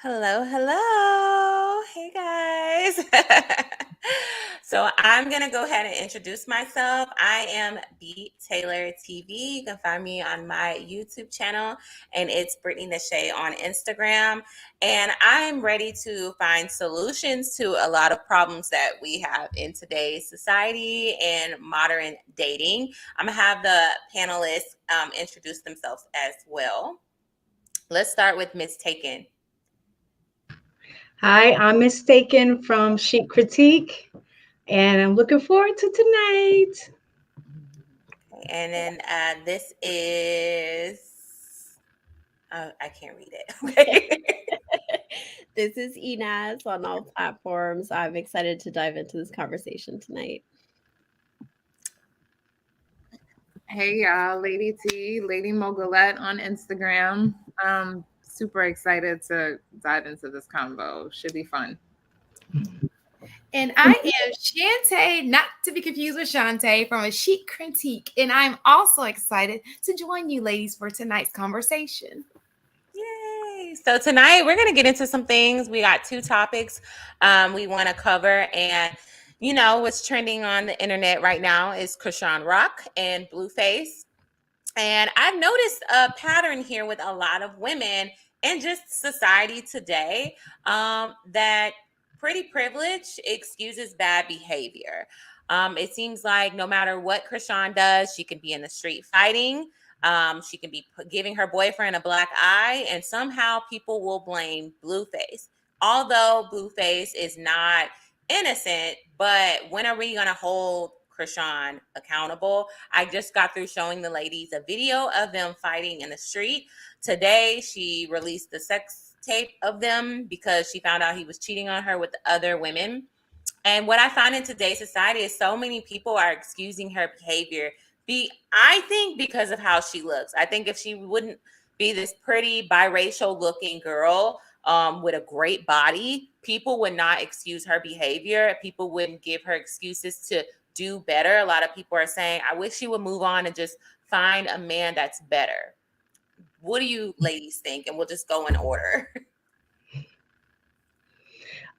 Hello, hello. Hey guys. So I'm going to go ahead and introduce myself. I am B Taylor TV. You can find me on my YouTube channel, and it's Brittany Nashay on Instagram. And I'm ready to find solutions to a lot of problems that we have in today's society and modern dating. I'm going to have the panelists introduce themselves as well. Let's start with Miss Taken. Hi, I'm Mistaken from Chic Critique, and I'm looking forward to tonight. And then this is, I can't read it. Okay. This is Inez on all platforms. I'm excited to dive into this conversation tonight. Hey y'all, Lady T, Lady Mogulette on Instagram. Super excited to dive into this convo. Should be fun. And I am Shantae, not to be confused with Shantae from A Chic Critique. And I'm also excited to join you ladies for tonight's conversation. Yay. So tonight we're going to get into some things. We got two topics we want to cover. And, you know, what's trending on the internet right now is Krishan Rock and Blueface. And I've noticed a pattern here with a lot of women and just society today that pretty privilege excuses bad behavior. It seems like no matter what Krishan does, she can be in the street fighting. She can be giving her boyfriend a black eye, and somehow people will blame Blueface. Although Blueface is not innocent, but when are we going to hold Krishan accountable? I just got through showing the ladies a video of them fighting in the street. Today, she released the sex tape of them because she found out he was cheating on her with other women. And what I find in today's society is so many people are excusing her behavior. I think because of how she looks. I think if she wouldn't be this pretty biracial looking girl with a great body, people would not excuse her behavior. People wouldn't give her excuses to do better. A lot of people are saying, I wish she would move on and just find a man that's better. What do you ladies think? And we'll just go in order.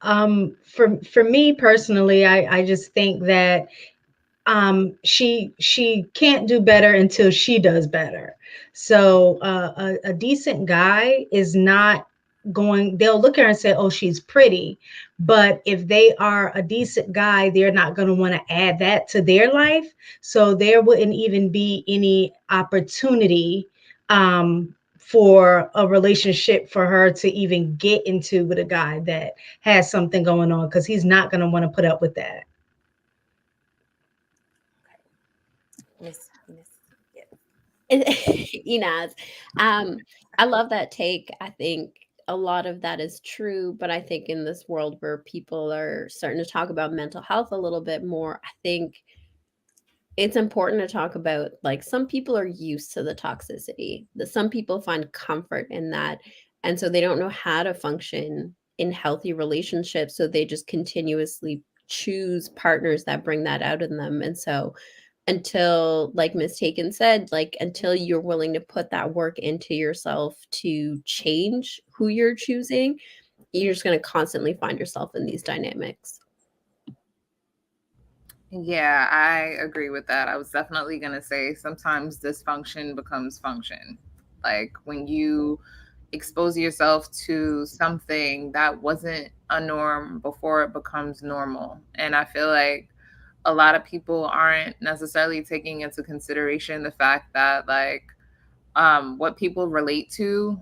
For me personally, I just think that she can't do better until she does better. So a decent guy is not going. They'll look at her and say, "Oh, she's pretty," but if they are a decent guy, they're not going to want to add that to their life. So there wouldn't even be any opportunity for a relationship for her to even get into with a guy that has something going on, because he's not going to want to put up with that. Miss, Inez, I love that take. I think a lot of that is true, but I think in this world where people are starting to talk about mental health a little bit more, I think it's important to talk about, like, some people are used to the toxicity. Some people find comfort in that, and so they don't know how to function in healthy relationships, so they just continuously choose partners that bring that out in them. And so until, like Miss Taken said, like, until you're willing to put that work into yourself to change who you're choosing, you're just going to constantly find yourself in these dynamics. Yeah, I agree with that. I was definitely going to say sometimes dysfunction becomes function. Like when you expose yourself to something that wasn't a norm before it becomes normal. And I feel like a lot of people aren't necessarily taking into consideration the fact that, like, what people relate to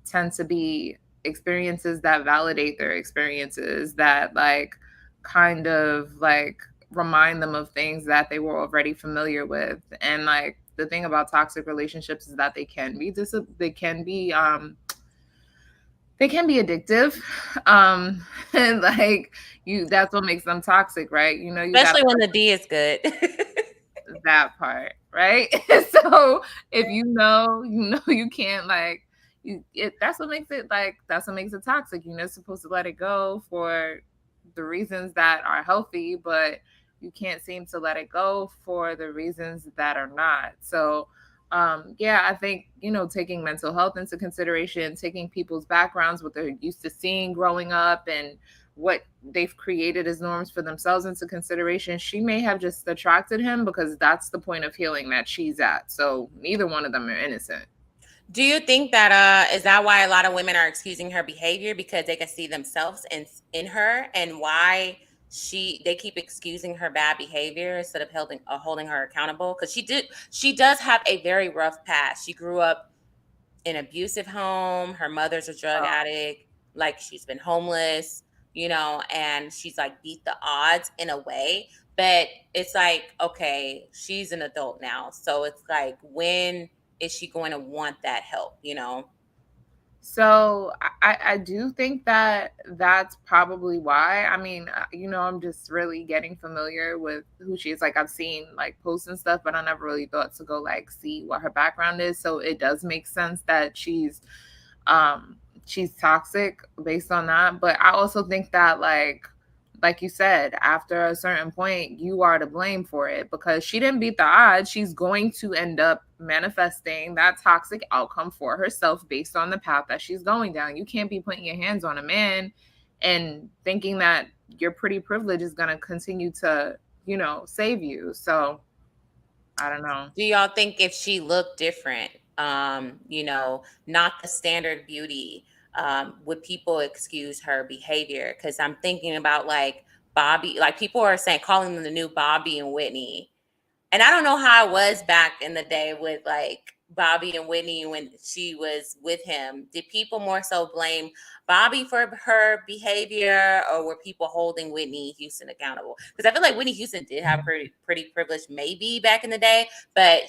tend to be experiences that validate their experiences, that like kind of like remind them of things that they were already familiar with. And like the thing about toxic relationships is that they can be addictive. And like that's what makes them toxic, right? You know, especially when the D is good. that part, right? So if you can't, like, that's what makes it toxic. You're supposed to let it go for the reasons that are healthy, but you can't seem to let it go for the reasons that are not. So Yeah, I think, taking mental health into consideration, taking people's backgrounds, what they're used to seeing growing up, and what they've created as norms for themselves into consideration. She may have just attracted him because that's the point of healing that she's at. So neither one of them are innocent. Do you think that is that why a lot of women are excusing her behavior, because they can see themselves in her, and why they keep excusing her bad behavior instead of holding her accountable? Because she does have a very rough past. She grew up in an abusive home. Her mother's a drug addict. Like, she's been homeless, and she's like beat the odds in a way. But it's like, okay, she's an adult now. So it's like, when is she going to want that help, So I do think that that's probably why. I mean, I'm just really getting familiar with who she is. Like, I've seen like posts and stuff, but I never really thought to go like see what her background is. So it does make sense that she's toxic based on that. But I also think that like you said, after a certain point, you are to blame for it because she didn't beat the odds. She's going to end up manifesting that toxic outcome for herself based on the path that she's going down. You can't be putting your hands on a man and thinking that your pretty privilege is going to continue to, save you. So I don't know. Do y'all think if she looked different, not the standard beauty, would people excuse her behavior? Because I'm thinking about like Bobby, like people are saying, calling them the new Bobby and Whitney. And I don't know how it was back in the day with like Bobby and Whitney when she was with him. Did people more so blame Bobby for her behavior, or were people holding Whitney Houston accountable? Because I feel like Whitney Houston did have pretty privilege maybe back in the day, but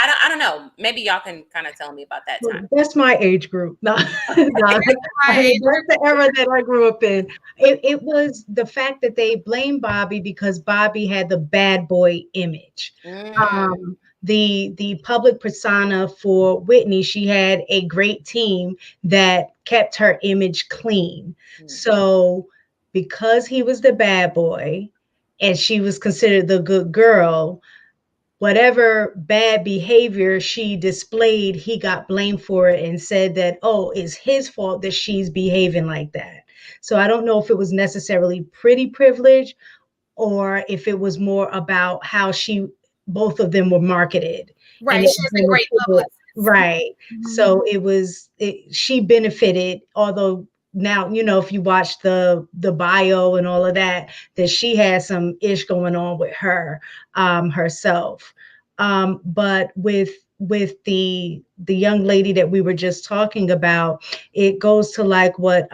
I don't know. Maybe y'all can kind of tell me about that time. That's my age group. No, no. I mean, that's the era that I grew up in. It was the fact that they blamed Bobby because Bobby had the bad boy image. The public persona for Whitney, she had a great team that kept her image clean. So because he was the bad boy and she was considered the good girl, whatever bad behavior she displayed, he got blamed for it and said that, oh, it's his fault that she's behaving like that. So I don't know if it was necessarily pretty privilege or if it was more about how both of them were marketed. Right. And She has a great publicist. Right. So she benefited, although now, if you watch the bio and all of that she has some ish going on with her herself. But with the young lady that we were just talking about, it goes to like what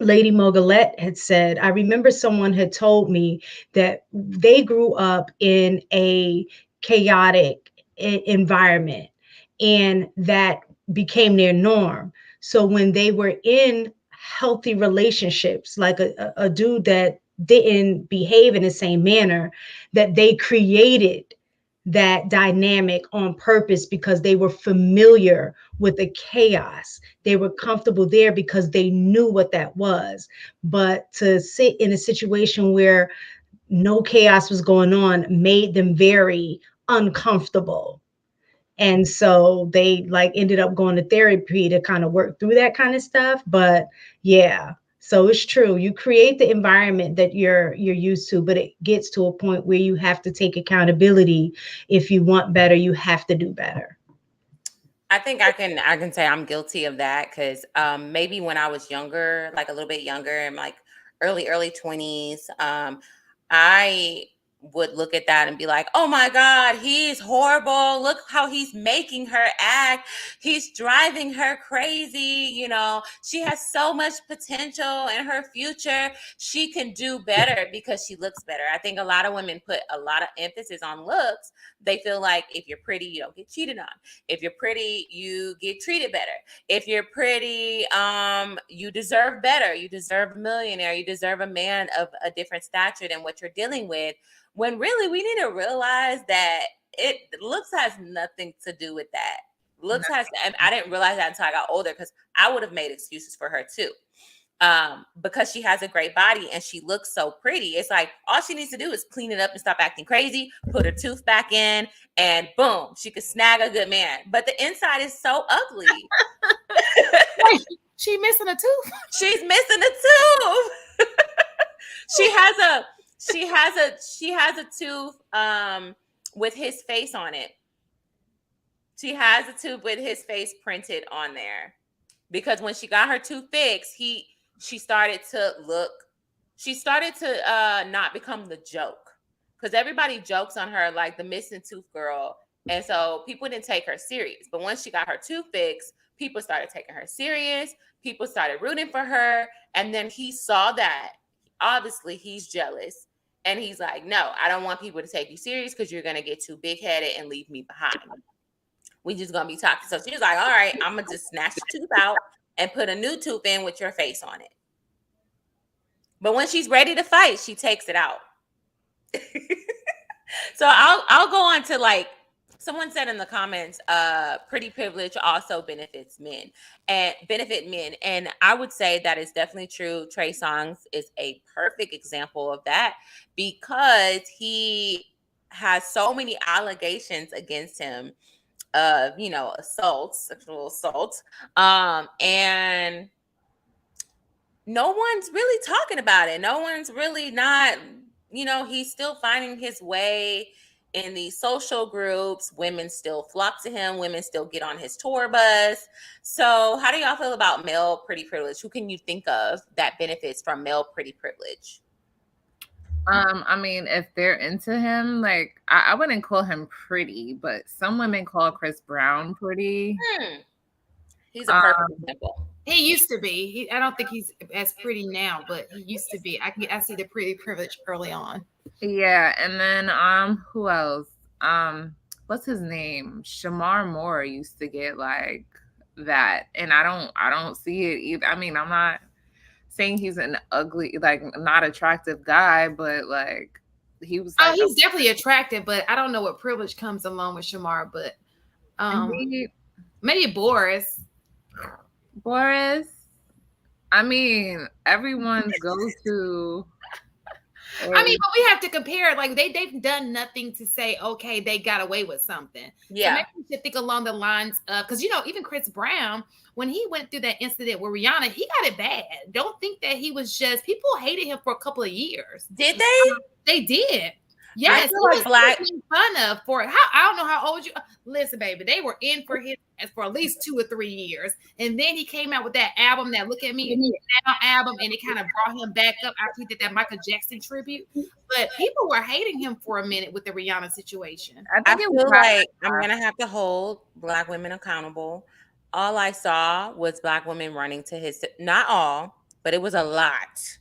Lady Mogulette had said. I remember someone had told me that they grew up in a chaotic environment and that became their norm. So when they were in healthy relationships, like a dude that didn't behave in the same manner, that they created that dynamic on purpose because they were familiar with the chaos. They were comfortable there because they knew what that was. But to sit in a situation where no chaos was going on made them very uncomfortable. And so they like ended up going to therapy to kind of work through that kind of stuff. But yeah, so it's true. You create the environment that you're used to, but it gets to a point where you have to take accountability. If you want better, you have to do better. I think I can say I'm guilty of that because maybe when I was younger, like a little bit younger, in like early 20s, I would look at that and be like, oh my God, he's horrible. Look how he's making her act. He's driving her crazy. She has so much potential in her future. She can do better because she looks better. I think a lot of women put a lot of emphasis on looks. They feel like if you're pretty, you don't get cheated on. If you're pretty, you get treated better. If you're pretty, you deserve better. You deserve a millionaire. You deserve a man of a different stature than what you're dealing with. When really we need to realize that looks has nothing to do with that. And I didn't realize that until I got older because I would have made excuses for her too. because she has a great body and she looks so pretty. It's like all she needs to do is clean it up and stop acting crazy, put her tooth back in, and boom, she could snag a good man. But the inside is so ugly. Wait, she missing a tooth? She's missing a tooth. she has a tooth with his face on it. She has a tooth with his face printed on there. Because when she got her tooth fixed, she started to not become the joke. Because everybody jokes on her like the missing tooth girl. And so people didn't take her serious. But once she got her tooth fixed, people started taking her serious. People started rooting for her. And then he saw that. Obviously, he's jealous. And he's like, no, I don't want people to take you serious because you're going to get too big-headed and leave me behind. We just going to be talking. So she was like, all right, I'm going to just snatch the tooth out and put a new tooth in with your face on it. But when she's ready to fight, she takes it out. So I'll go on to like, someone said in the comments, pretty privilege also benefit men. And I would say that is definitely true. Trey Songz is a perfect example of that because he has so many allegations against him of, sexual assault. And no one's really talking about it. No one's really not, he's still finding his way in these social groups. Women still flock to him. Women still get on his tour bus. So how do y'all feel about male pretty privilege? Who can you think of that benefits from male pretty privilege? I mean, if they're into him, like I wouldn't call him pretty, but some women call Chris Brown pretty. He's a perfect example. He used to be. I don't think he's as pretty now, but he used to be. I see the pretty privilege early on. Yeah, and then who else? What's his name? Shamar Moore used to get like that, and I don't see it either. I mean, I'm not saying he's an ugly, like not attractive guy, but like he was. Like, he's definitely attractive, but I don't know what privilege comes along with Shamar. But maybe Boris. I mean, everyone's go-to. I mean, but we have to compare. Like they've done nothing to say, okay, they got away with something. Yeah. So maybe we should think along the lines of, because even Chris Brown, when he went through that incident with Rihanna, he got it bad. Don't think that he was just, people hated him for a couple of years. Did they? They did. Yes, he was black. Fun of for how I don't know how old you. Listen, baby, they were in for his for at least 2 or 3 years, and then he came out with that album, that "Look at Me Now" album, and it kind of brought him back up after he did that Michael Jackson tribute. But people were hating him for a minute with the Rihanna situation. I feel like I'm gonna have to hold Black women accountable. All I saw was Black women running to his. Not all, but it was a lot,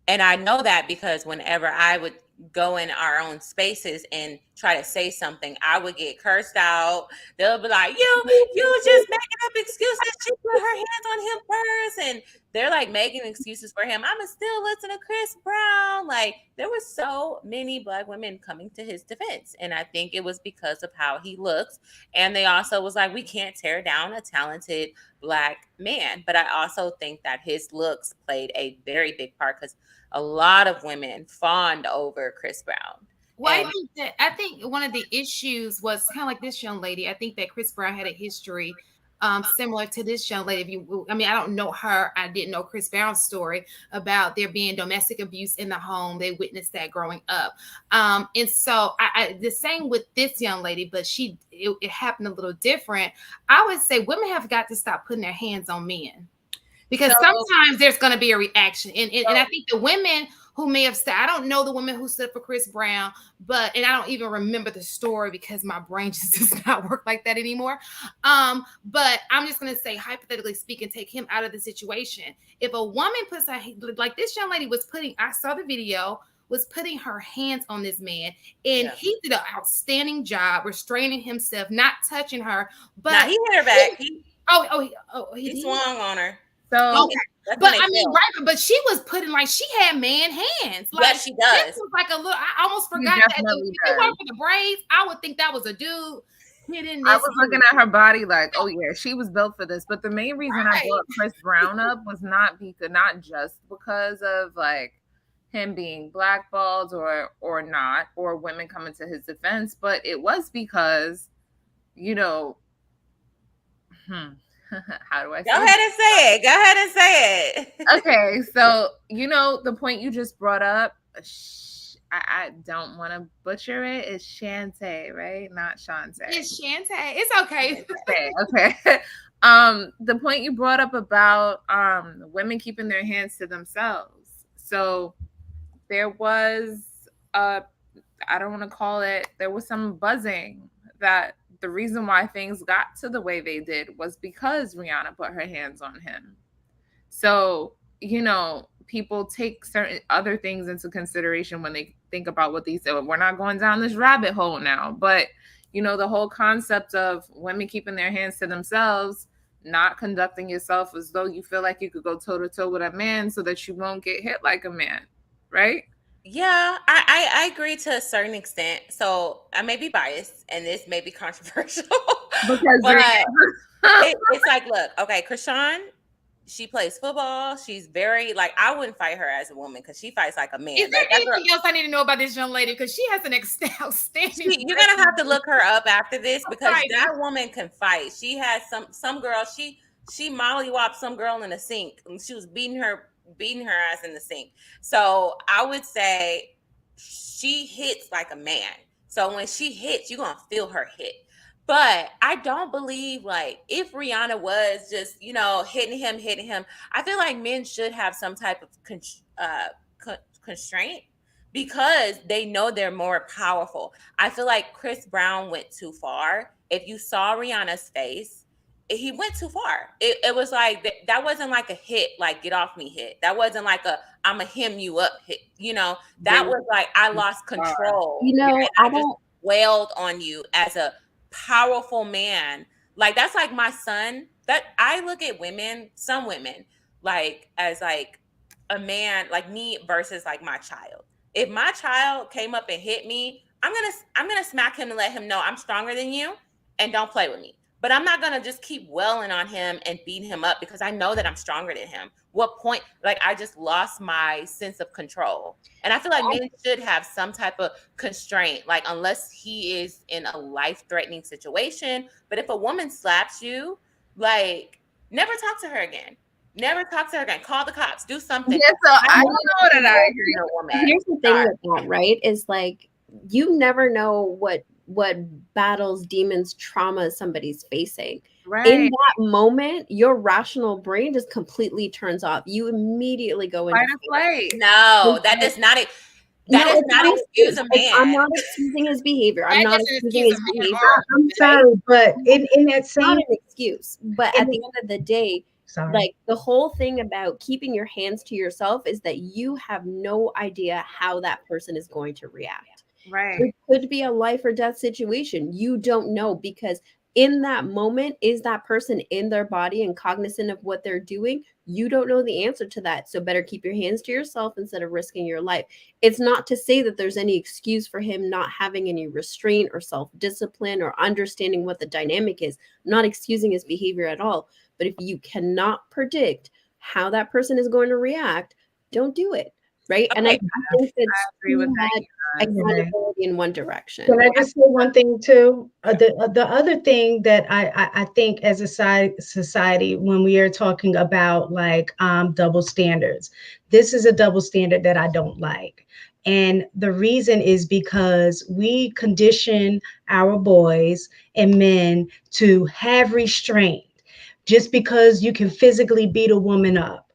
and I know that because whenever I would go in our own spaces and try to say something, I would get cursed out. They'll be like, you just making up excuses. She put her hands on him first. And they're like making excuses for him. I'ma still listen to Chris Brown. Like there were so many Black women coming to his defense. And I think it was because of how he looks. And they also was like, we can't tear down a talented Black man. But I also think that his looks played a very big part because a lot of women fawned over Chris Brown. Well, I think one of the issues was kind of like this young lady. I think that Chris Brown had a history similar to this young lady. I don't know her. I didn't know Chris Brown's story about there being domestic abuse in the home. They witnessed that growing up. And so the same with this young lady, but it happened a little different. I would say women have got to stop putting their hands on men. Because sometimes there's going to be a reaction. And I think the women who may have stood, I don't know the women who stood for Chris Brown, and I don't even remember the story because my brain just does not work like that anymore. But I'm just going to say, hypothetically speaking, take him out of the situation. If a woman puts her, like this young lady I saw the video, was putting her hands on this man, and he did an outstanding job restraining himself, not touching her. But he hit her back. He swung on her. So, okay. But I mean, right? But she was putting she had man hands. Like, yes, she does. This was like a little. I almost forgot that. If it weren't for the braids, I would think that was a dude. I hiddenness. was looking at her body like, oh yeah, she was built for this. But the main reason I Right. brought Chris Brown up was not just because of like him being blackballed or not, or women coming to his defense, but it was because, you know, how do I Go say ahead and say it. Go ahead and say it. okay, so you know the point you just brought up. I don't want to butcher it. It's Shantae, right? Not Shantae. It's Shantae. It's okay. Okay. The point you brought up about women keeping their hands to themselves. So there was I don't want to call it. There was some buzzing that the reason why things got to the way they did was because Rihanna put her hands on him. So, you know, people take certain other things into consideration when they think about what these say. We're not going down this rabbit hole now, but you know, the whole concept of women keeping their hands to themselves, not conducting yourself as though you feel like you could go toe to toe with a man so that you won't get hit like a man, right? Yeah, I agree to a certain extent. So I may be biased and this may be controversial, Because but it's like, look, okay, Krishan, she plays football. She's very like, I wouldn't fight her as a woman because she fights like a man. Is there Like, that girl, anything else I need to know about this young lady? Because she has an outstanding. you're gonna have to look her up after this because Right. that woman can fight. She has some girl. She mollywopped some girl in the sink and she was beating her ass in the sink. So I would say she hits like a man. So when she hits, you're gonna feel her hit. But I don't believe like if Rihanna was just hitting him. I feel like men should have some type of constraint because they know they're more powerful. I feel like Chris Brown went too far. If you saw Rihanna's face, he went too far. It was like that wasn't like a hit, like get off me hit. That wasn't like a I'm a hem you up hit. That was like I lost control. I just wailed on you as a powerful man. Like that's like my son. That I look at women, some women, like as like a man, like me versus like my child. If my child came up and hit me, I'm gonna smack him and let him know I'm stronger than you and don't play with me. But I'm not gonna just keep welling on him and beating him up because I know that I'm stronger than him. What point? Like I just lost my sense of control. And I feel like men should have some type of constraint, like unless he is in a life-threatening situation. But if a woman slaps you, like never talk to her again. Never talk to her again. Call the cops. Do something. Yeah, so I don't know that I agree. Here's the thing with that, right? Is like you never know what battles, demons, trauma somebody's facing. Right. In that moment, your rational brain just completely turns off. You immediately go into fight. No, that does not. That is not excuse a man. I'm not excusing his behavior. I'm not excusing his behavior. I'm sorry, but in that same, not an excuse. But at the end of the day, like the whole thing about keeping your hands to yourself is that you have no idea how that person is going to react. Right. It could be a life or death situation. You don't know because in that moment, is that person in their body and cognizant of what they're doing? You don't know the answer to that. So better keep your hands to yourself instead of risking your life. It's not to say that there's any excuse for him not having any restraint or self-discipline or understanding what the dynamic is. I'm not excusing his behavior at all. But if you cannot predict how that person is going to react, don't do it. Right. Okay. And I think it's agree with that. accountability in one direction. Can I just say one thing too? The other thing that I think as a society, when we are talking about like double standards, this is a double standard that I don't like. And the reason is because we condition our boys and men to have restraint just because you can physically beat a woman up.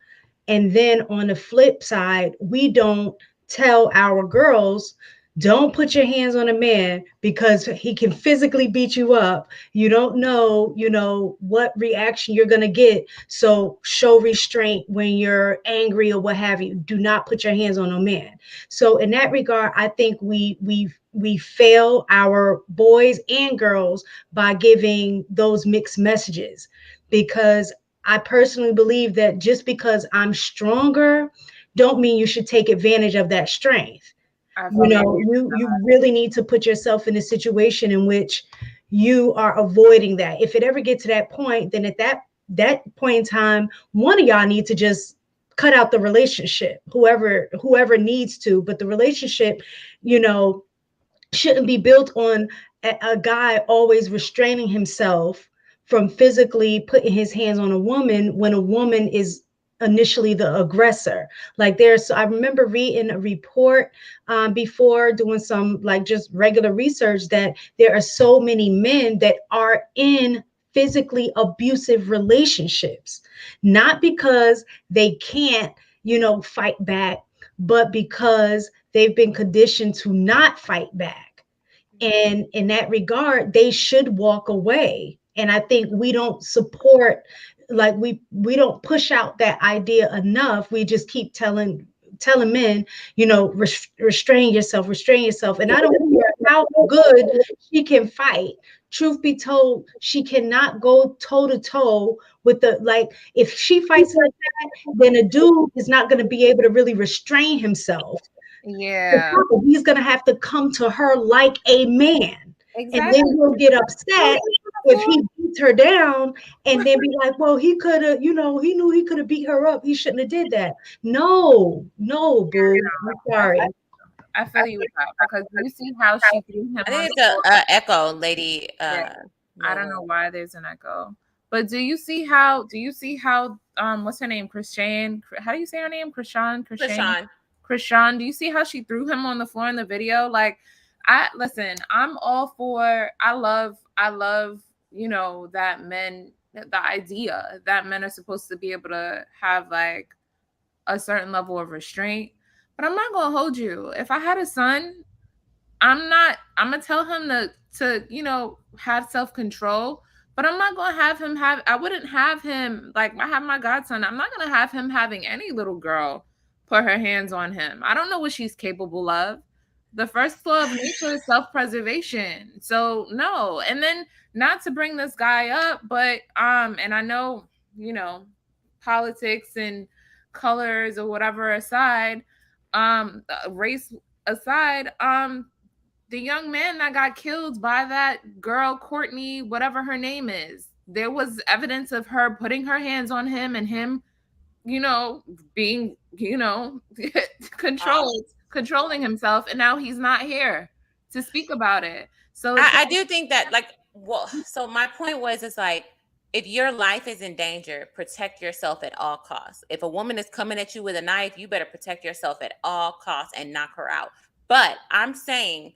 And then on the flip side, we don't tell our girls, don't put your hands on a man because he can physically beat you up. You don't know, what reaction you're going to get. So show restraint when you're angry or what have you. Do not put your hands on a man. So in that regard, I think we fail our boys and girls by giving those mixed messages, because I personally believe that just because I'm stronger, don't mean you should take advantage of that strength. You really need to put yourself in a situation in which, you are avoiding that. If it ever gets to that point, then at that point in time, one of y'all need to just cut out the relationship, whoever needs to. But the relationship, you know, shouldn't be built on a guy always restraining himself from physically putting his hands on a woman when a woman is initially the aggressor. Like I remember reading a report before doing some like just regular research that there are so many men that are in physically abusive relationships, not because they can't, you know, fight back, but because they've been conditioned to not fight back. And in that regard, they should walk away. And I think we don't support, like we don't push out that idea enough. We just keep telling men, you know, restrain yourself, restrain yourself. And I don't care how good she can fight. Truth be told, she cannot go toe to toe with the, like, if she fights like that, then a dude is not going to be able to really restrain himself. Yeah, He's going to have to come to her like a man. And then exactly. he'll get upset if he beats her down and then be like, well, he could have, you know, he knew he could have beat her up. He shouldn't have did that. No, no, boo. I'm sorry. I feel you with that, because you see how she threw him I on think the it's floor. a echo, lady. Yeah. I don't know why there's an echo. But do you see how what's her name? Christian. How do you say her name? Krishan. Do you see how she threw him on the floor in the video? Like, I'm all for, I love, you know, that men, the idea that men are supposed to be able to have like a certain level of restraint. But I'm not gonna hold you. If I had a son, I'm gonna tell him to, you know, have self-control, but I'm not gonna have him I wouldn't have him, like, I have my godson, I'm not gonna have him having any little girl put her hands on him. I don't know what she's capable of. The first law of nature is self-preservation. So no. And then, not to bring this guy up, but and I know, you know, politics and colors or whatever aside, race aside, the young man that got killed by that girl, Courtney, whatever her name is, there was evidence of her putting her hands on him and him, you know, being, you know, controlling himself. And now he's not here to speak about it. So I do think that, like, well, so my point was, it's like, if your life is in danger, protect yourself at all costs. If a woman is coming at you with a knife, you better protect yourself at all costs and knock her out. But I'm saying,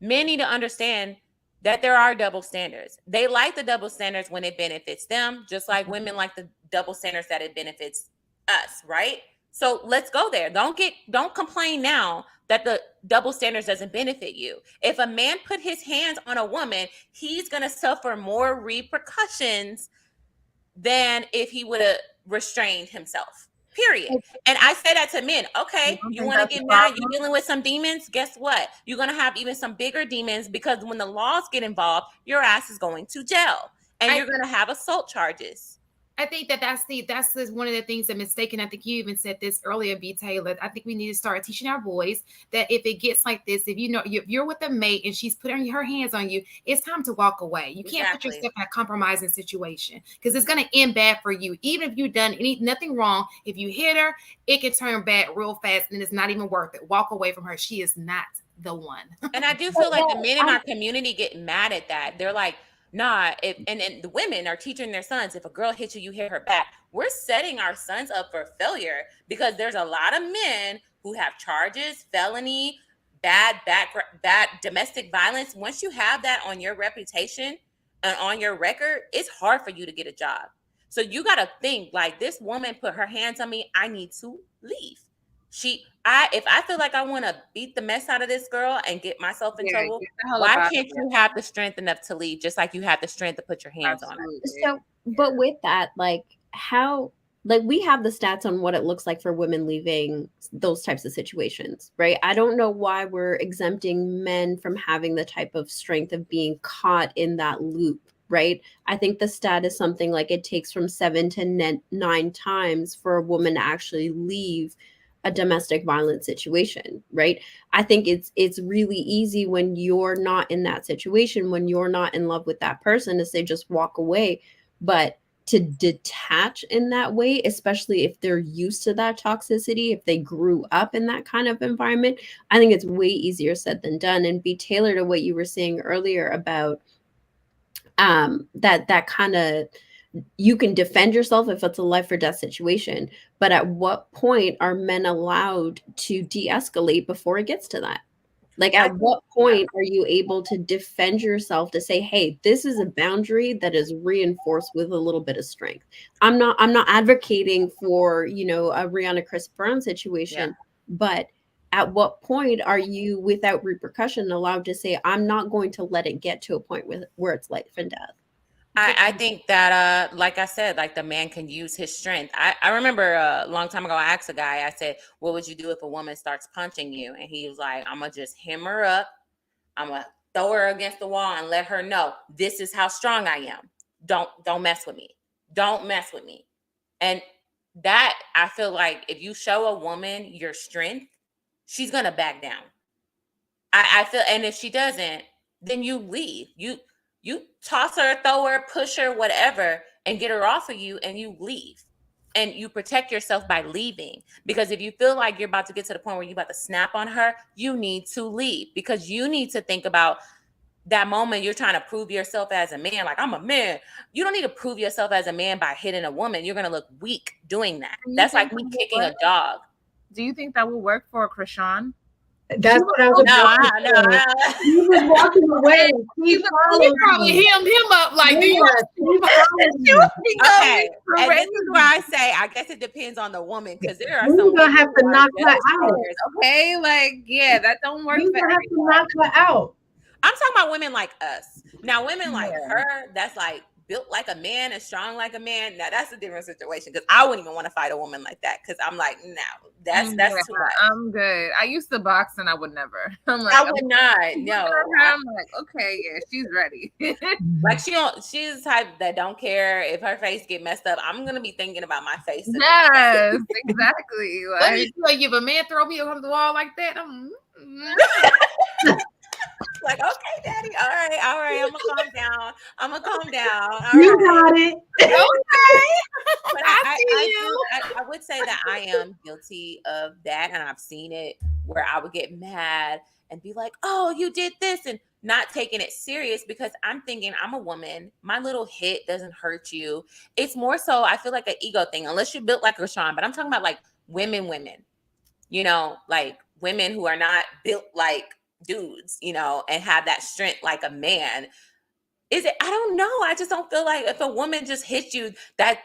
men need to understand that there are double standards. They like the double standards when it benefits them, just like women like the double standards that it benefits us, right? So let's go there. Don't complain now that the double standards doesn't benefit you. If a man put his hands on a woman, he's going to suffer more repercussions than if he would have restrained himself. Period. And I say that to men. Okay, you want to get mad? You're dealing with some demons? Guess what? You're going to have even some bigger demons, because when the laws get involved, your ass is going to jail and you're going to have assault charges. I think that's one of the things that mistaken. I think you even said this earlier, B. Taylor. I think we need to start teaching our boys that if it gets like this, if you know if you're with a mate and she's putting her hands on you, it's time to walk away. You can't put yourself in a compromising situation, because it's going to end bad for you. Even if you've done nothing wrong, if you hit her, it can turn bad real fast, and it's not even worth it. Walk away from her. She is not the one. And I do feel like the men in our community get mad at that. They're like, nah, and the women are teaching their sons, if a girl hits you, you hit her back. We're setting our sons up for failure, because there's a lot of men who have charges, felony, bad domestic violence. Once you have that on your reputation and on your record, it's hard for you to get a job. So you got to think, like, this woman put her hands on me, I need to leave. If I feel like I want to beat the mess out of this girl and get myself in trouble, why can't you have the strength enough to leave, just like you have the strength to put your hands on her? So, but with that, like, how, like, we have the stats on what it looks like for women leaving those types of situations, right? I don't know why we're exempting men from having the type of strength of being caught in that loop, right? I think the stat is something like it takes from 7 to 9 times for a woman to actually leave a domestic violence situation, right? I think it's really easy when you're not in that situation, when you're not in love with that person, to say just walk away. But to detach in that way, especially if they're used to that toxicity, if they grew up in that kind of environment, I think it's way easier said than done. And be tailored to what you were saying earlier about that kind of, you can defend yourself if it's a life or death situation, but at what point are men allowed to de-escalate before it gets to that? Like, I at think, what yeah. point are you able to defend yourself to say, hey, this is a boundary that is reinforced with a little bit of strength? I'm not advocating for, a Rihanna Chris Brown Yeah. situation, but at what point are you, without repercussion, allowed to say, I'm not going to let it get to a point where it's life and death? I think that like I said, like the man can use his strength. I remember a long time ago, I asked a guy, I said, what would you do if a woman starts punching you? And he was like, I'm gonna just hem her up, I'm gonna throw her against the wall and let her know this is how strong I am. Don't mess with me. Don't mess with me. And that, I feel like if you show a woman your strength, she's gonna back down. I feel, and if she doesn't, then you leave. You toss her, throw her, push her, whatever, and get her off of you, and you leave. And you protect yourself by leaving. Because if you feel like you're about to get to the point where you're about to snap on her, you need to leave. Because you need to think about that moment you're trying to prove yourself as a man. Like, I'm a man. You don't need to prove yourself as a man by hitting a woman. You're gonna look weak doing that. That's like me kicking a dog. Do you think that will work for Krishan? That's what I was No, He was walking away. He He followed probably me. hemmed him up like, do you He followed me. okay. And this is where I say, I guess it depends on the woman, because there are We're some gonna women have who to are knock her just out. players. Okay, like, yeah, that don't work We're for gonna have to everyone. knock her out. I'm talking about women like us. Now, women like Yeah. her, that's like built like a man and strong like a man. Now, that's a different situation, because I wouldn't even want to fight a woman like that, because I'm like, no, that's too much. I'm good. I used to box and I would never. I'm like, I would not. No. I'm like, okay, yeah, she's ready. Like, she's the type that don't care if her face get messed up. I'm gonna be thinking about my face. Yes, exactly. Let me Like, tell you, if a man throw me over the wall like that, like, okay, daddy, all right, I'm gonna calm down. I'm gonna calm down. All You right. got it. okay. But I see you. I would say that I am guilty of that, and I've seen it where I would get mad and be like, "Oh, you did this," and not taking it serious, because I'm thinking, I'm a woman. My little hit doesn't hurt you. It's more so, I feel like an ego thing, unless you're built like Rashawn. But I'm talking about like women, like women who are not built like dudes, and have that strength like a man. Is it? I don't know. I just don't feel like if a woman just hits you, that,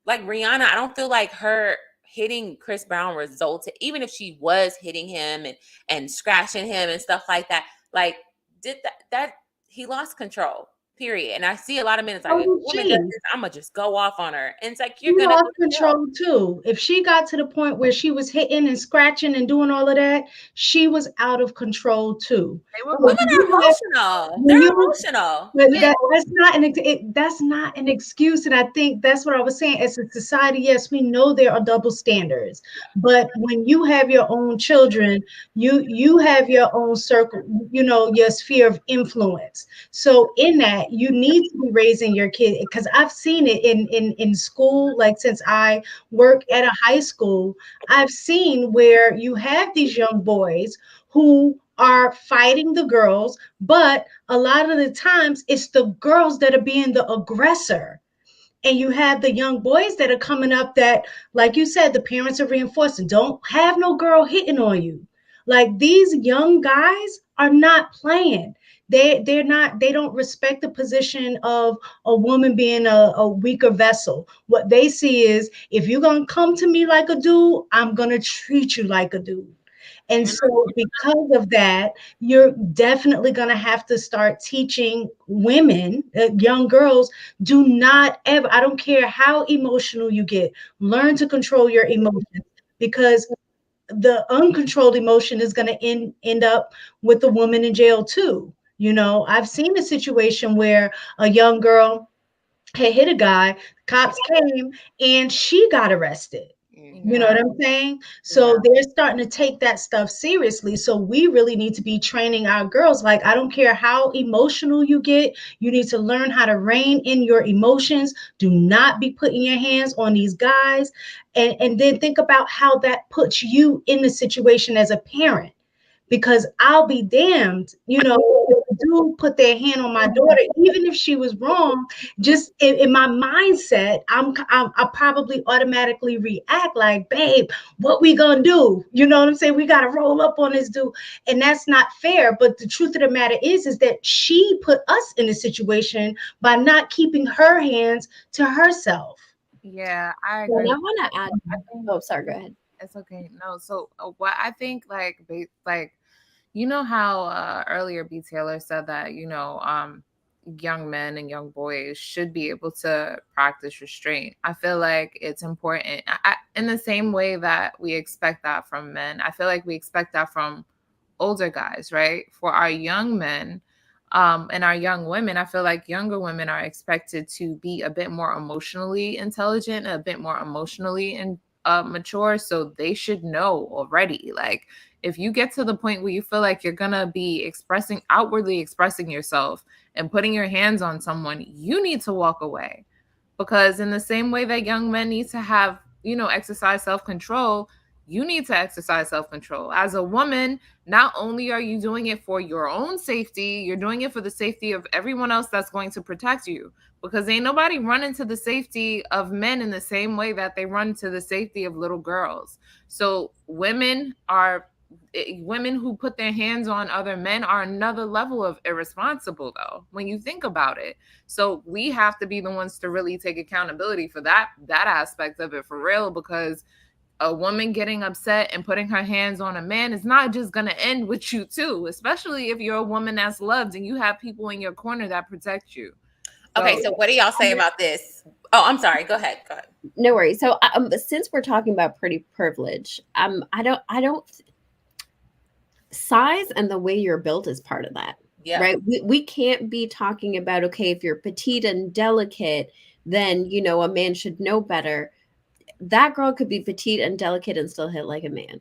like Rihanna, I don't feel like her hitting Chris Brown resulted, even if she was hitting him and scratching him and stuff like that. Like, did that he lost control. Period. And I see a lot of men. It's like, if a woman does this, I'm gonna just go off on her. And it's like, you're She gonna lost go to jail. control too. If she got to the point where she was hitting and scratching and doing all of that, she was out of control too. they were Women are emotional. They're emotional. But that's not an excuse, and I think that's what I was saying. As a society, yes, we know there are double standards, but when you have your own children, you have your own circle, your sphere of influence. So in that, you need to be raising your kid, because I've seen it in school. Like, since I work at a high school, I've seen where you have these young boys who are fighting the girls, but a lot of the times it's the girls that are being the aggressor. And you have the young boys that are coming up that, like you said, the parents are reinforcing, don't have no girl hitting on you. Like, these young guys are not playing. They don't respect the position of a woman being a weaker vessel. What they see is, if you're gonna come to me like a dude, I'm gonna treat you like a dude. And so, because of that, you're definitely going to have to start teaching women, young girls, do not ever, I don't care how emotional you get, learn to control your emotions, because the uncontrolled emotion is going to end up with the woman in jail too. I've seen a situation where a young girl had hit a guy, cops came, and she got arrested. You know what I'm saying? So they're starting to take that stuff seriously. So we really need to be training our girls. Like, I don't care how emotional you get, you need to learn how to rein in your emotions. Do not be putting your hands on these guys. And then think about how that puts you in the situation as a parent. Because I'll be damned, you know, if a dude put their hand on my daughter, even if she was wrong, just in my mindset, I probably automatically react like, babe, what we gonna do? You know what I'm saying? We gotta roll up on this dude, and that's not fair. But the truth of the matter is that she put us in a situation by not keeping her hands to herself. Yeah, I And agree. I want to add. Oh, sorry. Go ahead. It's okay. No, so what I think, like, you know how earlier B. Taylor said that, young men and young boys should be able to practice restraint. I feel like it's important. In the same way that we expect that from men, I feel like we expect that from older guys, right? For our young men, and our young women, I feel like younger women are expected to be a bit more emotionally intelligent, a bit more emotionally and mature. So they should know already. Like, if you get to the point where you feel like you're gonna be outwardly expressing yourself and putting your hands on someone, you need to walk away. Because in the same way that young men need to have, exercise self-control, you need to exercise self-control. As a woman, not only are you doing it for your own safety, you're doing it for the safety of everyone else that's going to protect you. Because ain't nobody running to the safety of men in the same way that they run to the safety of little girls. So women who put their hands on other men are another level of irresponsible, though, when you think about it. So we have to be the ones to really take accountability for that aspect of it, for real, because a woman getting upset and putting her hands on a man is not just going to end with you too, especially if you're a woman that's loved and you have people in your corner that protect you. Okay, so what do y'all say about this? Oh, I'm sorry. Go ahead. No worries. So since we're talking about pretty privilege, I don't size and the way you're built is part of that. Yeah. Right. We can't be talking about, okay, if you're petite and delicate, then, a man should know better. That girl could be petite and delicate and still hit like a man.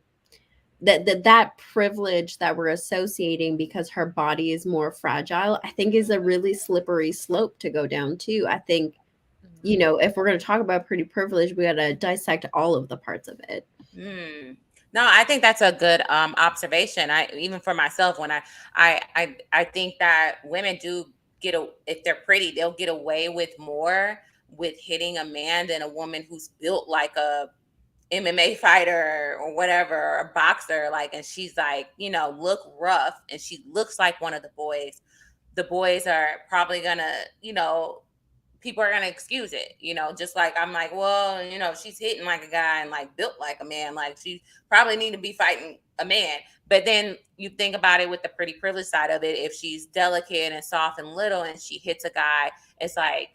That privilege that we're associating because her body is more fragile, I think is a really slippery slope to go down too. I think, if we're going to talk about pretty privilege, we got to dissect all of the parts of it. No, I think that's a good observation. Even for myself, when I think that women do if they're pretty, they'll get away with more with hitting a man than a woman who's built like a MMA fighter or whatever, or a boxer, like, and she's like, look rough, and she looks like one of the boys. The boys are probably gonna, people are gonna excuse it, just like I'm like, well, she's hitting like a guy and like built like a man, like she probably need to be fighting a man. But then you think about it with the pretty privilege side of it. If she's delicate and soft and little and she hits a guy, it's like,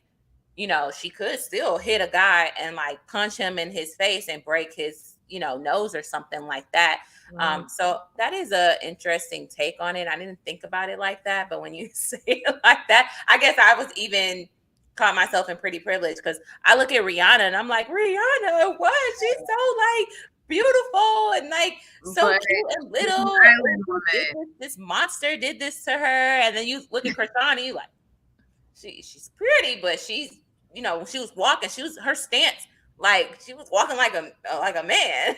she could still hit a guy and like punch him in his face and break his, nose or something like that. Right. So that is a interesting take on it. I didn't think about it like that, but when you say it like that, I guess I was even caught myself in pretty privilege, because I look at Rihanna and I'm like, Rihanna, what? She's so like beautiful and like so cute and little. This monster did this to her, and then you look at Kristani, you like, she's pretty, but she's, when she was walking, her stance, like she was walking like a man,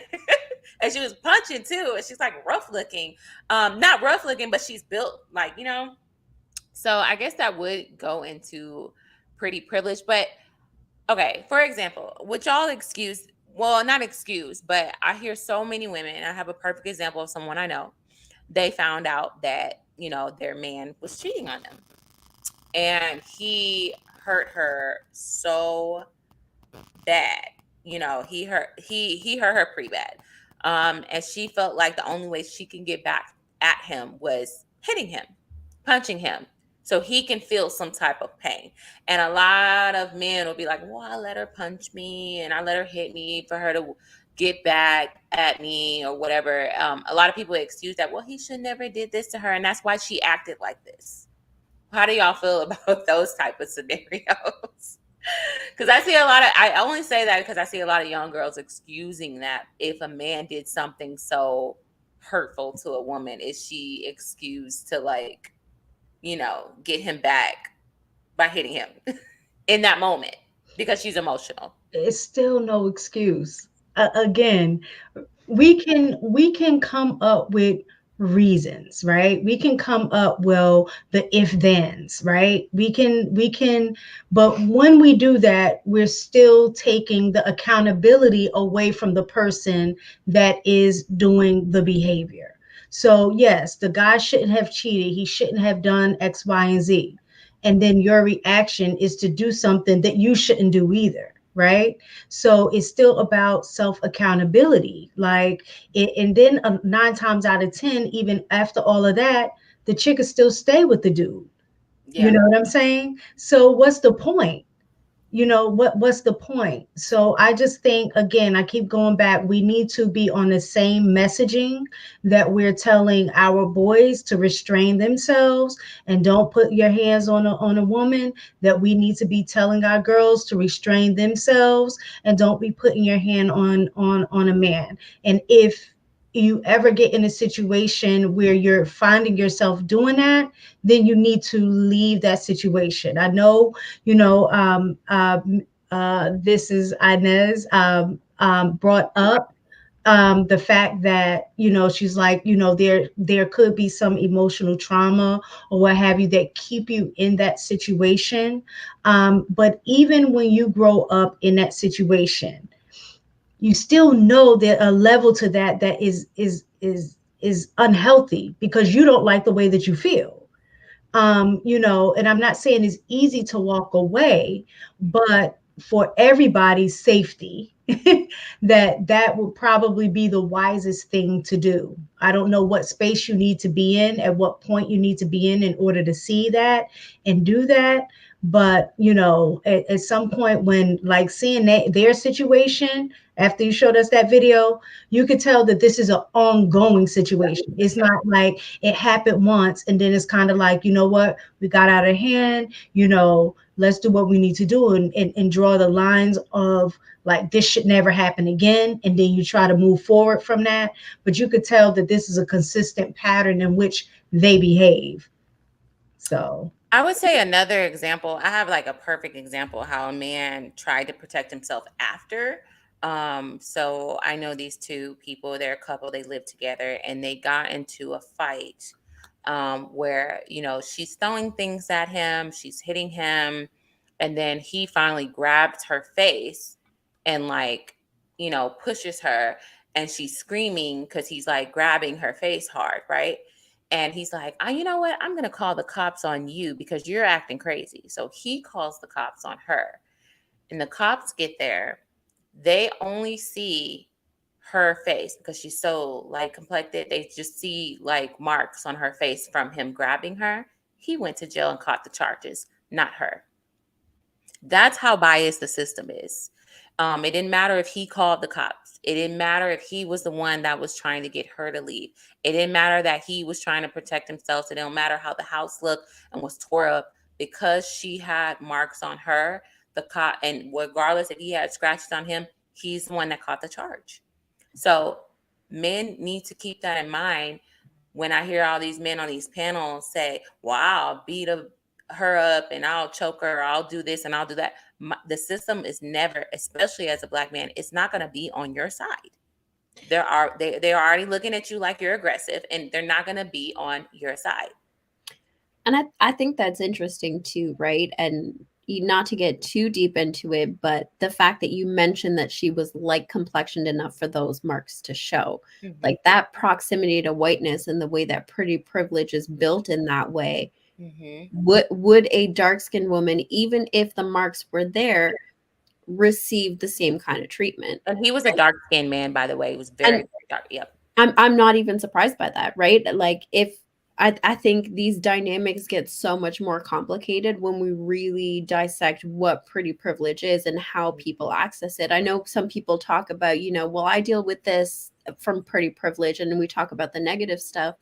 and she was punching too, and she's like rough looking, not rough looking, but she's built like, So I guess that would go into pretty privilege. But okay, for example, would y'all excuse? Well, not excuse, but I hear so many women. I have a perfect example of someone I know. They found out that their man was cheating on them, and he hurt her so bad. He hurt her pretty bad. And she felt like the only way she can get back at him was hitting him, punching him, so he can feel some type of pain. And a lot of men will be like, well, I let her punch me and I let her hit me for her to get back at me or whatever. A lot of people excuse that. Well, he should never did this to her, and that's why she acted like this. How do y'all feel about those type of scenarios? Because I see a lot of, I only say that because I see a lot of young girls excusing that if a man did something so hurtful to a woman, is she excused to, like, get him back by hitting him in that moment because she's emotional. It's still no excuse. Again, we can come up with reasons, right? We can come up, well, the if thens, right? We can, but when we do that, we're still taking the accountability away from the person that is doing the behavior. So yes, the guy shouldn't have cheated, he shouldn't have done X, Y, and Z, and then your reaction is to do something that you shouldn't do either, right? So it's still about self accountability. Like, and then 9 times out of 10, even after all of that, the chick will still stay with the dude. You Yeah. know what I'm saying? So what's the point? What's the point? So I just think, again, I keep going back, we need to be on the same messaging that we're telling our boys to restrain themselves and don't put your hands on a woman, that we need to be telling our girls to restrain themselves and don't be putting your hand on a man. And if you ever get in a situation where you're finding yourself doing that, then you need to leave that situation. I know, this is Inez, brought up the fact that, she's like, there could be some emotional trauma or what have you that keep you in that situation. But even when you grow up in that situation, you still know that a level to that is unhealthy because you don't like the way that you feel. And I'm not saying it's easy to walk away, but for everybody's safety, that would probably be the wisest thing to do. I don't know what space you need to be in, at what point you need to be in order to see that and do that. But at some point, when, like, seeing their situation after you showed us that video, you could tell that this is an ongoing situation. It's not like it happened once and then it's kind of like, you know what, we got out of hand, let's do what we need to do, and draw the lines of, like, this should never happen again, and then you try to move forward from that. But you could tell that this is a consistent pattern in which they behave. So I would say another example. I have like a perfect example of how a man tried to protect himself after. So I know these two people, they're a couple, they live together and they got into a fight where, she's throwing things at him, she's hitting him, and then he finally grabs her face and, like, pushes her, and she's screaming because he's like grabbing her face hard, right? And he's like, you know what? I'm going to call the cops on you because you're acting crazy. So he calls the cops on her. And the cops get there. They only see her face because she's so light complected. They just see like marks on her face from him grabbing her. He went to jail and caught the charges, not her. That's how biased the system is. It didn't matter if he called the cops. It didn't matter if he was the one that was trying to get her to leave. It didn't matter that he was trying to protect himself. It didn't matter how the house looked and was tore up, because she had marks on her. The cop, and regardless if he had scratches on him, he's the one that caught the charge. So men need to keep that in mind. When I hear all these men on these panels say, "Well, I'll beat her up and I'll choke her, or I'll do this and I'll do that," the system is never, especially as a Black man, it's not going to be on your side. They're already looking at you like you're aggressive, and they're not going to be on your side. And I think that's interesting too, right? And not to get too deep into it, but the fact that you mentioned that she was light complexioned enough for those marks to show, Mm-hmm. like that proximity to whiteness and the way that pretty privilege is built in that way. Mm-hmm. Would a dark-skinned woman, even if the marks were there, receive the same kind of treatment? And he was a dark-skinned man, by the way. He was very, very dark. Yep. I'm not even surprised by that, right? Like, if I think these dynamics get so much more complicated when we really dissect what pretty privilege is and how people access it. I know some people talk about, well, I deal with this from pretty privilege, and we talk about the negative stuff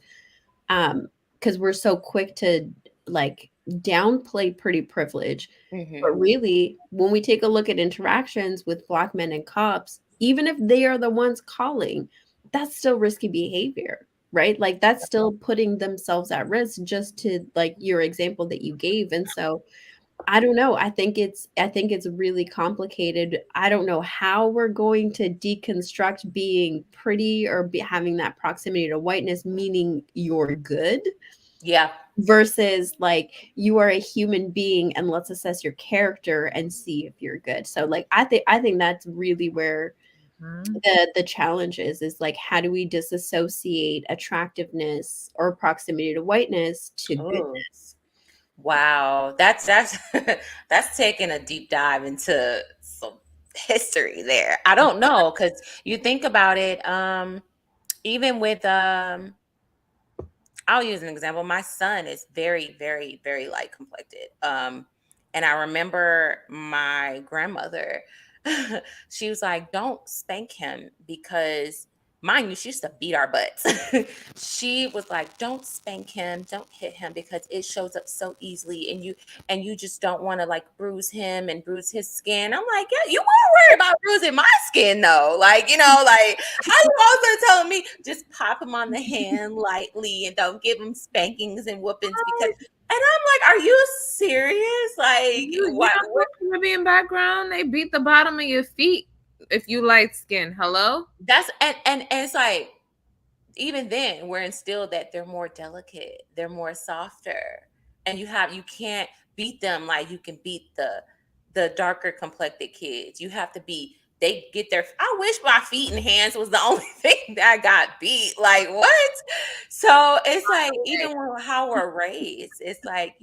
because we're so quick to, like, downplay pretty privilege. Mm-hmm. But really, when we take a look at interactions with Black men and cops, even if they are the ones calling, that's still risky behavior, right? Like that's still putting themselves at risk, just to like your example that you gave. And so I don't know. I think it's really complicated. I don't know how we're going to deconstruct being pretty or having that proximity to whiteness, meaning you're good, Yeah. versus like you are a human being and let's assess your character and see if you're good. So like I think that's really where Mhm. the challenge is like how do we disassociate attractiveness or proximity to whiteness to Oh, goodness? wow. That's that's taking a deep dive into some history there. I don't know, because you think about it, even with I'll use an example. My son is very, very, very light complected. And I remember my grandmother, she was like, don't spank him because, mind you, she used to beat our butts. She was like, don't spank him, don't hit him because it shows up so easily, and you just don't want to like bruise him and bruise his skin. I'm like, yeah, you were worried about bruising my skin though. Like, like how you also telling me just pop him on the hand lightly and don't give him spankings and whoopings because, and I'm like, are you serious? Like, You know what, Caribbean background, they beat the bottom of your feet if you light skin. Hello? That's and it's like, even then we're instilled that they're more delicate, they're more softer, and you can't beat them like you can beat the darker complected kids. You have to be, they get their, I wish my feet and hands was the only thing that got beat. Like what? So it's like, even how we're raised, it's like,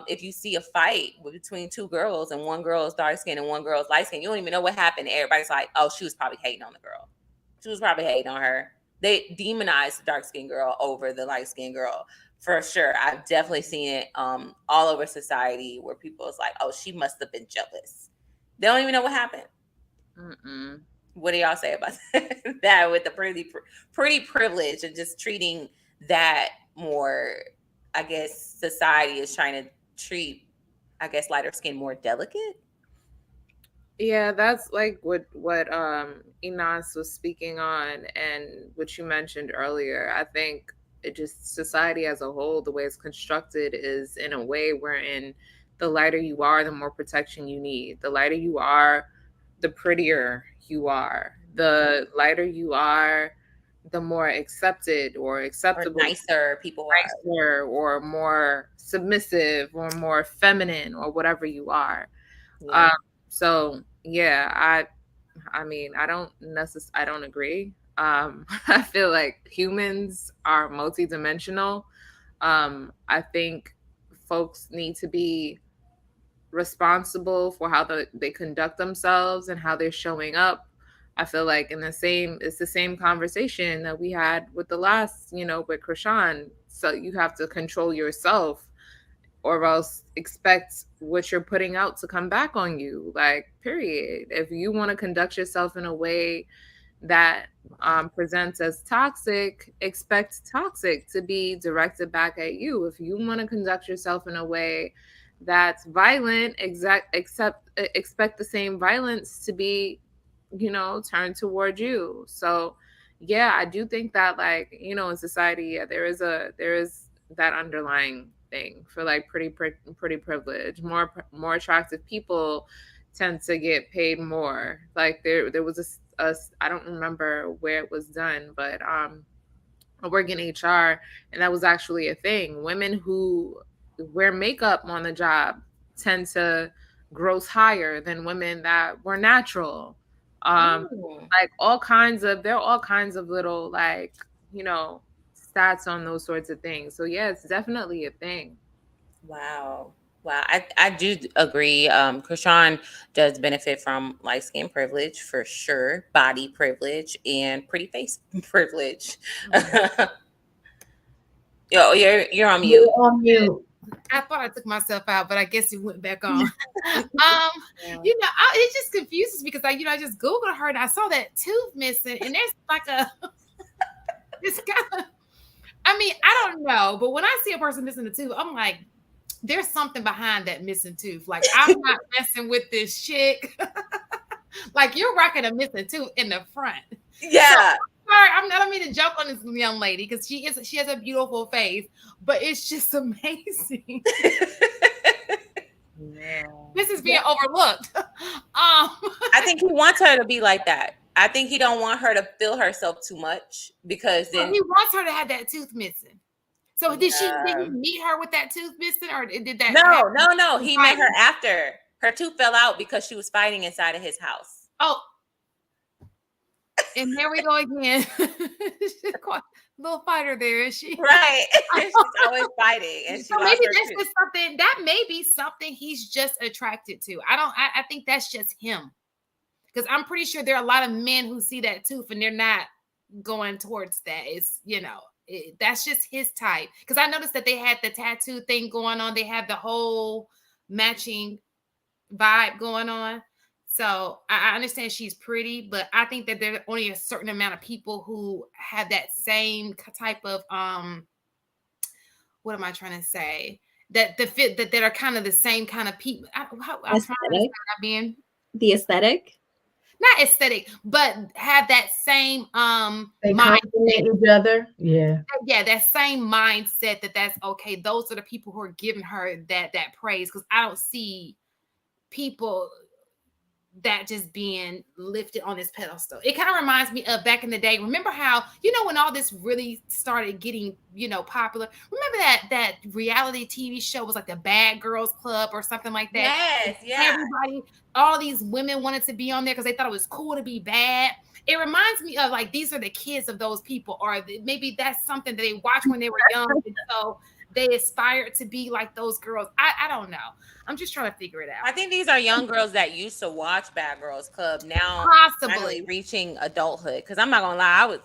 if you see a fight between two girls and one girl is dark skinned and one girl is light skinned, you don't even know what happened. Everybody's like, oh, she was probably hating on the girl. She was probably hating on her. They demonize the dark skinned girl over the light skinned girl for sure. I've definitely seen it all over society where people is like, oh, she must have been jealous. They don't even know what happened. Mm-mm. What do y'all say about that with the pretty privilege and just treating that more? I guess society is trying to treat, I guess, lighter skin more delicate. Yeah, that's like what Enos was speaking on and what you mentioned earlier. I think it just society as a whole, the way it's constructed is in a way wherein the lighter you are, the more protection you need. The lighter you are, the prettier you are. The lighter you are, the more accepted or Or acceptable, nicer people are. nicer or more submissive or more feminine or whatever you are. Yeah. Um, so yeah, I mean, I don't agree. I feel like humans are multidimensional. I think folks need to be responsible for how they conduct themselves and how they're showing up. I feel like it's the same conversation that we had with the last, with Krishan. So you have to control yourself or else expect what you're putting out to come back on you. Like, period. If you want to conduct yourself in a way that presents as toxic, expect toxic to be directed back at you. If you want to conduct yourself in a way that's violent, expect the same violence to be, turned toward you. So, yeah, I do think that, like, in society, yeah, there is that underlying thing for like pretty privilege. More attractive people tend to get paid more. Like there was a I don't remember where it was done, but I work in HR, and that was actually a thing. Women who wear makeup on the job tend to gross higher than women that were natural. Ooh. Like there are all kinds of little, like, stats on those sorts of things. So yeah, it's definitely a thing. Wow. Wow. I do agree. Krishan does benefit from light skin privilege for sure, body privilege, and pretty face privilege. Yo, you're on mute. You're on mute. I thought I took myself out, but I guess it went back on. Yeah. It just confuses me because I just Googled her and I saw that tooth missing, and there's like this kind of. I mean, I don't know, but when I see a person missing a tooth, I'm like, there's something behind that missing tooth. Like, I'm not messing with this chick. Like, you're rocking a missing tooth in the front. Yeah. So, sorry, I don't mean to joke on this young lady because she has a beautiful face, but it's just amazing. Yeah. This is being overlooked. I think he wants her to be like that. I think he don't want her to feel herself too much because then he wants her to have that tooth missing. So did he meet her with that tooth missing, or did that? No. He met her after her tooth fell out because she was fighting inside of his house. Oh, and there we go again. Little fighter there, is she? Right. She's always fighting, and so maybe that's just something that may be something he's just attracted to. I think that's just him, because I'm pretty sure there are a lot of men who see that tooth and they're not going towards that. It's, that's just his type. Because I noticed that they had the tattoo thing going on. They have the whole matching vibe going on. So I understand she's pretty, but I think that there are only a certain amount of people who have that same type of what am I trying to say? That are kind of the same kind of people. Being the aesthetic. Not aesthetic, but have that same they compliment each other. Yeah, that same mindset that's okay. Those are the people who are giving her that praise, because I don't see people that just being lifted on this pedestal. It kind of reminds me of back in the day. Remember how, when all this really started getting, popular? Remember that reality TV show was like the Bad Girls Club or something like that? Yes, yeah. Everybody, all these women wanted to be on there because they thought it was cool to be bad. It reminds me of like, these are the kids of those people, or maybe that's something that they watched when they were young. And so they aspired to be like those girls. I don't know. I'm just trying to figure it out. I think these are young girls that used to watch Bad Girls Club, now possibly reaching adulthood. Because I'm not gonna lie,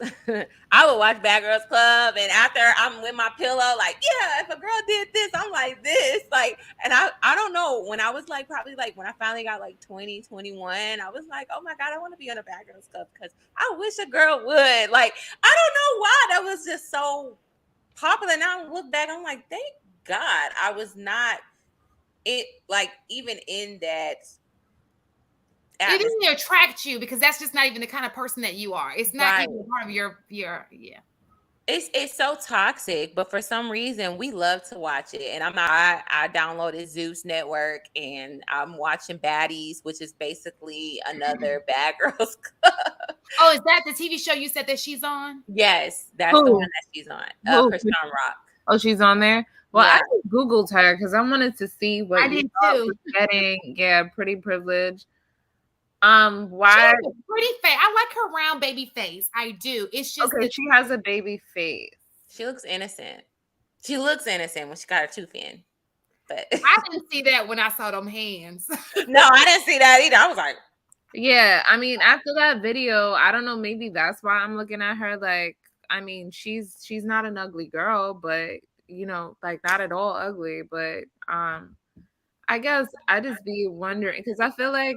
I would watch Bad Girls Club, and after I'm with my pillow, like, yeah, if a girl did this, I'm like this, like, and I don't know, when I was like, probably like when I finally got like 20, 21, I was like, oh my God, I want to be on a Bad Girls Club because I wish a girl would. Like, I don't know why that was just so popular. Now I look back, I'm like, thank God I was not even in that. It doesn't attract you because that's just not even the kind of person that you are. It's not even part of your yeah. It's so toxic, but for some reason we love to watch it. And I downloaded Zeus Network and I'm watching Baddies, which is basically another Bad Girls Club. Oh, is that the TV show you said that she's on? Yes, that's the one that she's on. Krishan Rock. Oh, she's on there? Well, yeah. I just Googled her because I wanted to see what I did too. Getting. Yeah, pretty privilege. Why? Pretty face. I like her round baby face. I do. It's just she has a baby face. She looks innocent. She looks innocent when she got her tooth in. But I didn't see that when I saw them hands. No, I didn't see that either. I was like, yeah. I mean, after that video, I don't know. Maybe that's why I'm looking at her. Like, I mean, she's not an ugly girl, but like not at all ugly. But I guess I just be wondering because I feel like.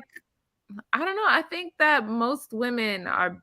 I don't know. I think that most women are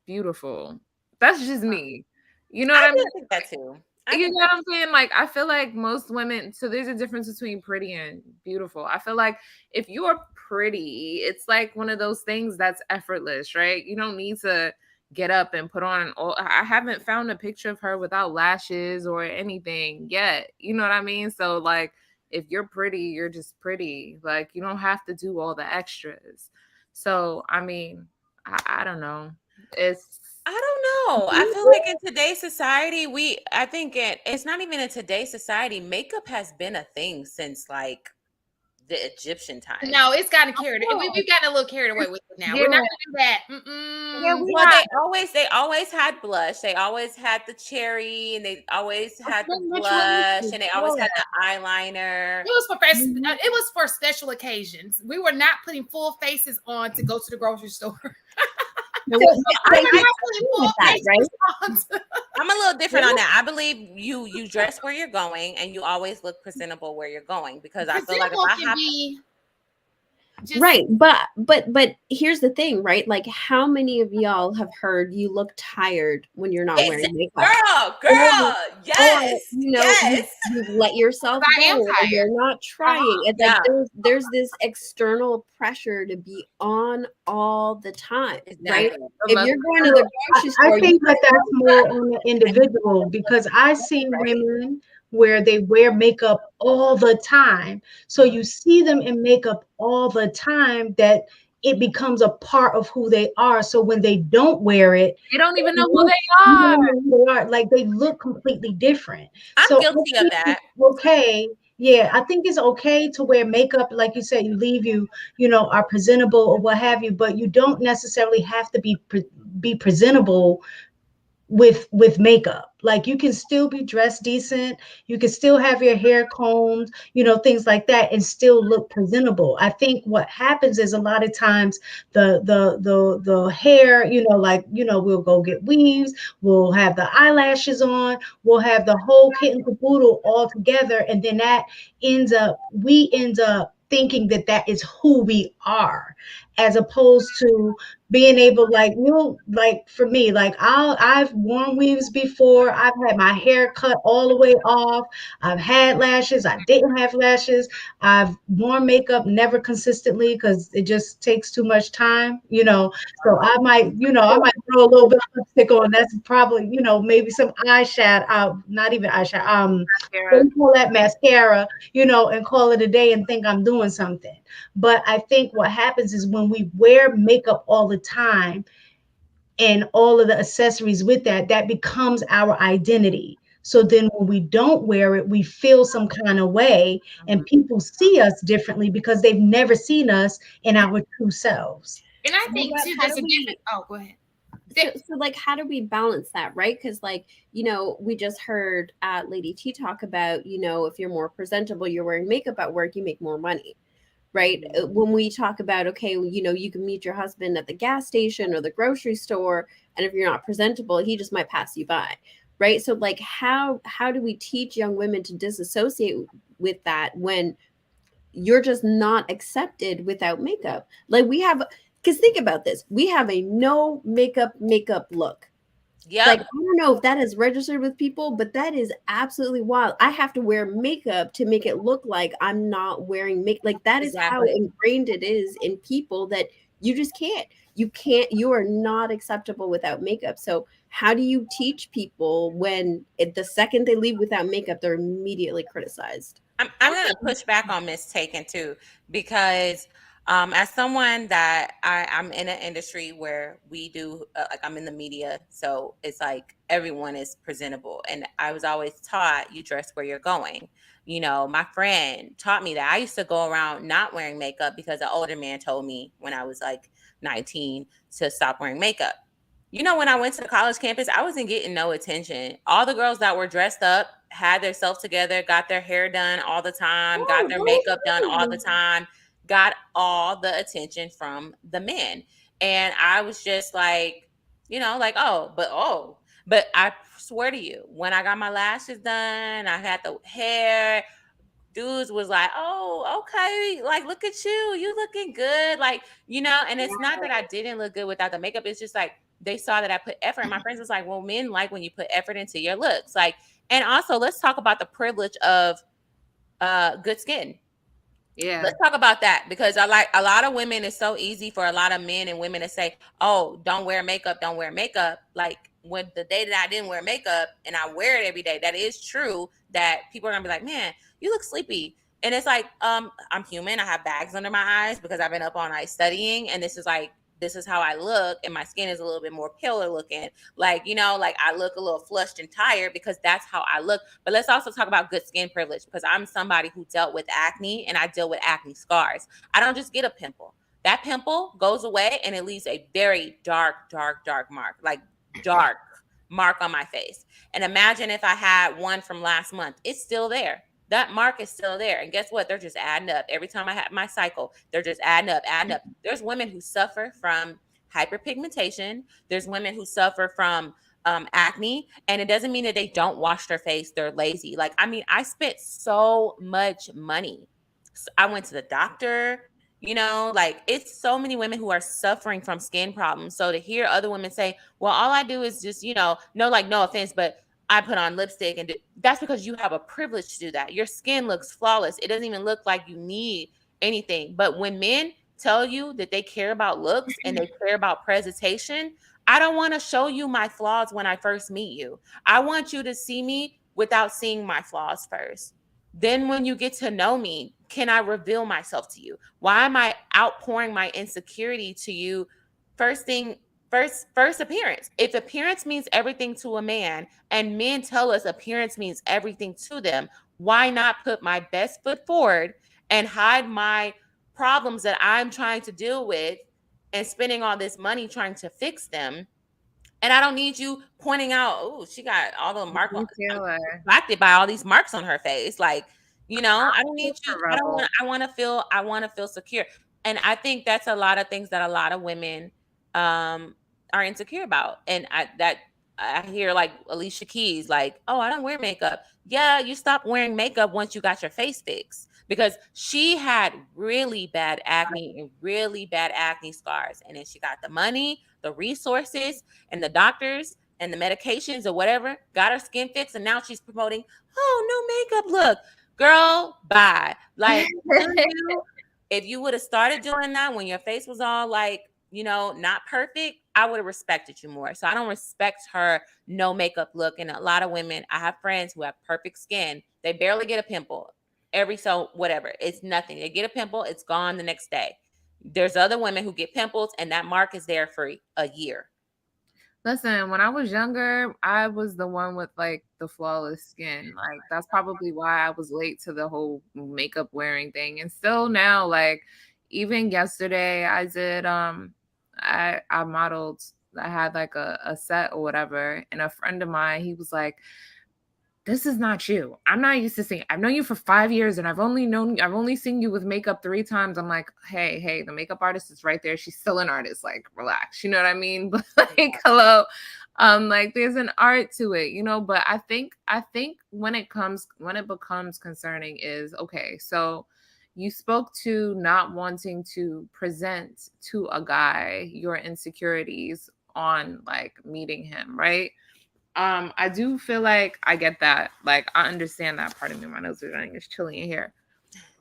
beautiful. That's just me. You know what I mean? I think that too. You know what I'm saying? Like, I feel like most women, so there's a difference between pretty and beautiful. I feel like if you're pretty, it's like one of those things that's effortless, right? You don't need to get up and put on I haven't found a picture of her without lashes or anything yet. You know what I mean? So like, if you're pretty, you're just pretty. Like, you don't have to do all the extras. So, I mean, I don't know. I don't know. I feel like in today's society, I think it's not even in today's society. Makeup has been a thing since like the Egyptian time. No, it's gotten carried. We've gotten a little carried away with it now. Yeah. We're not gonna do that. Well, they always had blush. They always had the cherry, and they always had the blush, and they always had the eyeliner. It was for special occasions. We were not putting full faces on to go to the grocery store. I'm a little different on that. I believe you dress where you're going, and you always look presentable where you're going, because I feel like if I have just Right, but here's the thing, right? Like, how many of y'all have heard you look tired when you're not wearing makeup? Or, Yes, you know, yes. you let yourself I go am and tired. you're not trying. It's like Yeah, there's this external pressure to be on all the time, right? exactly. If you're going to the grocery I store, think that that's more on the individual because I see women where they wear makeup all the time. So you see them in makeup all the time that it becomes a part of who they are. So when they don't wear it, You don't even they know who look, they you are. don't know who they are. Like they look completely different. I'm So I guilty of think that. it's okay. Yeah, I think it's okay to wear makeup, like you said, you are presentable or what have you, but you don't necessarily have to be presentable with makeup. Like you can still be dressed decent, you can still have your hair combed, things like that, and still look presentable. I think what happens is a lot of times the hair, like, we'll go get weaves, we'll have the eyelashes on, we'll have the whole kit and caboodle all together, and then we end up thinking that that is who we are, as opposed to being able, like, like for me, like I've worn weaves before, I've had my hair cut all the way off, I've had lashes, I didn't have lashes, I've worn makeup, never consistently because it just takes too much time, so I might throw a little bit of lipstick on. That's probably, maybe some eyeshadow, not even eyeshadow, what Mascara. do you call that, mascara, and call it a day and think I'm doing something. But I think what happens is when we wear makeup all the time and all of the accessories with that, that becomes our identity. So then when we don't wear it, we feel some kind of way, and people see us differently because they've never seen us in our true selves. and I well, think but too, how there's do a we different. Oh, go ahead. so like how do we balance that, right? Because like, we just heard Lady T talk about, if you're more presentable, you're wearing makeup at work, you make more money, right? When we talk about, okay, you can meet your husband at the gas station or the grocery store, and if you're not presentable, he just might pass you by, right? So like how do we teach young women to disassociate with that when you're just not accepted without makeup? Like we have, because think about this, we have a no makeup look. Like, Yep, I don't know if that is registered with people, but that is absolutely wild. I have to wear makeup to make it look like I'm not wearing make. Like that is how exactly. ingrained it is in people that you just can't. You are not acceptable without makeup. So how do you teach people when the second they leave without makeup, they're immediately criticized? I'm gonna push back on Miss Taken too, because as someone that I'm in an industry where we do like I'm in the media, so it's like everyone is presentable, and I was always taught you dress where you're going. My friend taught me that. I used to go around not wearing makeup because an older man told me when I was like 19 to stop wearing makeup. When I went to the college campus, I wasn't getting no attention. All the girls that were dressed up had their self together, got their hair done all the time, got their makeup done all the time, got all the attention from the men. And I was just like, like, but I swear to you, when I got my lashes done, I had the hair, dudes was like, "Oh, okay, like look at you, you looking good." Like, and it's not that I didn't look good without the makeup. It's just like they saw that I put effort. And my friends was like, "Well, men like when you put effort into your looks." Like, and also let's talk about the privilege of good skin. Yeah. Let's talk about that, because I like a lot of women. It's so easy for a lot of men and women to say, "Oh, don't wear makeup, don't wear makeup." Like when the day that I didn't wear makeup and I wear it every day, that is true. That people are gonna be like, "Man, you look sleepy," and it's like, I'm human. I have bags under my eyes because I've been up all night studying, and this is how I look, and my skin is a little bit more paler looking. Like, like I look a little flushed and tired because that's how I look. But let's also talk about good skin privilege, because I'm somebody who dealt with acne and I deal with acne scars. I don't just get a pimple. That pimple goes away and it leaves a very dark, dark, dark mark, like dark mark on my face. And imagine if I had one from last month, it's still there. That mark is still there. And guess what? They're just adding up. Every time I have my cycle, they're just adding up, adding up. There's women who suffer from hyperpigmentation. There's women who suffer from acne, and it doesn't mean that they don't wash their face. They're lazy. Like, I mean, I spent so much money. I went to the doctor. You know, like it's so many women who are suffering from skin problems. So to hear other women say, well, all I do is just, no, like no offense, but I put on lipstick and that's because you have a privilege to do that. Your skin looks flawless. It doesn't even look like you need anything. But when men tell you that they care about looks and they care about presentation, I don't want to show you my flaws when I first meet you. I want you to see me without seeing my flaws first. Then when you get to know me, can I reveal myself to you? Why am I outpouring my insecurity to you? First thing, first appearance. If appearance means everything to a man and men tell us appearance means everything to them, why not put my best foot forward and hide my problems that I'm trying to deal with and spending all this money trying to fix them? And I don't need you pointing out, oh, she got all the mark on, distracted by all these marks on her face. Like, I don't need you. I want to feel secure. And I think that's a lot of things that a lot of women are insecure about. And I hear like Alicia Keys, like, oh, I don't wear makeup. Yeah, you stopped wearing makeup once you got your face fixed because she had really bad acne and really bad acne scars. And then she got the money, the resources, and the doctors and the medications or whatever, got her skin fixed, and now she's promoting, oh, no makeup look. Girl, bye. Like, if you would have started doing that when your face was all like, not perfect, I would have respected you more. So I don't respect her no makeup look. And a lot of women, I have friends who have perfect skin. They barely get a pimple. Whatever. It's nothing. They get a pimple, it's gone the next day. There's other women who get pimples and that mark is there for a year. Listen, when I was younger, I was the one with like the flawless skin. Like that's probably why I was late to the whole makeup wearing thing. And still now, like even yesterday I did I modeled, I had like a set or whatever, and a friend of mine, he was like, this is not you. I'm not used to seeing. I've known you for 5 years and I've only seen you with makeup 3 times. I'm like, hey, the makeup artist is right there. She's still an artist. Like, relax. You know what I mean? But like, hello. Like there's an art to it, but I think when it becomes concerning is, okay, so you spoke to not wanting to present to a guy your insecurities on like meeting him, right? I do feel like I get that. Like, I understand that part of me. My nose is running. It's chilly in here.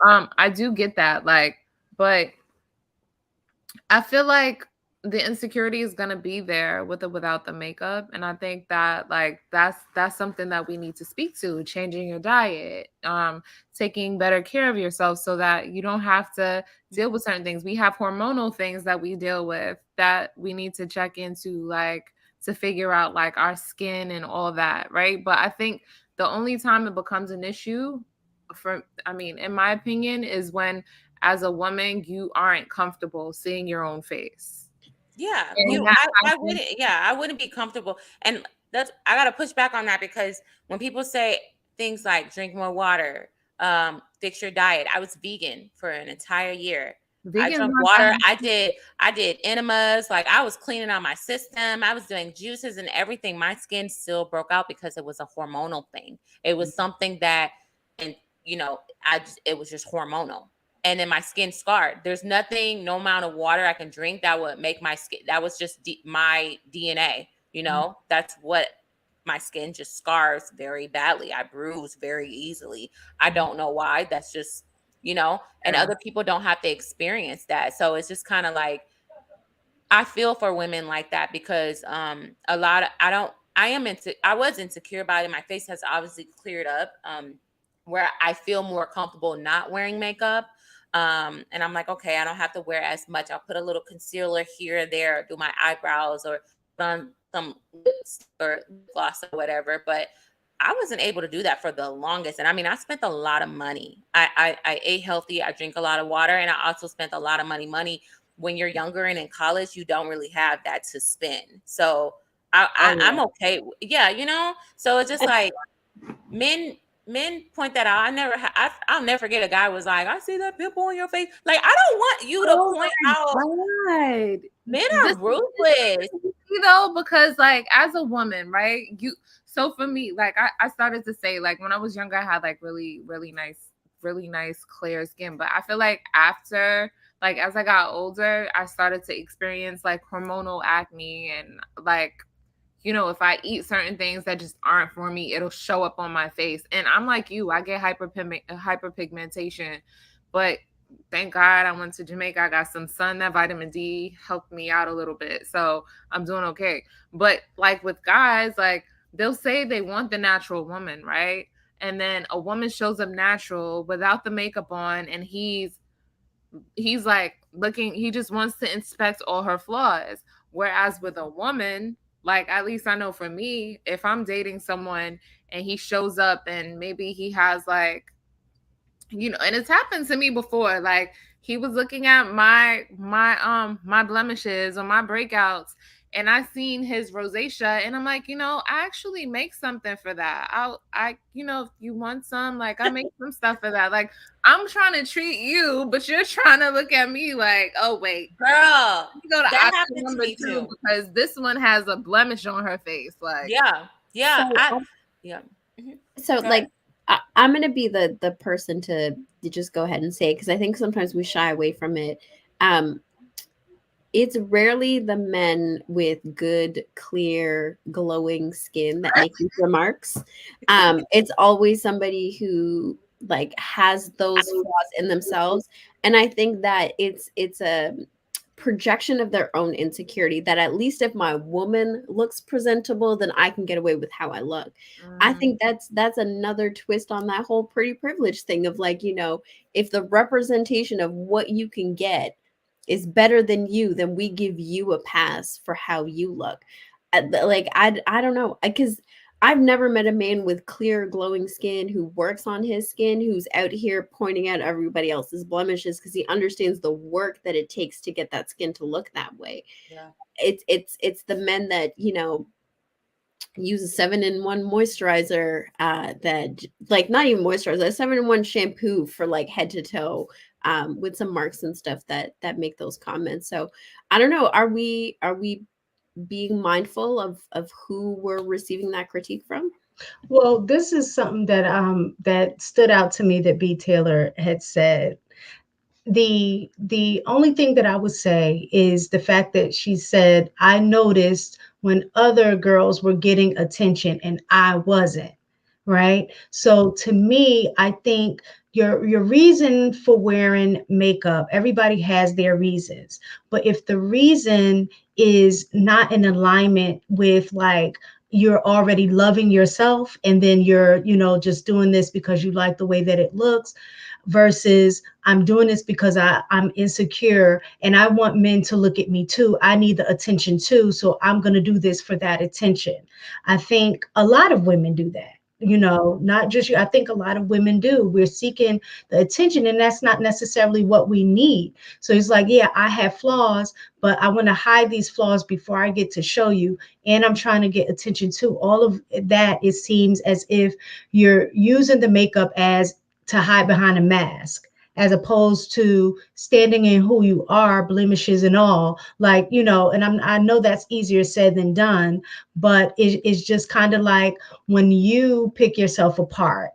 I do get that. Like, but I feel like the insecurity is gonna be there with or without the makeup, and I think that like that's something that we need to speak to. Changing your diet, taking better care of yourself, so that you don't have to deal with certain things. We have hormonal things that we deal with that we need to check into, like to figure out like our skin and all that, right? But I think the only time it becomes an issue in my opinion, is when as a woman you aren't comfortable seeing your own face. Yeah, I wouldn't be comfortable. And I gotta push back on that, because when people say things like drink more water, fix your diet. I was vegan for an entire year. I drank water. I did enemas. Like I was cleaning out my system. I was doing juices and everything. My skin still broke out because it was a hormonal thing. It was something that, and it was just hormonal. And then my skin scarred. There's nothing, no amount of water I can drink that would make my skin. That was just my DNA. That's what my skin just scars very badly. I bruise very easily. I don't know why. That's just, and other people don't have to experience that. So it's just kind of like, I feel for women like that, because I was insecure about it. My face has obviously cleared up, where I feel more comfortable not wearing makeup. And I'm like, okay, I don't have to wear as much. I'll put a little concealer here or there, do my eyebrows, or put on some lips or gloss or whatever. But I wasn't able to do that for the longest. And I spent a lot of money. I ate healthy. I drink a lot of water. And I also spent a lot of money. When you're younger and in college, you don't really have that to spend. So I'm okay. Yeah. So it's just like men point that out. I'll never forget a guy was like, I see that pimple on your face. Like, I don't want you to point out. God. Men are ruthless. Because like as a woman, right? So for me, like I started to say, like when I was younger, I had like really, really nice clear skin. But I feel like after like as I got older, I started to experience like hormonal acne and like, you know, if I eat certain things that just aren't for me, it'll show up on my face. And I'm like you, I get hyperpigmentation, but thank God I went to Jamaica. I got some sun. That vitamin D helped me out a little bit. So I'm doing okay. But like with guys, like they'll say they want the natural woman, right? And then a woman shows up natural without the makeup on, and he's like looking, he just wants to inspect all her flaws. Whereas with a woman, like at least I know for me, if I'm dating someone and he shows up and maybe he has like, you know, and it's happened to me before, like he was looking at my blemishes or my breakouts, and I seen his rosacea, and I'm like, you know, I actually make something for that. You know, if you want some, like I make some stuff for that. Like I'm trying to treat you, but you're trying to look at me like, oh wait, Girl, you go to that option happened to number me 2 too. because this one has a blemish on her face. Like, Yeah, So, yeah. Mhm. so Go ahead. like I'm gonna be the person to just go ahead and say, because I think sometimes we shy away from it. Um, it's rarely the men with good, clear, glowing skin that make these remarks. It's always somebody who like has those flaws in themselves, and I think that it's a projection of their own insecurity, that at least if my woman looks presentable, then I can get away with how I look. I think that's another twist on that whole pretty privilege thing of like, you know, if the representation of what you can get is better than you, then we give you a pass for how you look. Like I don't know, because I've never met a man with clear, glowing skin who works on his skin, who's out here pointing out everybody else's blemishes because he understands the work that it takes to get that skin to look that way. Yeah. It's the men that, you know, use a 7-in-1 moisturizer, that like not even moisturizer, a 7-in-1 shampoo for like head to toe, with some marks and stuff that make those comments. So I don't know, are we being mindful of who we're receiving that critique from? Well, this is something that stood out to me that B. Taylor had said. The only thing that I would say is the fact that she said, I noticed when other girls were getting attention and I wasn't, right? So to me, I think your reason for wearing makeup, everybody has their reasons. But if the reason is not in alignment with like you're already loving yourself and then you're, you know, just doing this because you like the way that it looks versus I'm doing this because I'm insecure and I want men to look at me too. I need the attention too. So I'm going to do this for that attention. I think a lot of women do that. You know, not just you. I think a lot of women do. We're seeking the attention, and that's not necessarily what we need. So it's like, yeah, I have flaws, but I want to hide these flaws before I get to show you. And I'm trying to get attention too. All of that, it seems as if you're using the makeup as to hide behind a mask as opposed to standing in who you are, blemishes and all. Like, you know, and I know that's easier said than done, but it's just kind of like when you pick yourself apart,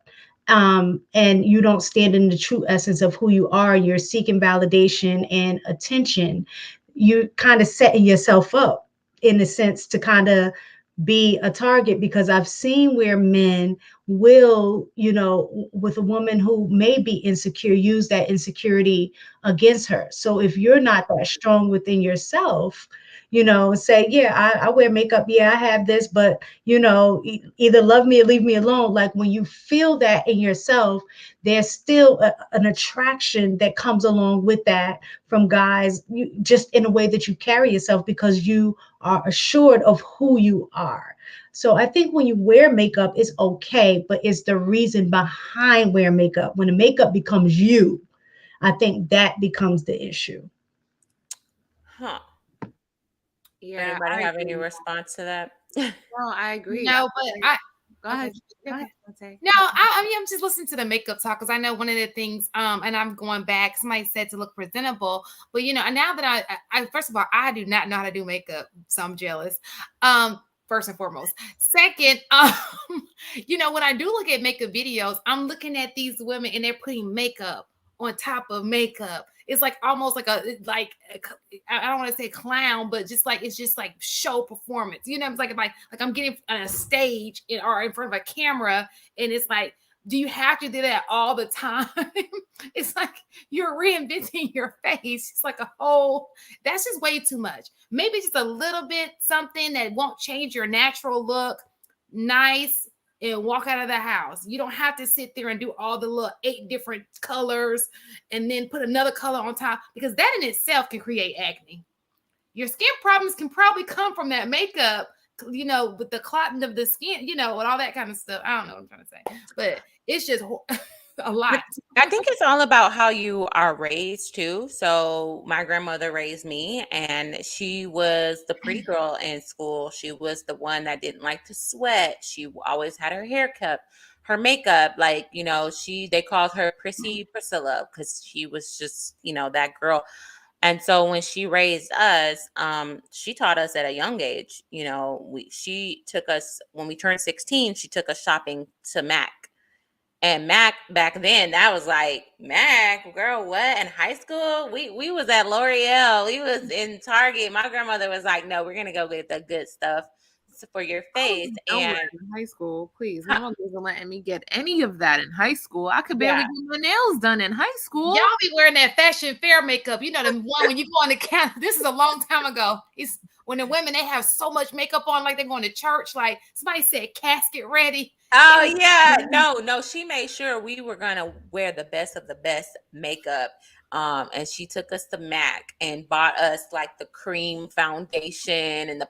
and you don't stand in the true essence of who you are, you're seeking validation and attention, you kind of setting yourself up in a sense to kind of be a target, because I've seen where men will, you know, with a woman who may be insecure, use that insecurity against her. So if you're not that strong within yourself, you know, say, yeah, I wear makeup. Yeah, I have this, but, you know, either love me or leave me alone. Like when you feel that in yourself, there's still an attraction that comes along with that from guys, just in a way that you carry yourself because you are assured of who you are. So I think when you wear makeup, it's okay, but it's the reason behind wearing makeup. When the makeup becomes you, I think that becomes the issue. Huh. yeah, Anybody I have any agree. response to that? No, I agree. No, but Like, go okay. ahead. Go ahead. Dante. No, I mean, I'm just listening to the makeup talk because I know one of the things, and I'm going back. Somebody said to look presentable, but you know, now that I first of all, I do not know how to do makeup, so I'm jealous. First and foremost. Second, you know, when I do look at makeup videos, I'm looking at these women and they're putting makeup on top of makeup. it's like almost like I don't want to say clown, but just like it's just like show performance. You know, it's like I'm getting on a stage or in front of a camera, and it's like, do you have to do that all the time? It's like you're reinventing your face. It's like a whole, that's just way too much. Maybe just a little bit something that won't change your natural look. Nice, and walk out of the house. You don't have to sit there and do all the little 8 different colors and then put another color on top, because that in itself can create acne. Your skin problems can probably come from that makeup, you know, with the clotting of the skin, you know, and all that kind of stuff. I don't know what I'm trying to say, but it's just a lot. I think it's all about how you are raised too. So my grandmother raised me, and she was the pretty girl in school. She was the one that didn't like to sweat. She always had her hair cut, her makeup, like, you know, they called her Prissy Priscilla because she was just, you know, that girl. And so when she raised us, she taught us at a young age. You know, she took us when we turned 16. She took us shopping to Mac. And Mac back then, that was like, Mac, girl, what? In high school? We was at L'Oreal. We was in Target. My grandmother was like, no, we're gonna go get the good stuff for your face. And in high school, please. My mom wasn't letting me get any of that in high school. I could barely Yeah. get my nails done in high school. Y'all be wearing that fashion fair makeup. You know, the one when you go on the counter. This is a long time ago. It's when the women, they have so much makeup on, like they're going to church. Like somebody said, casket ready. oh yeah, no, she made sure we were gonna wear the best of the best makeup. And she took us to Mac and bought us like the cream foundation and the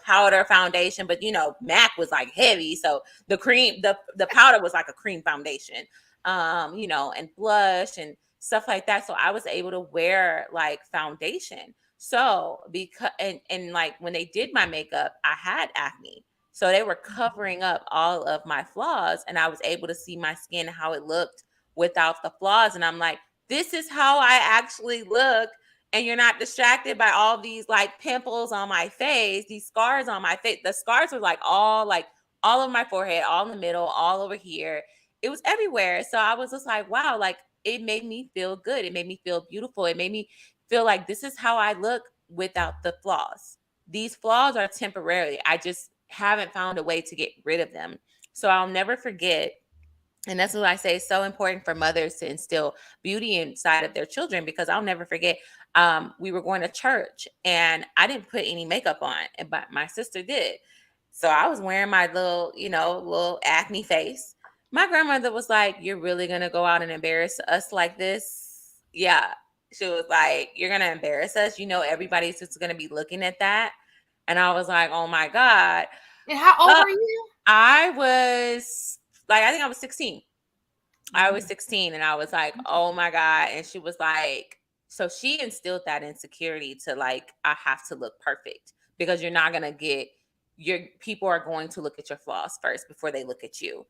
powder foundation. But you know, Mac was like heavy, so the powder was like a cream foundation. You know, and blush and stuff like that. So I was able to wear like foundation. So because and like when they did my makeup, I had acne. So they were covering up all of my flaws, and I was able to see my skin, how it looked without the flaws. And I'm like, this is how I actually look. And you're not distracted by all these like pimples on my face, these scars on my face. The scars were like all of my forehead, all in the middle, all over here. It was everywhere. So I was just like, wow, like it made me feel good. It made me feel beautiful. It made me feel like this is how I look without the flaws. These flaws are temporary. I just haven't found a way to get rid of them. So I'll never forget. And that's what I say is so important for mothers to instill beauty inside of their children, because I'll never forget. We were going to church and I didn't put any makeup on, but my sister did. So I was wearing my little acne face. My grandmother was like, "You're really going to go out and embarrass us like this?" Yeah. She was like, "You're going to embarrass us. You know, everybody's just going to be looking at that." And I was like, oh my God. And how old were you? I was like, I think I was 16. I was 16 and I was like, oh my God. And she was like, so she instilled that insecurity to like, I have to look perfect, because you're not going to get people are going to look at your flaws first before they look at you.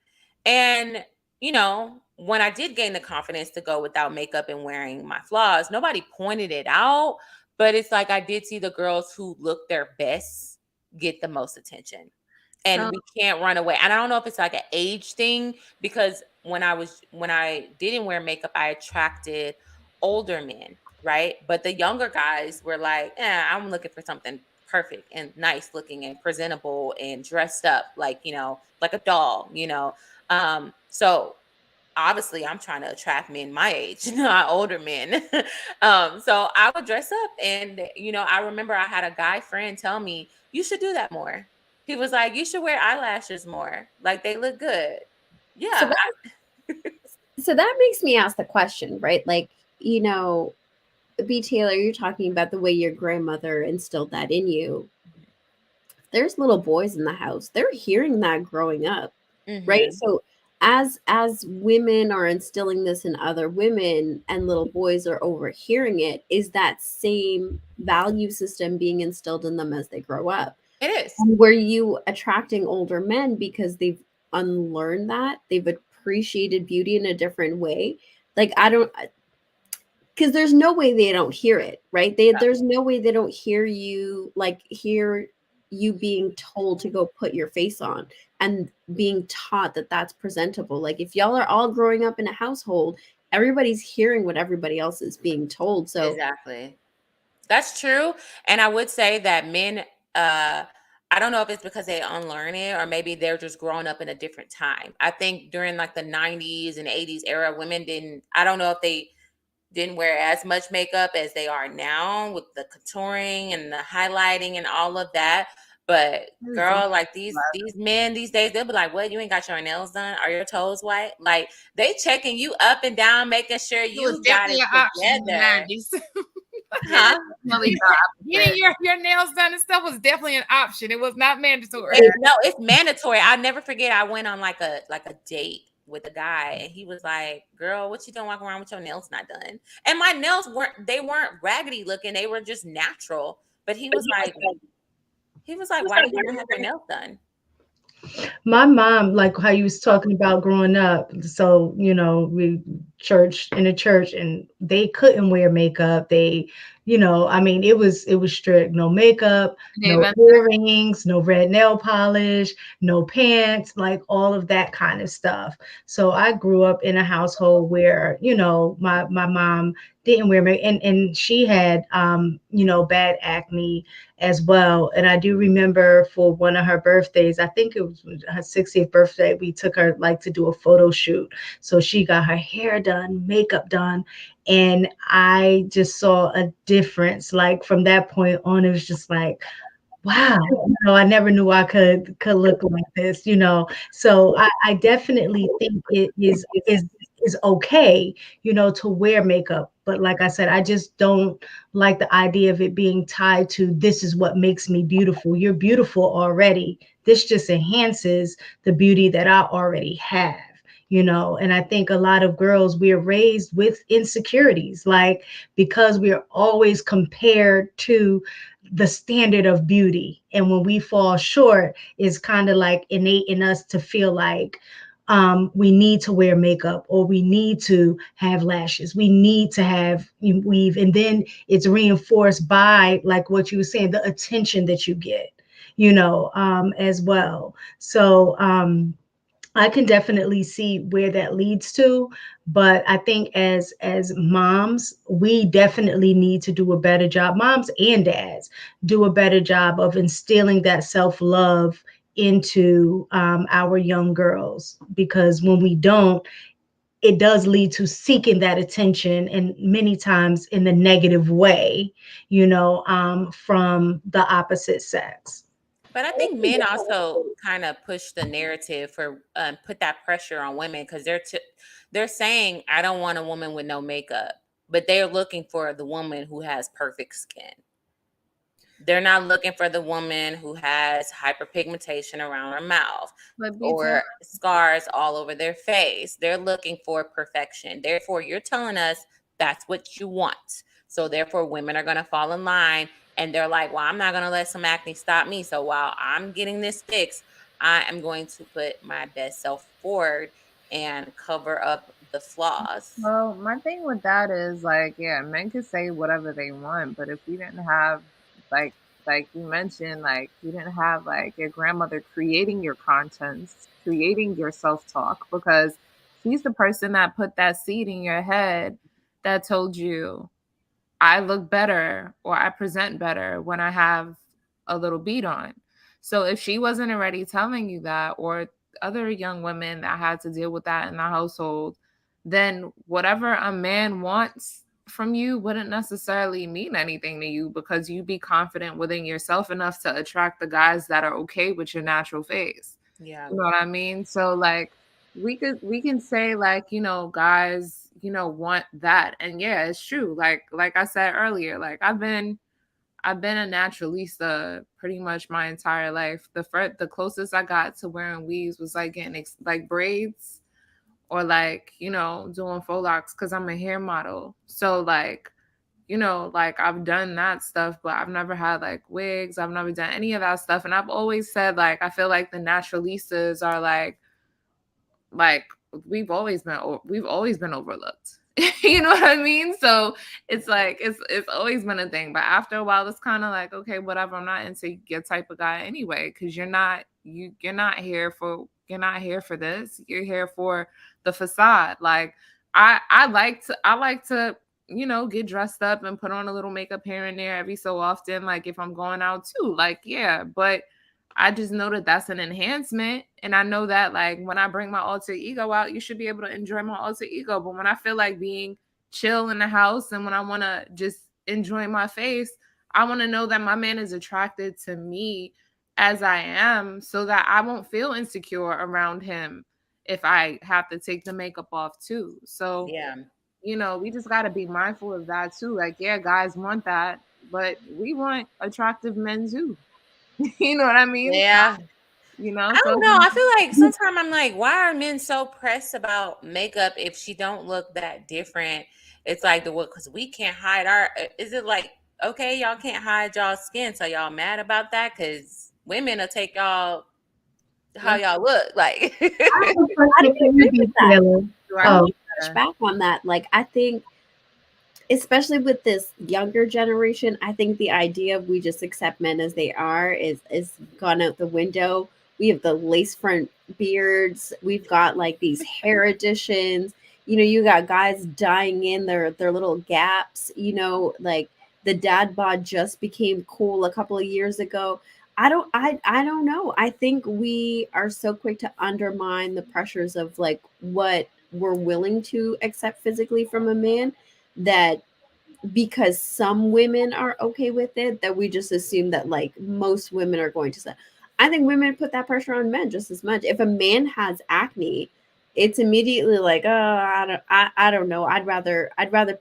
And, you know, when I did gain the confidence to go without makeup and wearing my flaws, nobody pointed it out. But it's like I did see the girls who look their best get the most attention. And we can't run away. And I don't know if it's like an age thing, because when I didn't wear makeup, I attracted older men, right? But the younger guys were like, I'm looking for something perfect and nice looking and presentable and dressed up like, you know, like a doll, you know. So obviously I'm trying to attract men my age, not older men. So I would dress up, and, you know, I remember I had a guy friend tell me, you should do that more. He was like, you should wear eyelashes more. Like they look good. Yeah. So that makes me ask the question, right? Like, you know, B. Taylor, you're talking about the way your grandmother instilled that in you. There's little boys in the house. They're hearing that growing up, right? So as women are instilling this in other women and little boys are overhearing it, is that same value system being instilled in them as they grow up? It is. And were you attracting older men because they've unlearned that? They've appreciated beauty in a different way? Like, I don't, because there's no way they don't hear it, right? There's no way they don't hear you, like hear you being told to go put your face on and being taught that that's presentable. Like if y'all are all growing up in a household, everybody's hearing what everybody else is being told. So Exactly. That's true. And I would say that men, I don't know if it's because they unlearn it or maybe they're just growing up in a different time. I think during like the 90s and 80s era, women didn't, I don't know if they didn't wear as much makeup as they are now with the contouring and the highlighting and all of that. But girl, like these men these days, they'll be like, "What? You ain't got your nails done? Are your toes white?" Like they checking you up and down, making sure It was you got definitely it an option in the together. 90s. Huh? Definitely the Getting opposite. your nails done and stuff was definitely an option. It was not mandatory. No, it's mandatory. I'll never forget. I went on like a date with a guy, and he was like, "Girl, what you doing walking around with your nails not done?" And my nails weren't raggedy looking; they were just natural. But he was like, "Why do you not have your nails done?" My mom, like how you was talking about growing up, so we church in a church, and they couldn't wear makeup. They, I mean, it was strict. No makeup, no earrings, no red nail polish, no pants, like all of that kind of stuff. So I grew up in a household where my mom didn't wear makeup, and she had bad acne as well. And I do remember for one of her birthdays, I think it was her 60th birthday, we took her like to do a photo shoot. So she got her hair done, makeup done. And I just saw a difference. Like from that point on, it was just like, wow, I never knew I could look like this. So I definitely think it is okay, to wear makeup. But like I said, I just don't like the idea of it being tied to this is what makes me beautiful. You're beautiful already. This just enhances the beauty that I already have. And I think a lot of girls, we're raised with insecurities, like because we're always compared to the standard of beauty. And when we fall short, it's kind of like innate in us to feel like we need to wear makeup, or we need to have lashes, we need to have weave. And then it's reinforced by, like what you were saying, the attention that you get, as well. So I can definitely see where that leads to, but I think as moms, we definitely need to do a better job. Moms and dads do a better job of instilling that self-love into our young girls, because when we don't, it does lead to seeking that attention, and many times in the negative way, from the opposite sex. But I think men also kind of push the narrative for put that pressure on women because they're saying I don't want a woman with no makeup, but they're looking for the woman who has perfect skin. They're not looking for the woman who has hyperpigmentation around her mouth or scars all over their face. They're looking for perfection. Therefore, you're telling us that's what you want. So therefore, women are going to fall in line, and they're like, well, I'm not going to let some acne stop me. So while I'm getting this fixed, I am going to put my best self forward and cover up the flaws. Well, my thing with that is like, yeah, men can say whatever they want, but if we didn't have like like you mentioned, like you didn't have like your grandmother creating your contents, creating your self-talk, because she's the person that put that seed in your head that told you I look better or I present better when I have a little beat on. So if she wasn't already telling you that, or other young women that had to deal with that in the household, then whatever a man wants from you wouldn't necessarily mean anything to you, because you'd be confident within yourself enough to attract the guys that are okay with your natural face. Yeah. You know what I mean? So like we can say like, guys, want that. And yeah, it's true. Like I said earlier, like I've been a naturalista pretty much my entire life. The closest I got to wearing weaves was like getting like braids, or like, doing faux locks, cuz I'm a hair model. So like, like I've done that stuff, but I've never had like wigs. I've never done any of that stuff. And I've always said like I feel like the naturalistas are like we've always been overlooked. You know what I mean? So it's like it's always been a thing. But after a while, it's kind of like, okay, whatever. I'm not into your type of guy anyway, because you're not here for this. You're here for the facade. Like I like to, you know, get dressed up and put on a little makeup here and there every so often, like if I'm going out too. Like, yeah, but I just know that that's an enhancement. And I know that, like, when I bring my alter ego out, you should be able to enjoy my alter ego. But when I feel like being chill in the house and when I want to just enjoy my face, I want to know that my man is attracted to me as I am so that I won't feel insecure around him if I have to take the makeup off too. So, Yeah. you know, we just got to be mindful of that too. Like, yeah, guys want that, but we want attractive men too. You know what I mean? Yeah. You know, I so don't know. I feel like sometimes I'm like, why are men so pressed about makeup if she don't look that different? It's like the what because we can't hide our. Is it like okay, y'all can't hide y'all skin, so y'all mad about that? Because women will take y'all how y'all look like. I have a I question don't for you, agree with B. that. Taylor. I Oh, want to push back on that. Like, I think, especially with this younger generation, I think the idea of we just accept men as they are is gone out the window. We have the lace front beards. We've got like these hair additions. You know, you got guys dyeing in their little gaps. You know, like the dad bod just became cool a couple of years ago. I don't know. I think we are so quick to undermine the pressures of like what we're willing to accept physically from a man, that because some women are okay with it, that we just assume that like most women are going to say. I think women put that pressure on men just as much. If a man has acne, it's immediately like, oh, I don't know. I'd rather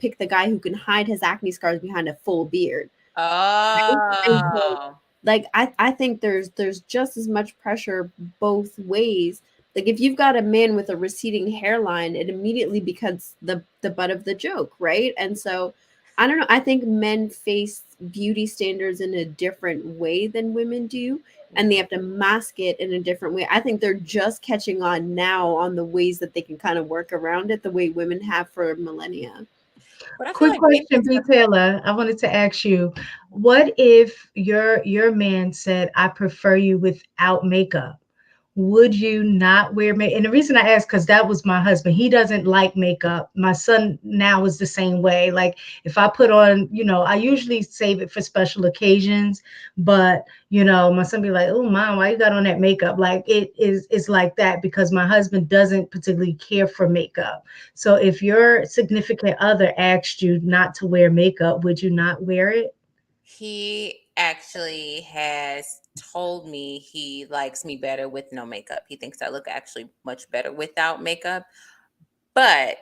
pick the guy who can hide his acne scars behind a full beard. Right? And so, Oh, like, I think there's just as much pressure both ways. Like, if you've got a man with a receding hairline, it immediately becomes the butt of the joke, right? And so I don't know. I think men face beauty standards in a different way than women do, and they have to mask it in a different way. I think they're just catching on now on the ways that they can kind of work around it the way women have for millennia. but I feel quick like men question, B. Taylor. I wanted to ask you, what if your man said, "I prefer you without makeup"? Would you not wear makeup? And the reason I ask, because that was my husband. He doesn't like makeup. My son now is the same way. Like if I put on, I usually save it for special occasions, but my son be like, "Oh, mom, why you got on that makeup?" Like it's like that because my husband doesn't particularly care for makeup. So if your significant other asked you not to wear makeup, would you not wear it? he actually has told me he likes me better with no makeup. He thinks I look actually much better without makeup. But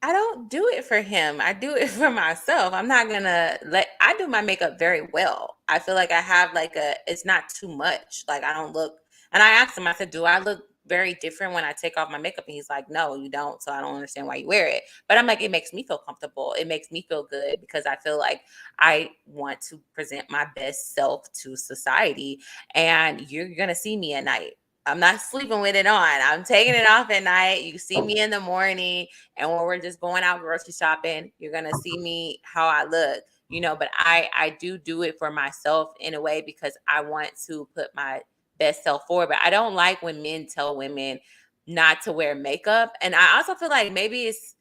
I don't do it for him. I do it for myself. I'm not gonna I do my makeup very well. I feel like I have like it's not too much. Like I don't look, and I asked him, I said, do I look very different when I take off my makeup? And he's like, no, you don't. So I don't understand why you wear it. But I'm like, it makes me feel comfortable. It makes me feel good because I feel like I want to present my best self to society. And you're going to see me at night. I'm not sleeping with it on. I'm taking it off at night. You see me in the morning. And when we're just going out grocery shopping, you're going to see me how I look, but I do it for myself in a way because I want to put my best self forward. But I don't like when men tell women not to wear makeup. And I also feel like maybe it's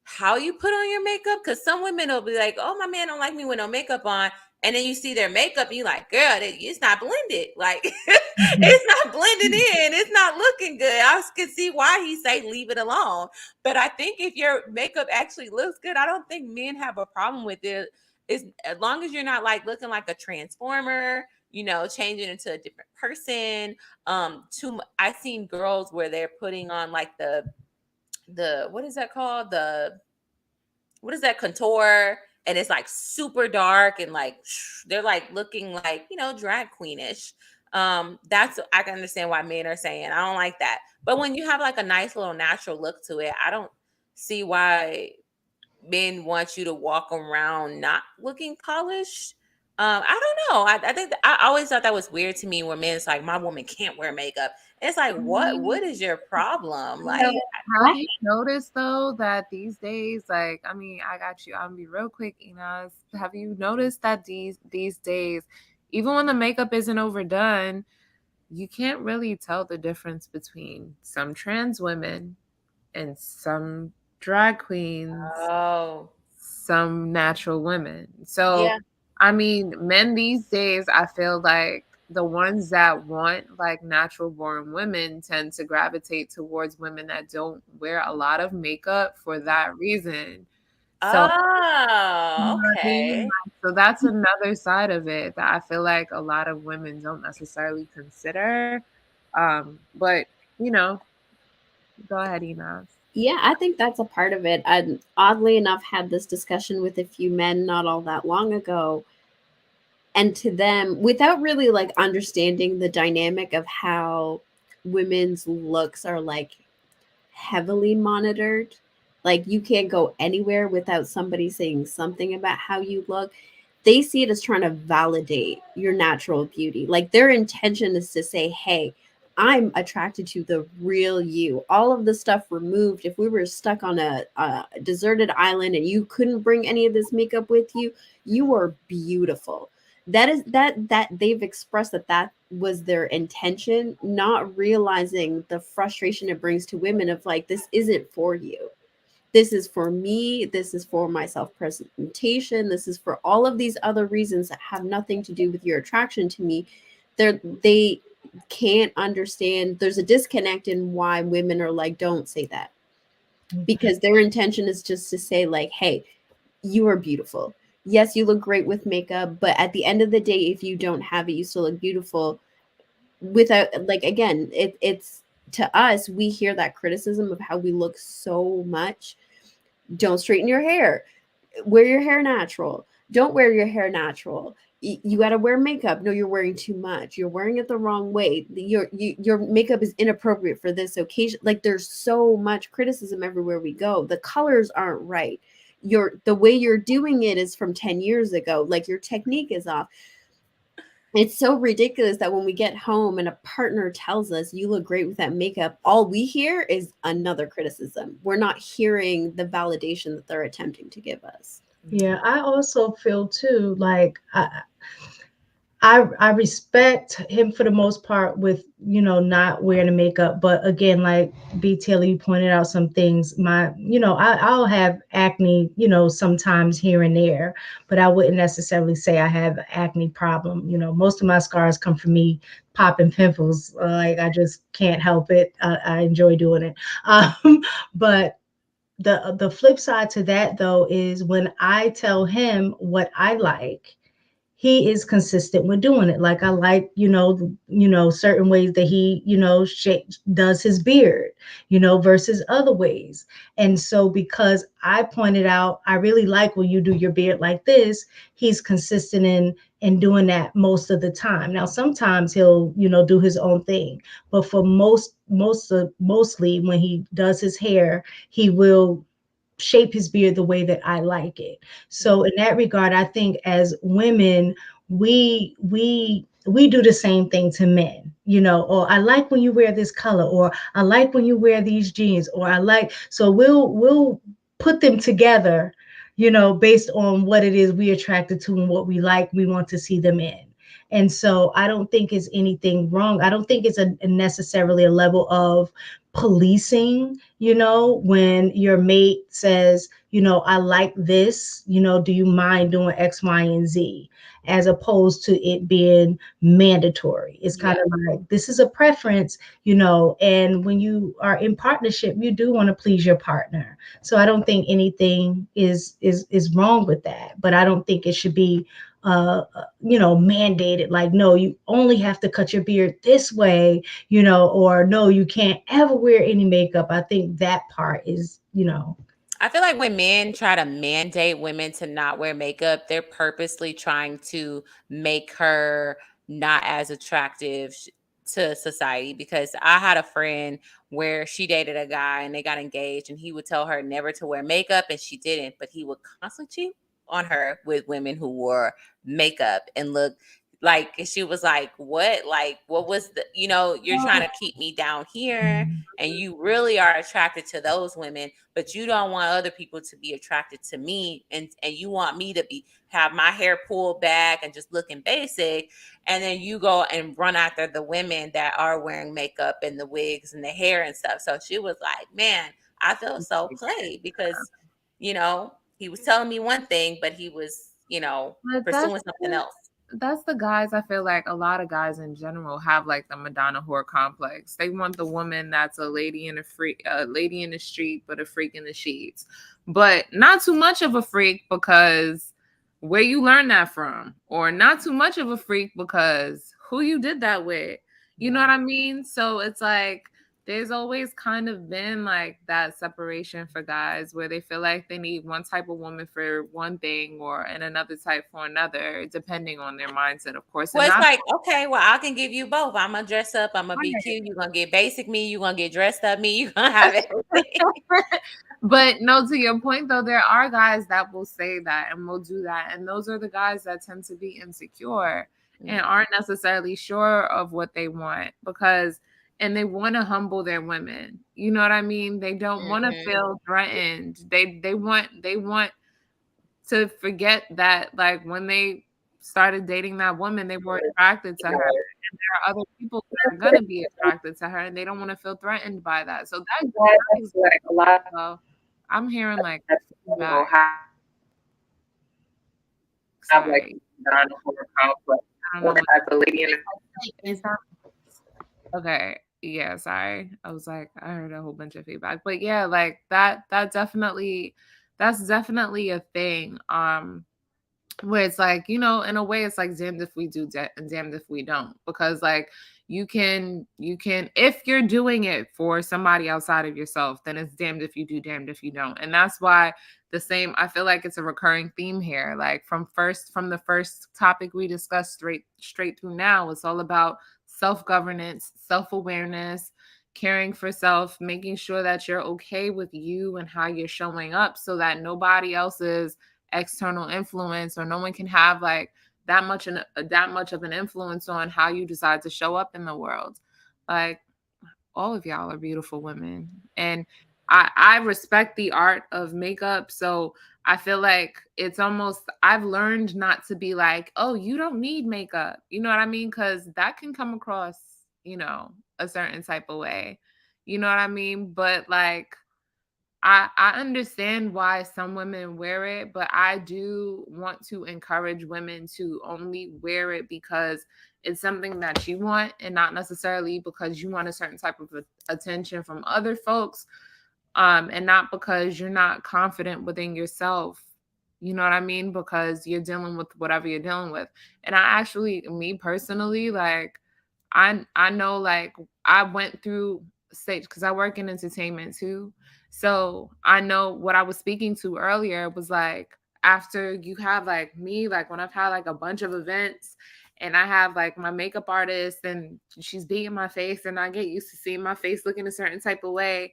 how you put on your makeup, because some women will be like, oh, my man don't like me with no makeup on, and then you see their makeup and you're like, girl, it's not blended, like it's not blended in, it's not looking good. I can see why he say leave it alone. But I think if your makeup actually looks good, I don't think men have a problem with it. It's as long as you're not like looking like a transformer, changing into a different person. I've seen girls where they're putting on like the what is that called, the what is that, contour, and it's like super dark and like they're like looking like drag queenish. That's, I can understand why men are saying I don't like that. But when you have like a nice little natural look to it, I don't see why men want you to walk around not looking polished. I don't know. I think I always thought that was weird to me when men's like, my woman can't wear makeup. It's like, what is your problem? Yeah. Like, Have you noticed though that these days, like, I mean, I got you. I'm gonna be real quick, Enos. Have you noticed that these days, even when the makeup isn't overdone, you can't really tell the difference between some trans women and some drag queens, Oh, some natural women. So, yeah. I mean, men these days, I feel like the ones that want like natural born women tend to gravitate towards women that don't wear a lot of makeup for that reason. So, you know Oh, what I mean? okay. Like, so that's another side of it that I feel like a lot of women don't necessarily consider. But you know, go ahead, Enos. Yeah, I think that's a part of it. I oddly enough had this discussion with a few men not all that long ago, and to them, without really like understanding the dynamic of how women's looks are like heavily monitored. Like you can't go anywhere without somebody saying something about how you look. They see it as trying to validate your natural beauty. Like their intention is to say, hey, I'm attracted to the real you. All of the stuff removed. If we were stuck on a deserted island and you couldn't bring any of this makeup with you, you are beautiful. That is that they've expressed that that was their intention, not realizing the frustration it brings to women of like, this isn't for you, this is for me, this is for my self presentation, this is for all of these other reasons that have nothing to do with your attraction to me. They can't understand, there's a disconnect in why women are like, don't say that, because their intention is just to say like, hey, you are beautiful. Yes, you look great with makeup, but at the end of the day, if you don't have it, you still look beautiful. Without like, again, it's to us, we hear that criticism of how we look so much. Don't straighten your hair, wear your hair natural, don't wear your hair natural, you got to wear makeup, no, you're wearing too much, you're wearing it the wrong way, your makeup is inappropriate for this occasion. Like there's so much criticism everywhere we go. The colors aren't right, the way you're doing it is from 10 years ago, like your technique is off. It's so ridiculous that when we get home and a partner tells us you look great with that makeup, all we hear is another criticism. We're not hearing the validation that they're attempting to give us. Yeah, I also feel too like I respect him for the most part with, not wearing the makeup. But again, like B Taylor, you pointed out some things. I'll have acne, sometimes here and there, but I wouldn't necessarily say I have an acne problem. Most of my scars come from me popping pimples. Like I just can't help it. I enjoy doing it. But the flip side to that though is when I tell him what I like, he is consistent with doing it. Like I like, certain ways that he, does his beard, versus other ways. And so because I pointed out, I really like when you do your beard like this, he's consistent in doing that most of the time. Now, sometimes he'll, do his own thing, but for mostly when he does his hair, he will shape his beard the way that I like it. So in that regard, I think as women, we do the same thing to men, or I like when you wear this color, or I like when you wear these jeans, or I like, so we'll put them together, based on what it is we attracted to and what we like, we want to see them in. And so I don't think it's anything wrong. I don't think it's a necessarily a level of policing, when your mate says, I like this, do you mind doing X, Y, and Z? As opposed to it being mandatory. It's kind of like, this is a preference, and when you are in partnership, you do want to please your partner. So I don't think anything is wrong with that, but I don't think it should be mandated, like, no, you only have to cut your beard this way, or no, you can't ever wear any makeup. I think that part is, I feel like when men try to mandate women to not wear makeup, they're purposely trying to make her not as attractive to society. Because I had a friend where she dated a guy and they got engaged, and he would tell her never to wear makeup, and she didn't, but he would constantly cheat on her with women who wore makeup and look like, and she was like, what? Like, what was you're trying to keep me down here, and you really are attracted to those women, but you don't want other people to be attracted to me, and you want me to have my hair pulled back and just looking basic, and then you go and run after the women that are wearing makeup and the wigs and the hair and stuff. So she was like, man, I feel so played because, you know, he was telling me one thing, but he was, you know, But pursuing something else. that's the guys. I feel like a lot of guys in general have like the Madonna whore complex. They want the woman that's a lady in a lady in the street, but a freak in the sheets, but not too much of a freak because where you learn that from, or not too much of a freak because who you did that with. You know what I mean? So it's like there's always kind of been like that separation for guys where they feel like they need one type of woman for one thing or and another type for another, depending on their mindset, of course. Well, it's like, okay, well, I can give you both. I'm gonna dress up, I'm gonna be cute, you're gonna get basic me, you're gonna get dressed up me, you're gonna have everything. But no, to your point though, there are guys that will say that and will do that. And those are the guys that tend to be insecure and aren't necessarily sure of what they want and they want to humble their women. You know what I mean? They don't want to feel threatened. They want to forget that like when they started dating that woman, they were attracted to her. And there are other people that are gonna be attracted to her and they don't want to feel threatened by that. So that's like a lot of I'm hearing like feedback. Have like complex. I don't know what type of lady in okay. Yeah, sorry. I was like, I heard a whole bunch of feedback. But yeah, like that's definitely a thing. Where it's like, you know, in a way it's like damned if we do and damned if we don't. Because like you can if you're doing it for somebody outside of yourself, then it's damned if you do, damned if you don't. And that's why I feel like it's a recurring theme here. Like from the first topic we discussed straight through now, it's all about self-governance, self-awareness, caring for self, making sure that you're okay with you and how you're showing up so that nobody else's external influence or no one can have like that much of an influence on how you decide to show up in the world. Like all of y'all are beautiful women and I respect the art of makeup. So I feel like it's almost, I've learned not to be like, oh, you don't need makeup. You know what I mean? Because that can come across, you know, a certain type of way. You know what I mean? But like, I understand why some women wear it, but I do want to encourage women to only wear it because it's something that you want and not necessarily because you want a certain type of attention from other folks. And not because you're not confident within yourself. You know what I mean? Because you're dealing with whatever you're dealing with. And me personally, like, I know, like, I went through stage because I work in entertainment too. So I know what I was speaking to earlier was like, after you have like me, like when I've had like a bunch of events and I have like my makeup artist and she's beating my face and I get used to seeing my face looking a certain type of way.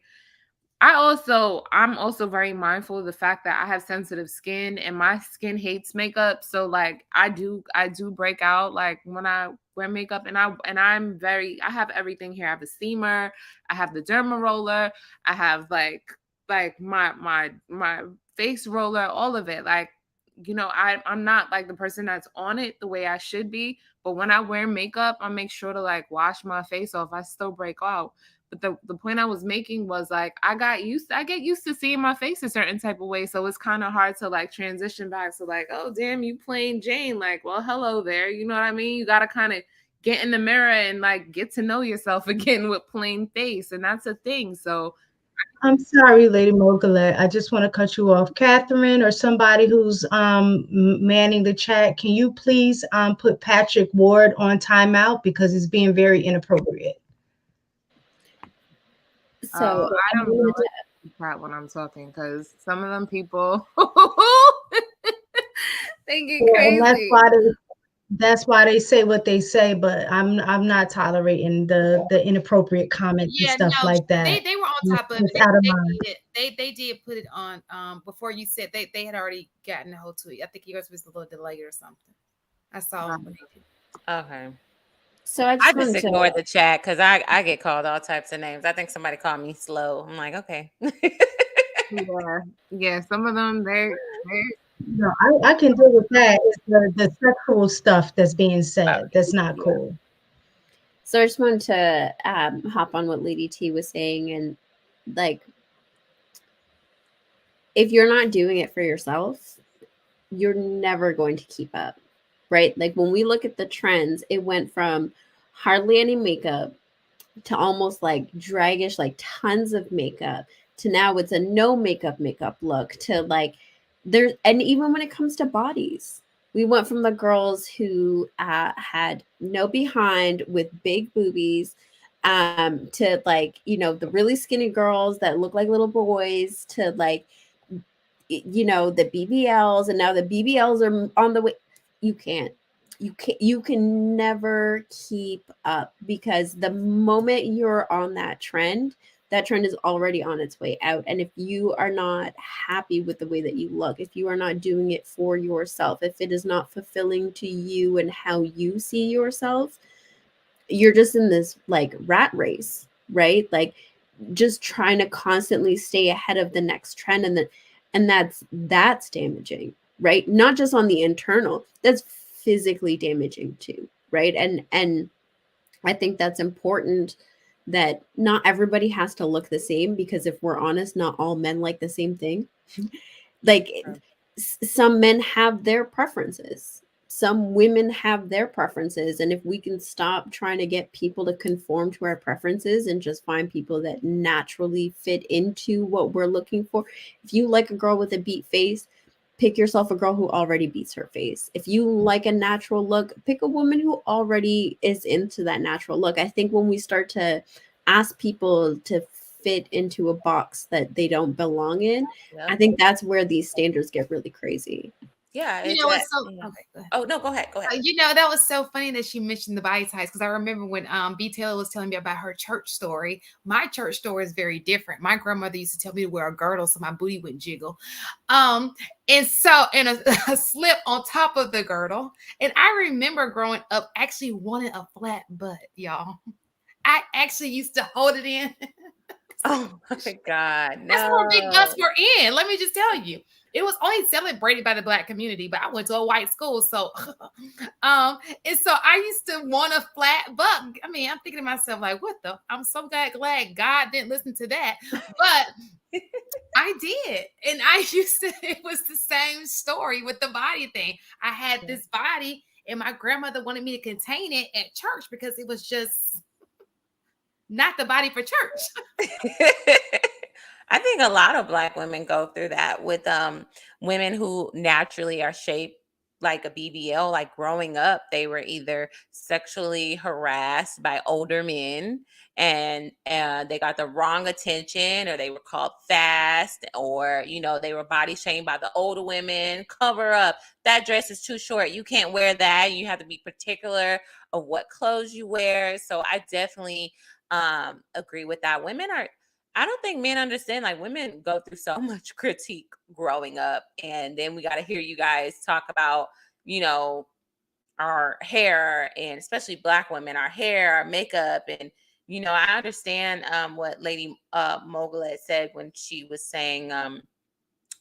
I'm also very mindful of the fact that I have sensitive skin and my skin hates makeup. So like I do break out like when I wear makeup and I have everything here. I have a steamer, I have the derma roller, I have like my face roller, all of it. Like, you know, I'm not like the person that's on it the way I should be. But when I wear makeup, I make sure to like wash my face off. I still break out. But the point I was making was like I get used to seeing my face a certain type of way. So it's kind of hard to like transition back to like, oh damn, you plain Jane. Like, well, hello there. You know what I mean? You gotta kind of get in the mirror and like get to know yourself again with plain face. And that's a thing. So I'm sorry, Lady Mogulette. I just want to cut you off. Catherine or somebody who's manning the chat, can you please put Patrick Ward on timeout because it's being very inappropriate. So I don't know that when I'm talking because some of them people they get crazy. And that's why they say what they say, but I'm not tolerating the inappropriate comments and stuff like that. They were on top of it. They did put it on before you said they had already gotten a hold to it. I think yours was a little delayed or something. I saw Okay. So I just ignore the chat because I get called all types of names. I think somebody called me slow. I'm like, okay. yeah. Some of them they no, I can deal with that. It's the sexual stuff that's being said. That's not cool. So I just wanted to hop on what Lady T was saying and like if you're not doing it for yourself, you're never going to keep up, right? Like when we look at the trends, it went from hardly any makeup to almost like dragish, like tons of makeup, to now it's a no makeup look, to like there's, and even when it comes to bodies, we went from the girls who had no behind with big boobies, to like, you know, the really skinny girls that look like little boys, to like, you know, the BBLs, and now the BBLs are on the way. You can't, you can never keep up, because the moment you're on that trend is already on its way out. And if you are not happy with the way that you look, if you are not doing it for yourself, if it is not fulfilling to you and how you see yourself, you're just in this like rat race, right? Like just trying to constantly stay ahead of the next trend, and that's damaging, right? Not just on the internal, that's physically damaging too, right? And I think that's important, that not everybody has to look the same, because if we're honest, not all men like the same thing. Like some men have their preferences, some women have their preferences, and if we can stop trying to get people to conform to our preferences and just find people that naturally fit into what we're looking for. If you like a girl with a beat face, pick yourself a girl who already beats her face. If you like a natural look, pick a woman who already is into that natural look. I think when we start to ask people to fit into a box that they don't belong in, I think that's where these standards get really crazy. Yeah, You it's know, that. it's so okay. Go ahead. Oh no, go ahead. Go ahead. You know, that was so funny that she mentioned the body types, because I remember when B. Taylor was telling me about her church story. My church story is very different. My grandmother used to tell me to wear a girdle so my booty wouldn't jiggle. And so, and a slip on top of the girdle. And I remember growing up actually wanting a flat butt, y'all. I actually used to hold it in. Oh my God, That's where big butts no. were in. Let me just tell you. It was only celebrated by the Black community, but I went to a white school. So and so I used to want a flat butt. I mean, I'm thinking to myself, like, what the? I'm so glad God didn't listen to that. But I did. And I used to, it was the same story with the body thing. I had this body, and my grandmother wanted me to contain it at church because it was just not the body for church. I think a lot of Black women go through that with women who naturally are shaped like a BBL. Like growing up, they were either sexually harassed by older men, and they got the wrong attention, or they were called fast, or they were body shamed by the older women. Cover up, that dress is too short, you can't wear that. You have to be particular of what clothes you wear. So I definitely agree with that. I don't think men understand, like, women go through so much critique growing up, and then we got to hear you guys talk about, you know, our hair, and especially Black women, our hair, our makeup. And I understand what Lady Mogul had said when she was saying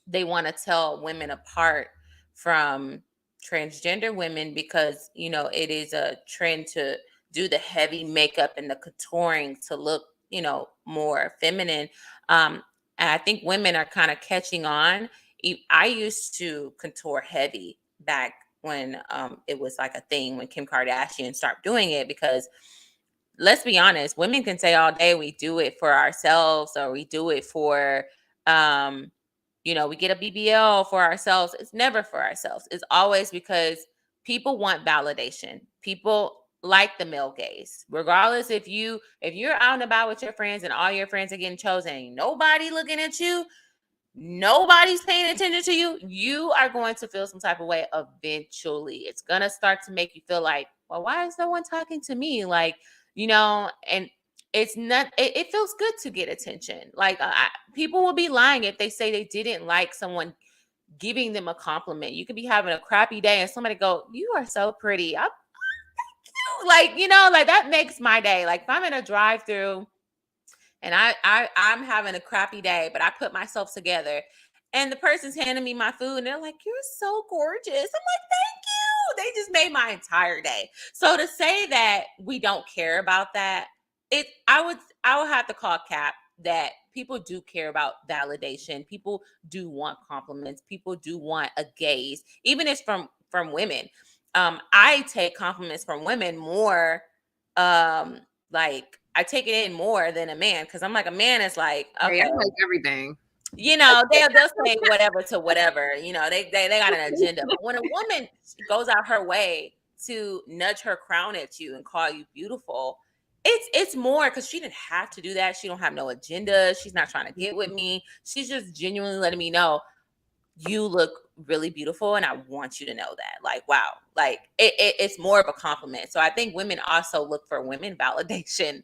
they want to tell women apart from transgender women, because it is a trend to do the heavy makeup and the contouring to look more feminine. And I think women are kind of catching on. I used to contour heavy back when it was like a thing, when Kim Kardashian started doing it, because let's be honest, women can say all day we do it for ourselves, or we do it for we get a BBL for ourselves. It's never for ourselves. It's always because people want validation. People like the male gaze. Regardless, if you're out and about with your friends and all your friends are getting chosen, ain't nobody looking at you, nobody's paying attention to you, you are going to feel some type of way eventually. It's going to start to make you feel like, well, why is no one talking to me? Like, and it's not, it feels good to get attention. Like, people will be lying if they say they didn't like someone giving them a compliment. You could be having a crappy day and somebody go, you are so pretty. Like, like that makes my day. Like if I'm in a drive-through and I'm having a crappy day, but I put myself together, and the person's handing me my food and they're like, you're so gorgeous. I'm like, thank you. They just made my entire day. So to say that we don't care about that, I will have to call cap that people do care about validation. People do want compliments. People do want a gaze, even if it's from women. I take compliments from women more. Like I take it in more than a man because I'm like a man is like Hey, okay, I like everything. they'll say whatever to whatever. They got an agenda. But when a woman goes out her way to nudge her crown at you and call you beautiful, it's more because she didn't have to do that. She don't have no agenda. She's not trying to get with me. She's just genuinely letting me know you look really beautiful and I want you to know that. Like, wow. Like it's more of a compliment. So I think women also look for women validation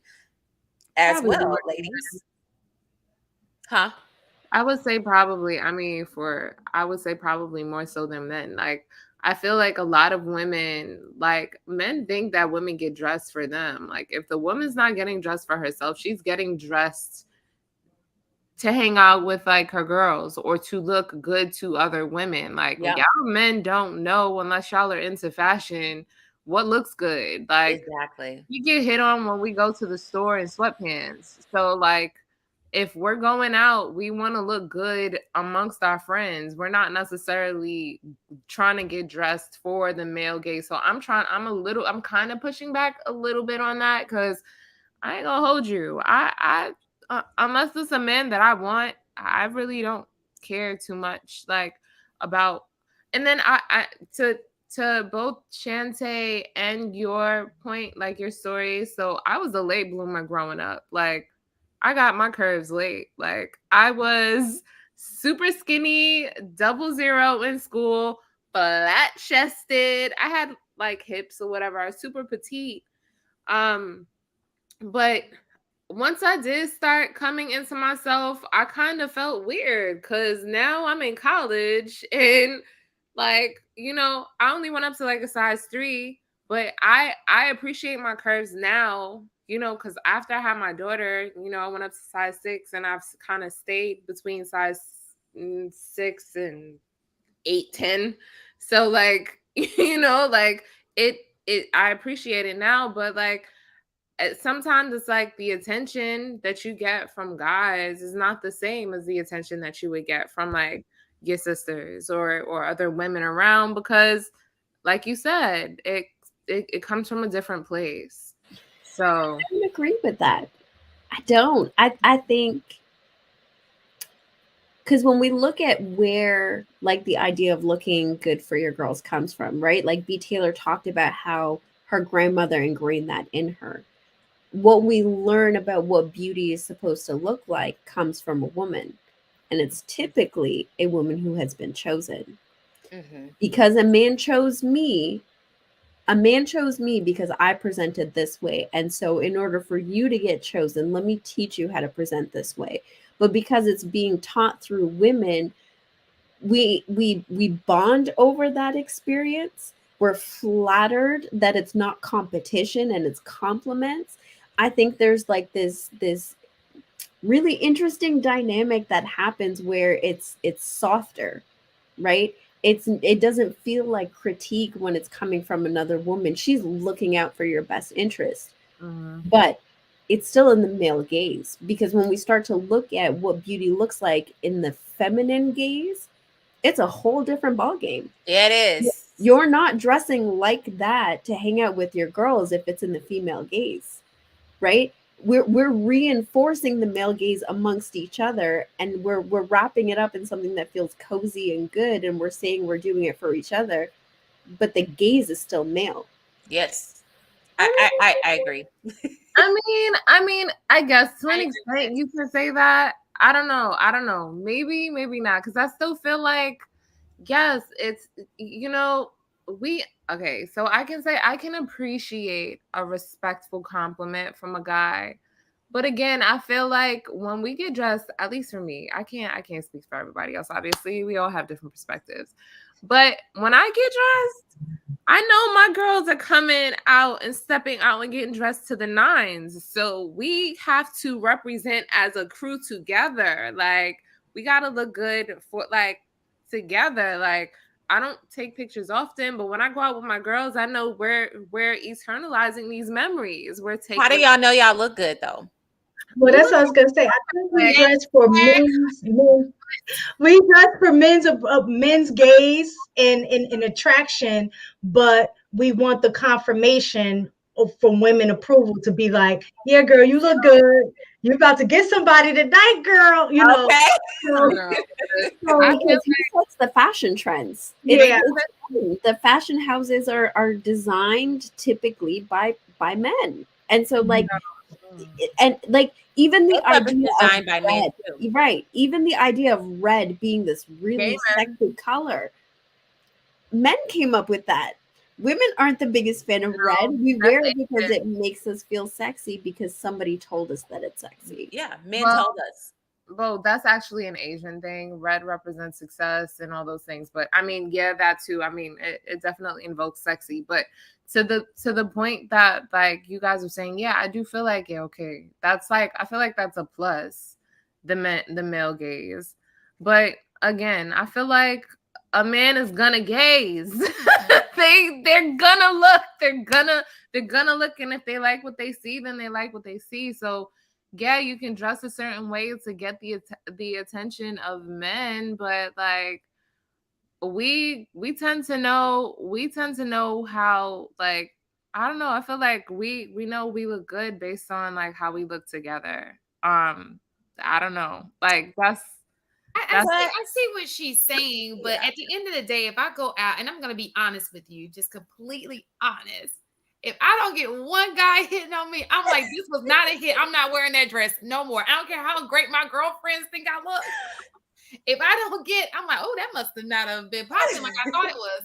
as Probably well, more. ladies. Huh? I would say probably, I would say probably more so than men. Like, I feel like a lot of women, like, men think that women get dressed for them. Like, if the woman's not getting dressed for herself, she's getting dressed to hang out with like her girls or to look good to other women. Like, Yeah, y'all men don't know unless y'all are into fashion what looks good. Like, exactly. we get hit on when we go to the store in sweatpants. So like if we're going out, we want to look good amongst our friends. We're not necessarily trying to get dressed for the male gaze. So I'm kind of pushing back a little bit on that because I ain't gonna hold you. Unless it's a man that I want, I really don't care too much like about. And then I to both Shantae and your point, like your story. So I was a late bloomer growing up. Like I got my curves late. Like I was super skinny, 00 in school, flat chested. I had like hips or whatever. I was super petite. But once I did start coming into myself, I kind of felt weird because now I'm in college and like, I only went up to like a size 3, but I appreciate my curves now, because after I had my daughter, I went up to size 6 and I've kind of stayed between size 6 and 8, 10. So like, like it I appreciate it now, but like sometimes it's like the attention that you get from guys is not the same as the attention that you would get from like your sisters or other women around because like you said it comes from a different place. So I don't agree with that. I don't. I think because when we look at where like the idea of looking good for your girls comes from, right? Like B. Taylor talked about how her grandmother ingrained that in her. What we learn about what beauty is supposed to look like comes from a woman. And it's typically a woman who has been chosen. Mm-hmm. Because a man chose me because I presented this way. And so in order for you to get chosen, let me teach you how to present this way. But because it's being taught through women, we bond over that experience. We're flattered that it's not competition and it's compliments. I think there's like this really interesting dynamic that happens where it's softer, right? It doesn't feel like critique when it's coming from another woman. She's looking out for your best interest. But it's still in the male gaze because when we start to look at what beauty looks like in the feminine gaze, it's a whole different ballgame. Yeah, it is. You're not dressing like that to hang out with your girls if it's in the female gaze, right? We're reinforcing the male gaze amongst each other, and we're wrapping it up in something that feels cozy and good, and we're saying we're doing it for each other, but the gaze is still male. Yes, I agree. I mean, I guess to an extent you can say that. I don't know. Maybe not. Because I still feel like, yes, it's, so I can say I can appreciate a respectful compliment from a guy. But again, I feel like when we get dressed, at least for me, I can't speak for everybody else. Obviously, we all have different perspectives. But when I get dressed, I know my girls are coming out and stepping out and getting dressed to the nines. So we have to represent as a crew together. Like we gotta look good for like together. Like I don't take pictures often, but when I go out with my girls, I know we're eternalizing these memories. We're taking. How do y'all know y'all look good though? Well, that's what I was gonna say. I think we dress for we dress for men's gaze and attraction, but we want the confirmation from women approval to be like, yeah, girl, you look good. You're about to get somebody tonight, girl. You know. Okay. So, No, so, Because who sets the fashion trends? yeah. The fashion houses are designed typically by men, and so like, and like even the Makeup is idea designed of by men red, too. right? Even the idea of red being this really sexy color, men came up with that. Women aren't the biggest fan of red. We wear it because it makes us feel sexy because somebody told us that it's sexy. Yeah, men told us. Well, that's actually an Asian thing. Red represents success and all those things. But I mean, yeah, that too. I mean, it definitely invokes sexy. But to the point that like you guys are saying, yeah, I do feel like, yeah, okay. That's like, I feel like that's a plus, the male gaze. But again, I feel like a man is gonna gaze. They're gonna look. They're gonna look, and if they like what they see, then they like what they see. So yeah, you can dress a certain way to get the attention of men, but like we tend to know how, like, I don't know, I feel like we know we look good based on like how we look together. I don't know, like I see what she's saying, but Yeah. at the end of the day, if I go out, and I'm going to be honest with you, just completely honest, if I don't get one guy hitting on me, I'm like, this was not a hit. I'm not wearing that dress no more. I don't care how great my girlfriends think I look. If I don't get, I'm like, oh, that must have not have been popping like I thought it was.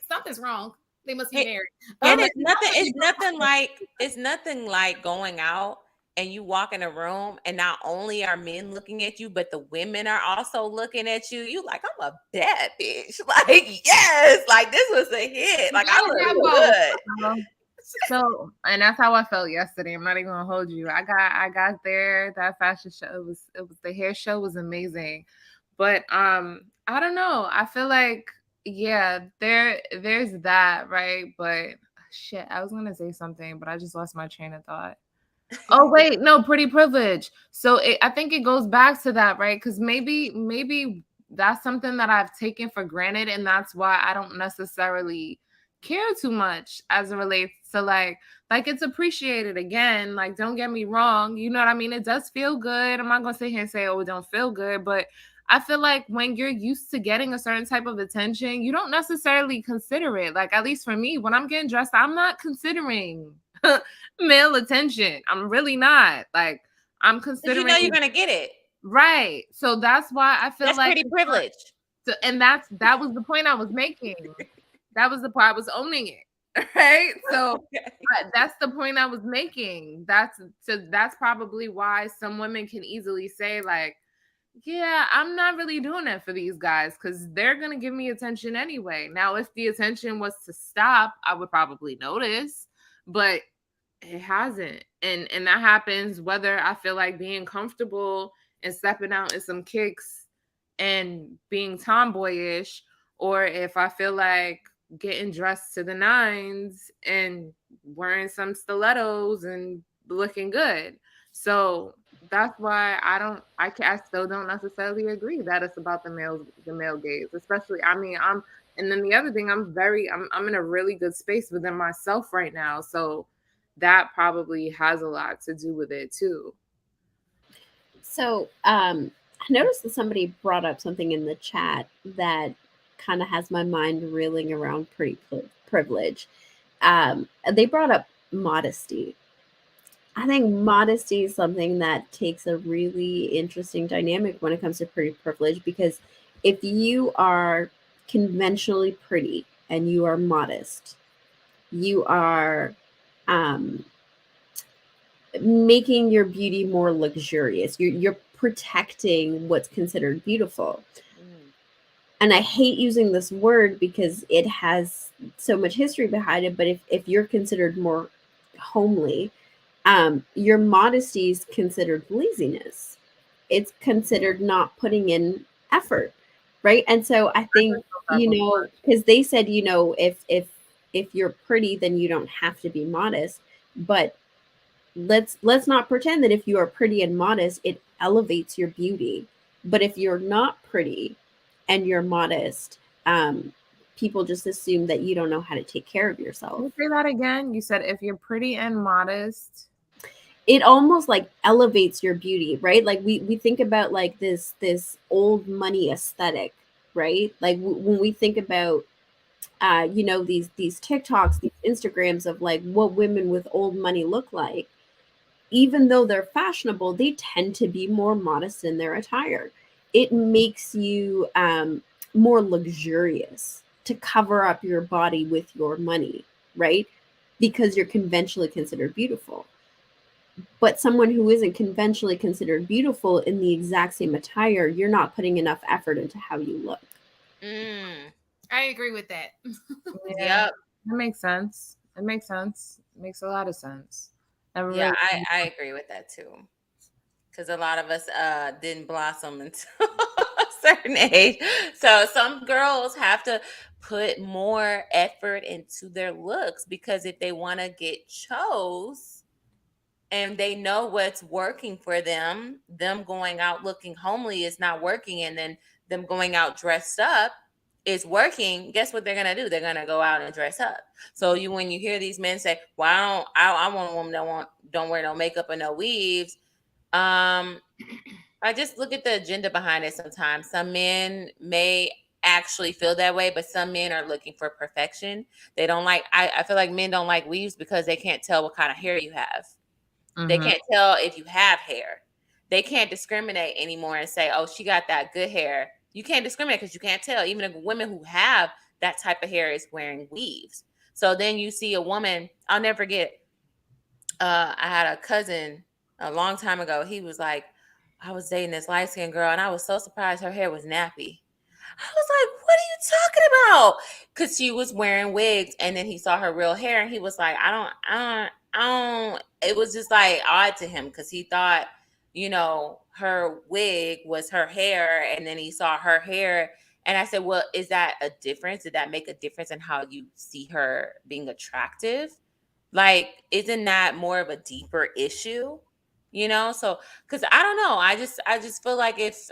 Something's wrong. They must be married. And it's nothing like going out and you walk in a room and not only are men looking at you, but the women are also looking at you. You like, I'm a bad bitch. Like, yes, like this was a hit. Like I look good. So, and that's how I felt yesterday. I'm not even gonna hold you. I got there. That fashion show, it was the hair show was amazing. But I don't know. I feel like, yeah, there's that, right? But shit, I was gonna say something, but I just lost my train of thought. Oh wait, no, pretty privilege. So I think it goes back to that, right? Because maybe that's something that I've taken for granted, and that's why I don't necessarily care too much as it relates to like it's appreciated. Again, like, don't get me wrong, you know what I mean? It does feel good. I'm not gonna sit here and say, oh, it don't feel good, but I feel like when you're used to getting a certain type of attention, you don't necessarily consider it. Like, at least for me, when I'm getting dressed, I'm not considering male attention. I'm really not. Like, I'm considering, you know you're gonna get it. Right. So that's why I feel That's like pretty privileged. So, and that was the point I was making. That was the part I was owning it. Right. So that's the point I was making. That's probably why some women can easily say like, yeah, I'm not really doing that for these guys because they're going to give me attention anyway. Now, if the attention was to stop, I would probably notice, but it hasn't. And that happens whether I feel like being comfortable and stepping out in some kicks and being tomboyish, or if I feel like getting dressed to the nines and wearing some stilettos and looking good. So that's why I still don't necessarily agree that it's about the male gaze, especially, I mean, and then the other thing, I'm in a really good space within myself right now. So that probably has a lot to do with it too. So I noticed that somebody brought up something in the chat that kind of has my mind reeling around pretty privilege. They brought up modesty. I think modesty is something that takes a really interesting dynamic when it comes to pretty privilege, because if you are conventionally pretty and you are modest, you are making your beauty more luxurious. You're protecting what's considered beautiful. And I hate using this word because it has so much history behind it. But if you're considered more homely, your modesty is considered laziness. It's considered not putting in effort, right? And so I think, because they said, if you're pretty, then you don't have to be modest. But let's not pretend that if you are pretty and modest, it elevates your beauty. But if you're not pretty and you're modest, people just assume that you don't know how to take care of yourself. Can you say that again? You said if you're pretty and modest, it almost like elevates your beauty, right? Like we think about like this old money aesthetic, right? Like when we think about you know, these TikToks, these Instagrams of like what women with old money look like, even though they're fashionable, they tend to be more modest in their attire. It makes you more luxurious to cover up your body with your money, right? Because you're conventionally considered beautiful. But someone who isn't conventionally considered beautiful in the exact same attire, you're not putting enough effort into how you look. I agree with that. yeah, Yep. that makes sense. It makes sense. It makes a lot of sense. Yeah, I agree with that too. Because a lot of us didn't blossom until a certain age. So some girls have to put more effort into their looks because if they want to get chose and they know what's working for them going out looking homely is not working, and then them going out dressed up is working. Guess what they're gonna do? They're gonna go out and dress up. So when you hear these men say, "Well, I want a woman that don't wear no makeup or no weaves," I just look at the agenda behind it sometimes. Some men may actually feel that way, but some men are looking for perfection. They don't like, I feel like men don't like weaves because they can't tell what kind of hair you have. They can't tell if you have hair. They can't discriminate anymore and say, oh, she got that good hair. You can't discriminate because you can't tell. Even the women who have that type of hair is wearing weaves. So then you see a woman, I'll never forget, I had a cousin a long time ago. He was like, I was dating this light skinned girl and I was so surprised her hair was nappy. I was like, what are you talking about? Because she was wearing wigs, and then he saw her real hair and he was like, I don't, it was just like odd to him because he thought, her wig was her hair, and then he saw her hair. And I said, well, is that a difference? Did that make a difference in how you see her being attractive? Like, isn't that more of a deeper issue? So because I don't know, I just feel like it's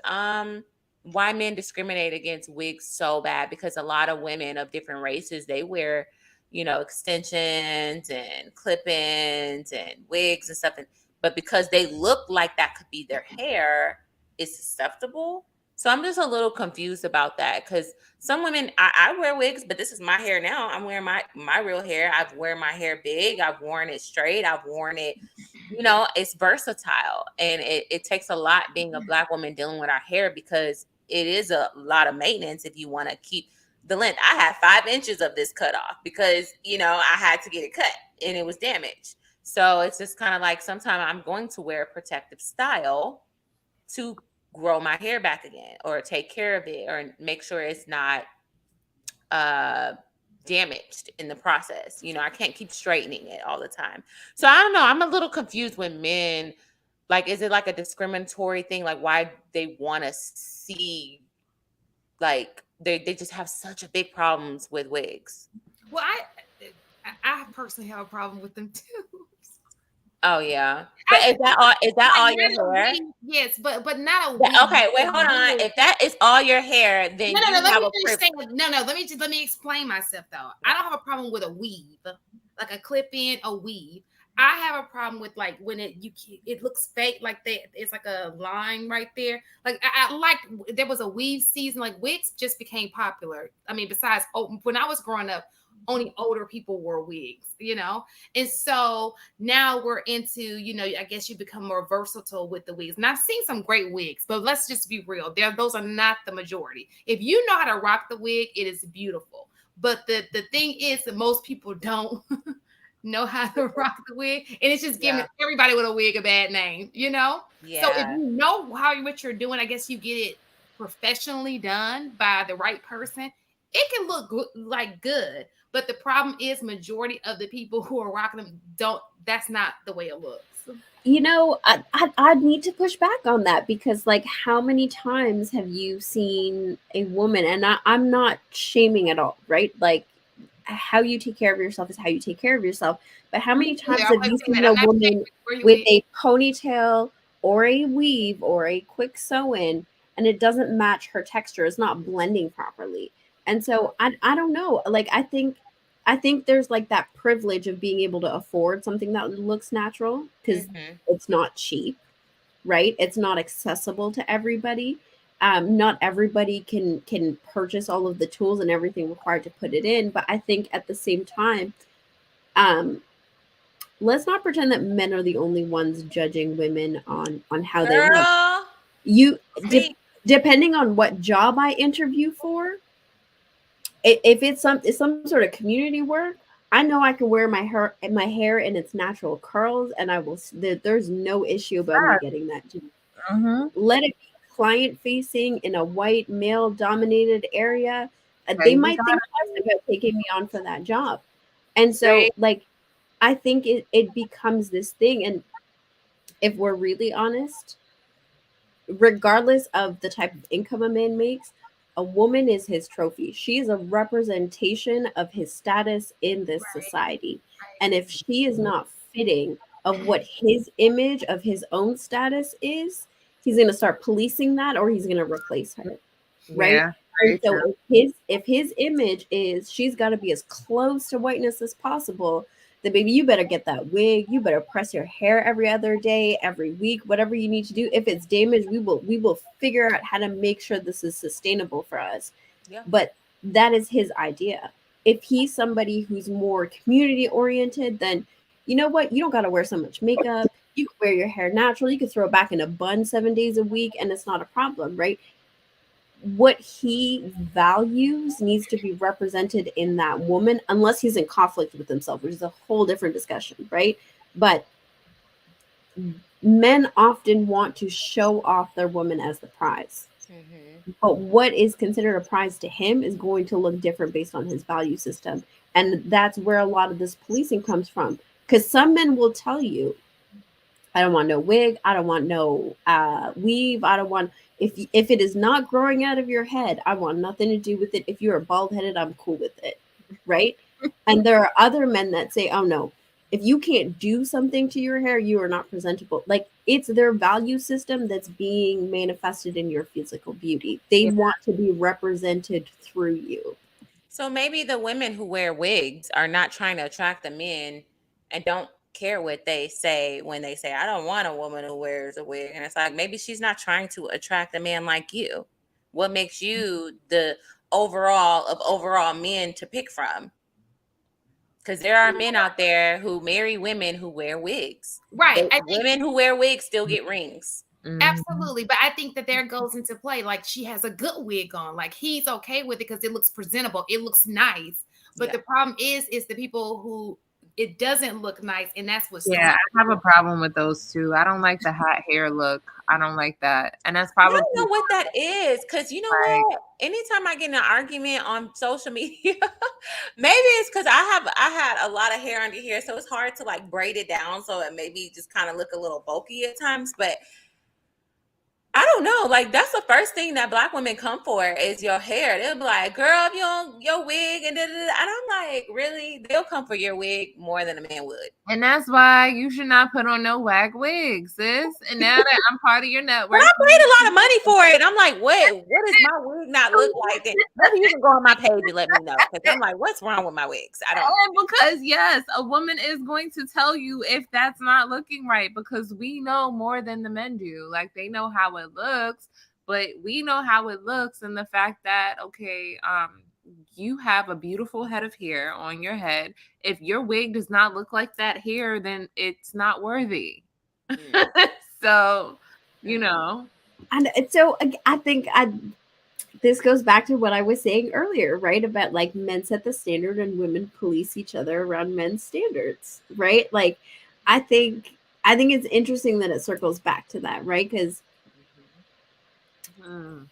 why men discriminate against wigs so bad, because a lot of women of different races, they wear extensions and clip-ins and wigs and stuff, but because they look like that could be their hair, it's susceptible. So I'm just a little confused about that, because some women, I wear wigs, but this is my hair now. I'm wearing my real hair. I've worn my hair big. I've worn it straight. I've worn it, it's versatile. And it takes a lot being a Black woman dealing with our hair, because it is a lot of maintenance if you want to keep the length. I had 5 inches of this cut off because, I had to get it cut and it was damaged. So it's just kind of like sometimes I'm going to wear a protective style to grow my hair back again, or take care of it, or make sure it's not damaged in the process. I can't keep straightening it all the time. So I don't know. I'm a little confused when men, like, is it like a discriminatory thing? Like, why they want to see, like, they just have such a big problems with wigs. Well, I personally have a problem with them too. Oh yeah, but is that all your hair? Yes, but not a wig. Okay, wait, hold on. If that is all your hair, then no. you Let have me a finish saying. No. Let me explain myself though. I don't have a problem with a weave, like a clip in, a weave. I have a problem with like when it looks fake, like it's like a line right there. Like I like there was a weave season, like wigs just became popular. I mean, besides when I was growing up, only older people wore wigs, and so now we're into, I guess you become more versatile with the wigs. And I've seen some great wigs, but let's just be real, those are not the majority. If you know how to rock the wig, it is beautiful. But the thing is that most people don't know how to rock the wig, and it's just giving everybody with a wig a bad name, So if you know what you're doing, I guess you get it professionally done by the right person, it can look good. But the problem is majority of the people who are rocking them that's not the way it looks. I need to push back on that, because like, how many times have you seen a woman, and I'm not shaming at all, right? Like, how you take care of yourself is how you take care of yourself. But how many times I have wasn't you saying seen that. a I'm not saying woman where you with went. a ponytail or a weave or a quick sew-in and it doesn't match her texture? It's not blending properly. And so I don't know. Like I think there's like that privilege of being able to afford something that looks natural because Mm-hmm. it's not cheap, right? It's not accessible to everybody. Not everybody can purchase all of the tools and everything required to put it in. But I think at the same time, um, let's not pretend that men are the only ones judging women on how they look. Girl, You speak. depending on what job I interview for, if it's some sort of community work, I know I can wear my hair in its natural curls, and I will. There's no issue about me getting that job. Mm-hmm. Let it be client facing in a white male dominated area. They Okay, we might got think twice about taking me on for that job. And Right. so, like, I think it becomes this thing. And if we're really honest, regardless of the type of income a man makes, a woman is his trophy. She is a representation of his status in this society. And if she is not fitting of what his image of his own status is, he's going to start policing that or he's going to replace her. Right? yeah, And very so true. if his image is she's got to be as close to whiteness as possible, then baby, you better get that wig. You better press your hair every other day, every week, whatever you need to do. If it's damaged, we will figure out how to make sure this is sustainable for us. Yeah. But that is his idea. If he's somebody who's more community oriented, then you know what? You don't got to wear so much makeup. You can wear your hair natural. You can throw it back in a bun 7 days a week, and it's not a problem, right? What he values needs to be represented in that woman, unless he's in conflict with himself, which is a whole different discussion, right? But men often want to show off their woman as the prize. Mm-hmm. But what is considered a prize to him is going to look different based on his value system. And that's where a lot of this policing comes from. Because some men will tell you, I don't want no wig. I don't want no weave. I don't want if it is not growing out of your head, I want nothing to do with it. If you're bald headed, I'm cool with it, right? And there are other men that say, "Oh no, if you can't do something to your hair, you are not presentable." Like it's their value system that's being manifested in your physical beauty. They Yeah. want to be represented through you. So maybe the women who wear wigs are not trying to attract the men and don't care what they say when they say, I don't want a woman who wears a wig. And it's like, maybe she's not trying to attract a man like you. What makes you the overall of overall men to pick from? Because there are men out there who marry women who wear wigs. Right. But women who wear wigs still get rings. Mhm. Absolutely. But I think that there goes into play. Like she has a good wig on. Like he's okay with it because it looks presentable. It looks nice. But Yeah. the problem is the people who it doesn't look nice, and that's what's Yeah, I have a problem with those too. I don't like the hat hair look. I don't like that. And that's I probably don't know what that is because you know like, what? Anytime I get in an argument on social media, maybe it's because I had a lot of hair under here, so it's hard to like braid it down so it maybe just kind of look a little bulky at times. But I don't know. Like that's the first thing that Black women come for is your hair. They'll be like, "Girl, if you don't your wig," and and I'm like, "Really?" They'll come for your wig more than a man would. and that's why you should not put on no wag wigs, sis. And now that I'm part of your But network, I paid a lot of money for it. I'm like, what does my wig not look like? Then maybe you can go on my page and let me know because I'm like, what's wrong with my wigs? I don't. and because yes, a woman is going to tell you if that's not looking right because we know more than the men do. Like they know how it looks, but we know how it looks, and the fact that okay, you have a beautiful head of hair on your head. If your wig does not look like that hair, then it's not worthy. Mm. So, you Mm. know. And so I think this goes back to what I was saying earlier, right? About like men set the standard and women police each other around men's standards, right? Like I think it's interesting that it circles back to that, right? Because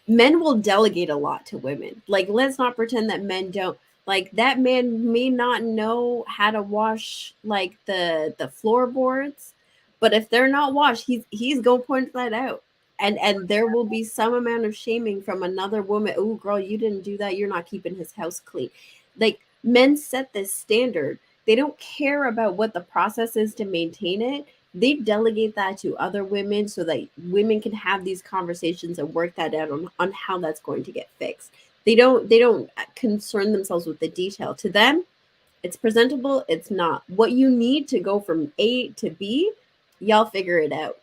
men will delegate a lot to women. Like let's not pretend that men don't. Like that man may not know how to wash like the floorboards, but if they're not washed, he's gonna point that out. And there will be some amount of shaming from another woman. Oh girl, you didn't do that. You're not keeping his house clean. Like Men set this standard. They don't care about what the process is to maintain it. They delegate that to other women so that women can have these conversations and work that out on how that's going to get fixed. They don't concern themselves with the detail. To them, it's presentable, it's not. What you need to go from A to B, y'all figure it out.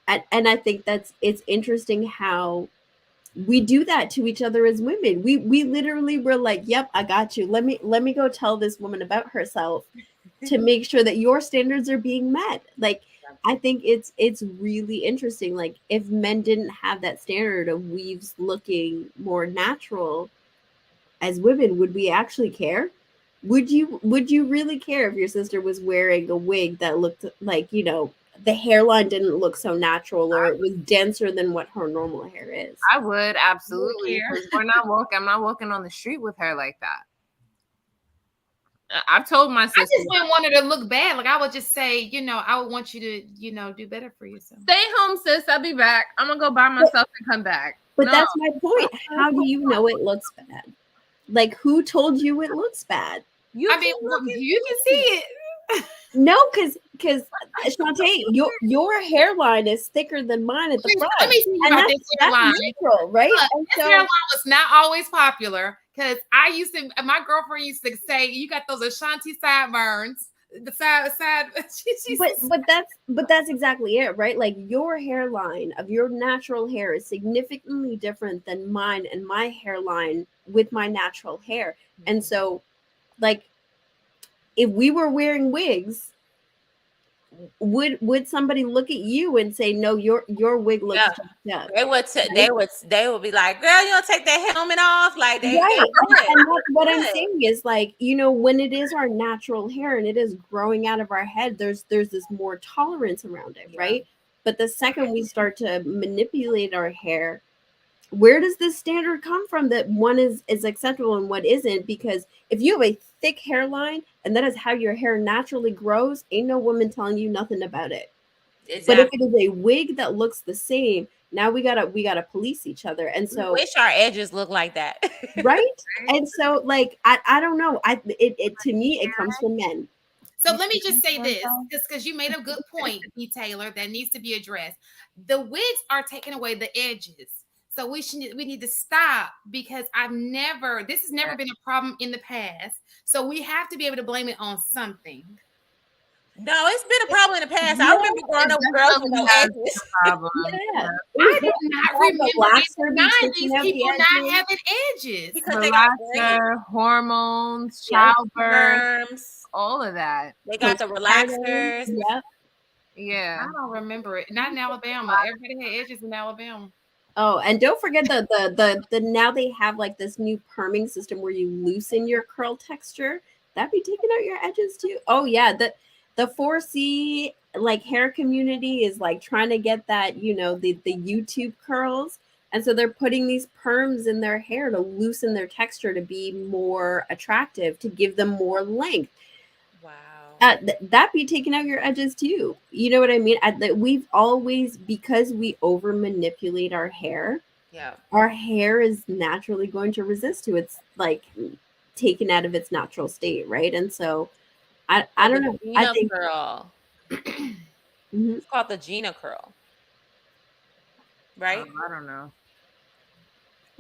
And I think it's interesting how we do that to each other as women. We literally were like, "Yep, I got you. Let me go tell this woman about herself to make sure that your standards are being met." Like, I think it's really interesting. Like, if men didn't have that standard of weaves looking more natural as women, would we actually care? Would you really care if your sister was wearing a wig that looked like, the hairline didn't look so natural, or it was denser than what her normal hair is? I would absolutely, because I'm not walking on the street with her like that. I've told my sister. I just didn't want her to look bad. Like, I would just say, I would want you to, do better for yourself. Stay home, sis. I'll be back. I'm gonna go by myself and come back. But that's my point. How do you know it looks bad? Like, who told you it looks bad? You can see it. No, because Shantae, your hairline is thicker than mine at the front. Let me see about this hairline. Natural, right? Look, this hairline was not always popular, because my girlfriend used to say, "You got those Ashanti sideburns." The side. But that's exactly it, right? Like, your hairline of your natural hair is significantly different than mine and my hairline with my natural hair. And so, like, if we were wearing wigs, would somebody look at you and say, "No, your wig looks up"? They would be like, "Girl, you don't take that helmet off." Like, right. And what I'm saying is, like, when it is our natural hair and it is growing out of our head, there's this more tolerance around it, right? But the second we start to manipulate our hair, where does this standard come from that one is acceptable and what isn't? Because if you have a thick hairline and that is how your hair naturally grows, ain't no woman telling you nothing about it. Exactly. But if it is a wig that looks the same, now we gotta police each other. And so, we wish our edges look like that, right? And so, like, I don't know. It to me, it comes from men. So let me just say this, because you made a good point, B. Taylor, that needs to be addressed. The wigs are taking away the edges. So we need to stop, because this has never been a problem in the past. So we have to be able to blame it on something. No, it's been a problem in the past. I remember growing up with girls with no edges. I do not remember in the 90s people not having edges. Because they got hormones, childbirth, all of that. They got the relaxers. Yeah. I don't remember it. Not in Alabama. Everybody had edges in Alabama. Oh, and don't forget the now they have, like, this new perming system where you loosen your curl texture. That be taking out your edges too. Oh yeah, the 4C, like, hair community is, like, trying to get that, the YouTube curls. And so they're putting these perms in their hair to loosen their texture, to be more attractive, to give them more length. Wow. That be taking out your edges too. You know what I mean? We've always, because we over manipulate our hair, our hair is naturally going to resist to its, like, taken out of its natural state, right? And so I don't know. I think curl. It's called the Gina curl, right?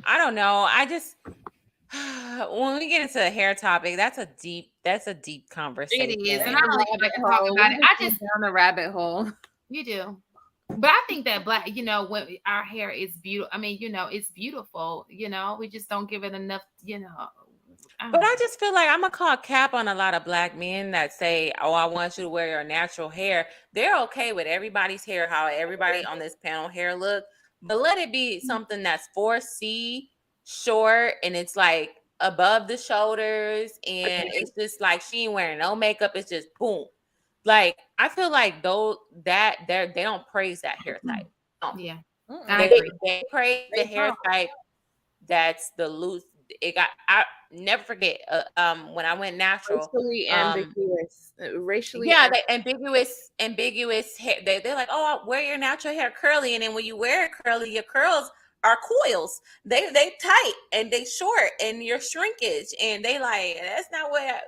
I don't know. I just when we get into a hair topic, that's a deep conversation. It is, and I don't even like to talk about it. I just down the rabbit hole. You do. But I think that black, when our hair is beautiful. I mean, it's beautiful. We just don't give it enough, But I just feel like I'm gonna call cap on a lot of black men that say, "Oh, I want you to wear your natural hair." They're okay with everybody's hair, how everybody on this panel hair look, but let it be something that's 4C, short, and it's like above the shoulders, and it's just like she ain't wearing no makeup. It's just boom. Like, I feel like they don't praise that hair type. Yeah, they praise the hair type that's the loose. I never forget when I went natural. Racially ambiguous. Ambiguous hair. They're like, "Oh, wear your natural hair curly," and then when you wear it curly, your curls are coils. They tight and they short and your shrinkage, and they like, that's not what.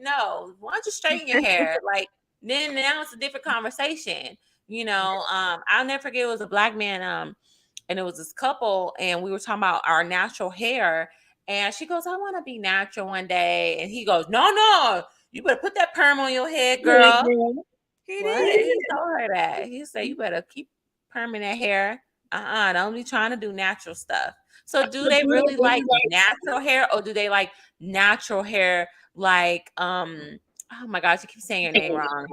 No, why don't you straighten your hair? Like, then now it's a different conversation. I'll never forget, it was a black man, and it was this couple, and we were talking about our natural hair, and she goes, I want to be natural one day, and he goes, no, you better put that perm on your head, girl. He did. He told her that. He said, you better keep permanent hair. Don't be trying to do natural stuff. So do they really like natural hair, or do they like natural hair like oh my gosh, you keep saying your name wrong.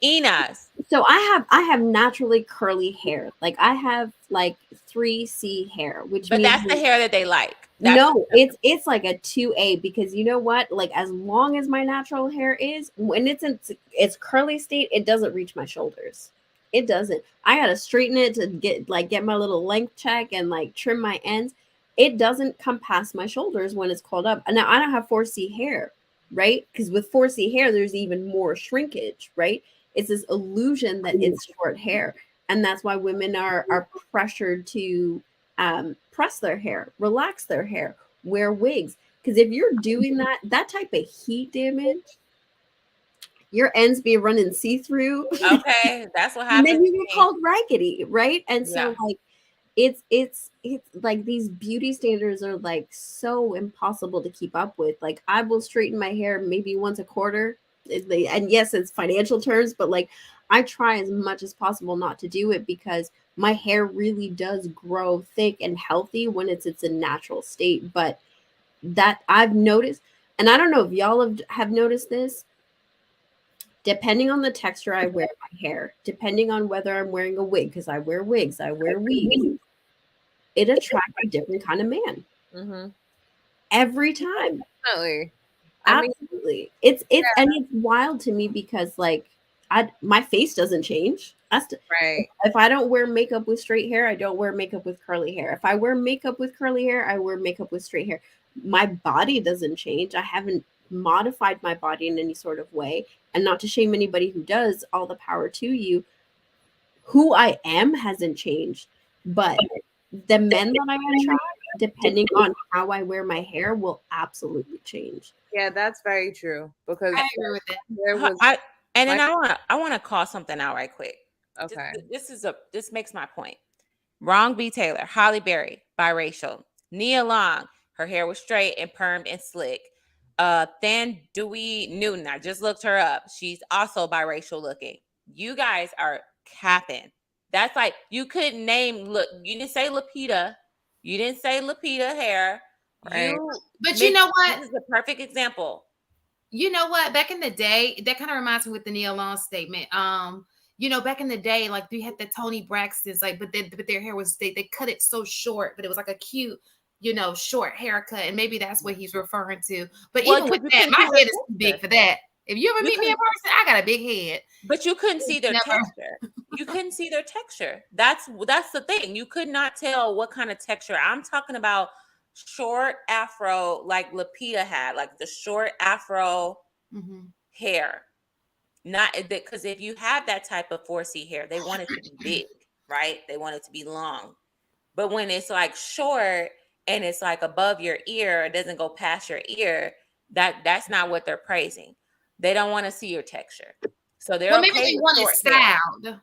Ina's. So I have naturally curly hair. Like I have like 3C hair, which but means that's the hair that they like. It's like a 2A, because you know what? Like as long as my natural hair is, when it's in its curly state, it doesn't reach my shoulders. It doesn't. I gotta straighten it to get my little length check and like trim my ends. It doesn't come past my shoulders when it's curled up. And now I don't have 4C hair, right? Because with 4C hair, there's even more shrinkage, right? It's this illusion that it's short hair. And that's why women are pressured to press their hair, relax their hair, wear wigs. Because if you're doing that type of heat damage, your ends be running see-through. Okay, that's what happens. And then you get called raggedy, right? And so like it's like these beauty standards are like so impossible to keep up with. Like I will straighten my hair maybe once a quarter. And yes, it's financial terms, but like I try as much as possible not to do it, because my hair really does grow thick and healthy when it's a natural state. But that I've noticed, and I don't know if y'all have noticed this, depending on the texture I wear my hair, depending on whether I'm wearing a wig, because I wear wigs, I wear weaves, it attracts a different kind of man. Mm-hmm. Every time. Definitely. Absolutely. It's and it's wild to me, because like my face doesn't change. Right. If I don't wear makeup with straight hair, I don't wear makeup with curly hair. If I wear makeup with curly hair, I wear makeup with straight hair. My body doesn't change. I haven't modified my body in any sort of way. And not to shame anybody who does, all the power to you. Who I am hasn't changed, but the men that I attract, depending on how I wear my hair, will absolutely change. Yeah, that's very true. Because I agree with that. I want to call something out right quick. Okay. This makes my point. Wrong B. Taylor, Holly Berry, biracial. Nia Long, her hair was straight and permed and slick. Then Dewey Newton, I just looked her up. She's also biracial looking. You guys are capping. That's like, you couldn't name, look, you didn't say Lupita. You didn't say Lupita hair. Right. But you know what? This is a perfect example. You know what? Back in the day, that kind of reminds me with the Nia Long statement. Back in the day, like we had the Tony Braxton's, like, but their hair was they cut it so short, but it was like a cute, short haircut, and maybe that's what he's referring to. But even with that, my head is too big for that. If you ever meet me in person, I got a big head. But you couldn't see their texture. You couldn't see their texture. That's the thing. You could not tell what kind of texture. I'm talking about short afro, like Lupita had, like the short afro hair. Not because if you have that type of 4C hair, they want it to be big, right? They want it to be long. But when it's like short and it's like above your ear, it doesn't go past your ear, that's not what they're praising. They don't want to see your texture. So they're maybe they want it styled.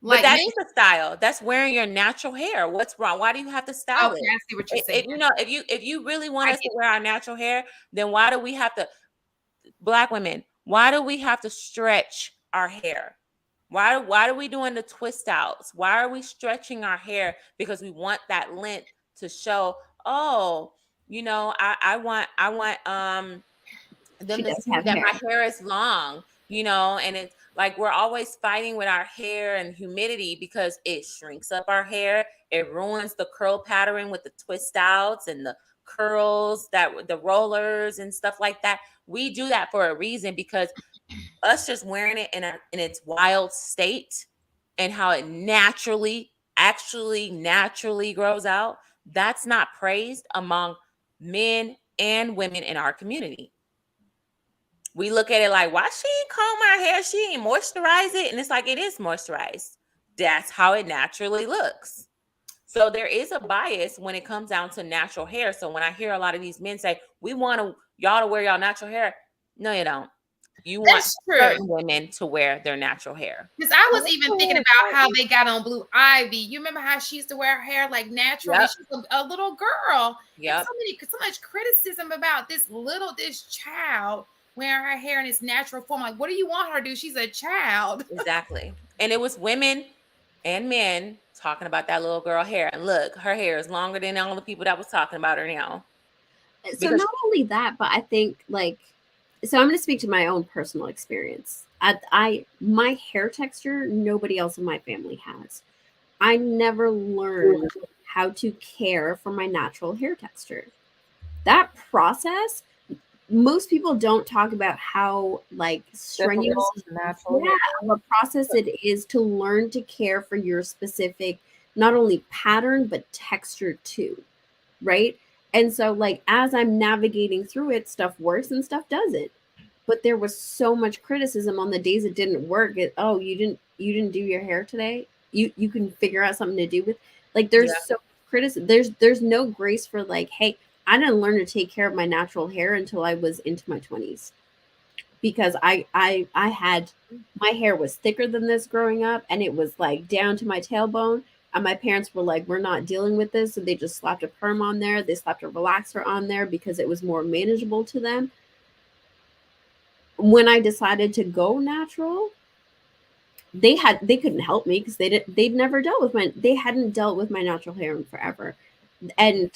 But that is a style. That's wearing your natural hair. What's wrong? Why do you have to style it? I see what you're saying. If you really want us to wear our natural hair, then why do we have to, Black women, why do we have to stretch our hair? Why are we doing the twist outs? Why are we stretching our hair? Because we want that length to show, I want them to see that my hair is long, and it's like we're always fighting with our hair and humidity because it shrinks up our hair. It ruins the curl pattern with the twist outs and the curls, the rollers and stuff like that. We do that for a reason, because us just wearing it in its wild state and how it naturally grows out, that's not praised among men and women in our community. We look at it like, why she ain't comb her hair? She ain't moisturize it. And it's like, it is moisturized. that's how it naturally looks. So there is a bias when it comes down to natural hair. So when I hear a lot of these men say, we want y'all to wear y'all natural hair, no, you don't. You want That's true. certain women to wear their natural hair. Because I was even thinking about how they got on Blue Ivy. You remember how she used to wear her hair like natural? Yep. She's a little girl. Yep. And so much criticism about this child wearing her hair in its natural form. Like, what do you want her to do? She's a child. Exactly. And it was women and men talking about that little girl hair. And look, her hair is longer than all the people that was talking about her now. So not only that, but I think like, so I'm going to speak to my own personal experience. My hair texture, nobody else in my family has. I never learned how to care for my natural hair texture. That process, most people don't talk about how like strenuous of a process it is to learn to care for your specific, not only pattern, but texture too, right? And so like, as I'm navigating through it, stuff works and stuff doesn't. But there was so much criticism on the days it didn't work. Oh, you didn't do your hair today. You can figure out something to do with, like, there's so much criticism. There's no grace for like, hey, I didn't learn to take care of my natural hair until I was into my 20s, because I had, my hair was thicker than this growing up, and it was like down to my tailbone. And my parents were like, we're not dealing with this. So they just slapped a perm on there. They slapped a relaxer on there because it was more manageable to them. When I decided to go natural, they couldn't help me because they'd never dealt with they hadn't dealt with my natural hair in forever. And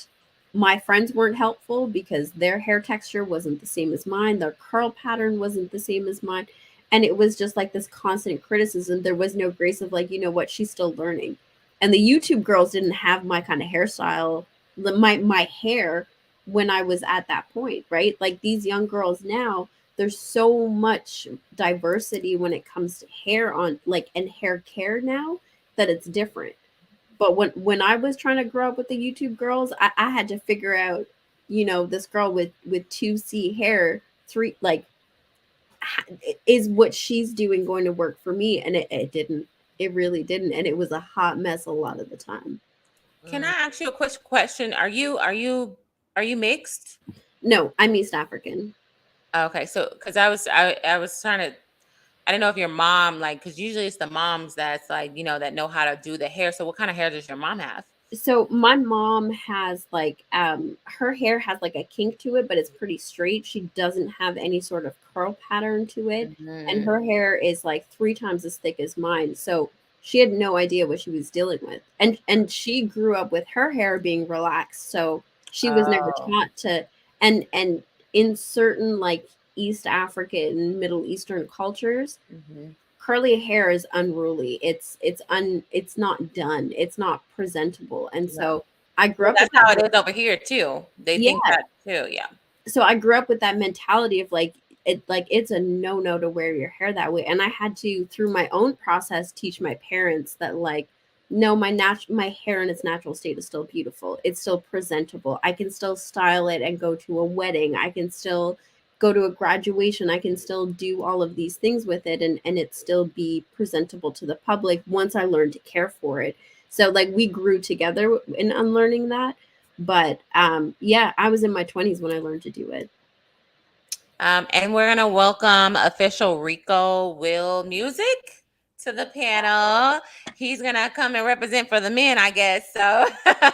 my friends weren't helpful because their hair texture wasn't the same as mine. Their curl pattern wasn't the same as mine. And it was just like this constant criticism. There was no grace of like, you know what, she's still learning. And the YouTube girls didn't have my kind of hairstyle, my hair when I was at that point, right? Like these young girls now, there's so much diversity when it comes to hair on like, and hair care now, that it's different. But when I was trying to grow up with the YouTube girls, I had to figure out, you know, this girl with 2C hair, like, is what she's doing going to work for me? And it didn't. It really didn't. And it was a hot mess a lot of the time. Can I ask you a quick question? Are you mixed? No, I'm East African. Okay, so because I was trying to, I didn't know if your mom, like, because usually it's the moms that's like, you know, that know how to do the hair. So what kind of hair does your mom have? So my mom has like, her hair has like a kink to it, but it's pretty straight. She doesn't have any sort of curl pattern to it. Mm-hmm. And her hair is like 3 times as thick as mine. So she had no idea what she was dealing with. And she grew up with her hair being relaxed. So she was never taught to, and in certain like East African, Middle Eastern cultures, mm-hmm. curly hair is unruly. It's not done. It's not presentable. And so I grew up. That's how it is over here too. They think that too. Yeah. So I grew up with that mentality of like, it's a no to wear your hair that way. And I had to, through my own process, teach my parents that like, no, my hair in its natural state is still beautiful. It's still presentable. I can still style it and go to a wedding. I can still go to a graduation. I can still do all of these things with it and it still be presentable to the public once I learned to care for it. So like we grew together in unlearning that. But I was in my 20s when I learned to do it. And we're going to welcome official Rico Will Music to the panel. He's going to come and represent for the men, I guess. So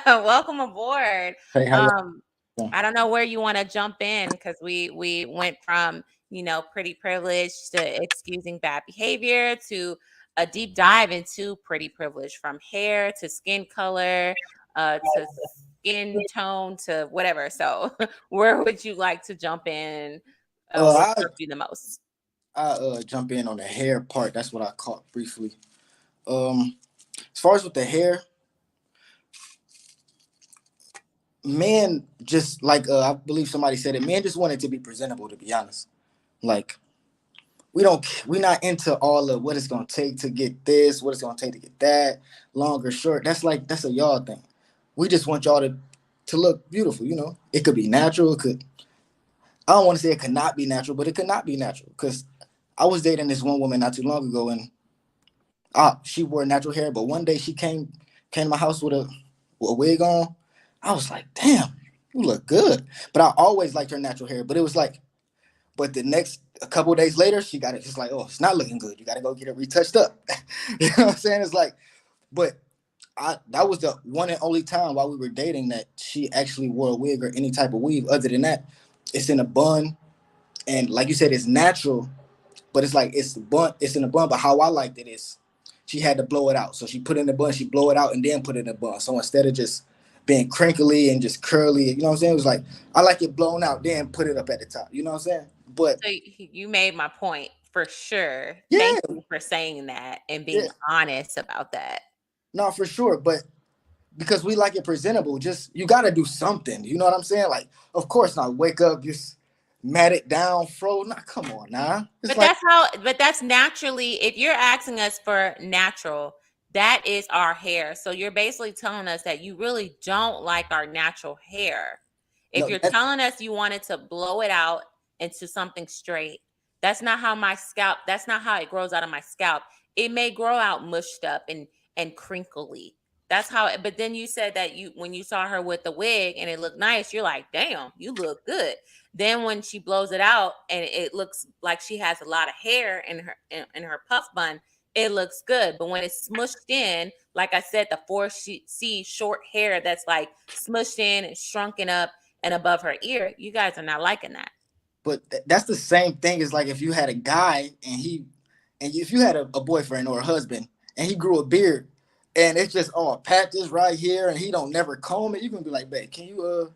welcome aboard. Hey, I don't know where you want to jump in because we went from, you know, pretty privilege to excusing bad behavior to a deep dive into pretty privilege, from hair to skin color to skin tone to whatever. So where would you like to jump in? What served you the most? I jump in on the hair part. That's what I caught briefly. As far as with the hair, men just like I believe somebody said it. Men just want it to be presentable. To be honest, like we're not into all of what it's gonna take to get this, what it's gonna take to get that, long or short. That's a y'all thing. We just want y'all to look beautiful. You know, it could be natural. It could. I don't want to say it could not be natural, but it could not be natural because I was dating this one woman not too long ago, and She wore natural hair, but one day she came to my house with a wig on. I was like, damn, you look good. But I always liked her natural hair. But it was like, but the next a couple of days later, she got it. It's like, oh, it's not looking good. You got to go get it retouched up. You know what I'm saying? It's like, but that was the one and only time while we were dating that she actually wore a wig or any type of weave. Other than that, it's in a bun, and like you said, it's natural, but it's like it's the bun. It's in a bun. But how I liked it is, she had to blow it out. So she put it in the bun. She blow it out and then put it in the bun. So instead of just being crinkly and just curly, you know what I'm saying? It was like I like it blown out, then put it up at the top. You know what I'm saying? But So you made my point for sure. yeah, Thank you for saying that and being yeah, honest about that. no, for sure. But because we like it presentable, just you got to do something. You know what I'm saying? Like, of course not. Wake up, just mat it down, fro. Nah, come on, nah. It's But like that's naturally, if you're asking us for natural, that is our hair. So you're basically telling us that you really don't like our natural hair. If no, you're telling us you wanted to blow it out into something straight, that's not how it grows out of my scalp. It may grow out mushed up and crinkly. That's how it, but then you said that when you saw her with the wig and it looked nice, you're like, damn, you look good. Then when she blows it out and it looks like she has a lot of hair in her puff bun, it looks good. But when it's smushed in, like I said, the 4C short hair that's like smushed in and shrunken up and above her ear, you guys are not liking that. but that's the same thing as like if you had a guy and if you had a boyfriend or a husband and he grew a beard and it's just all patches right here and he don't never comb it, you can be like, babe, can you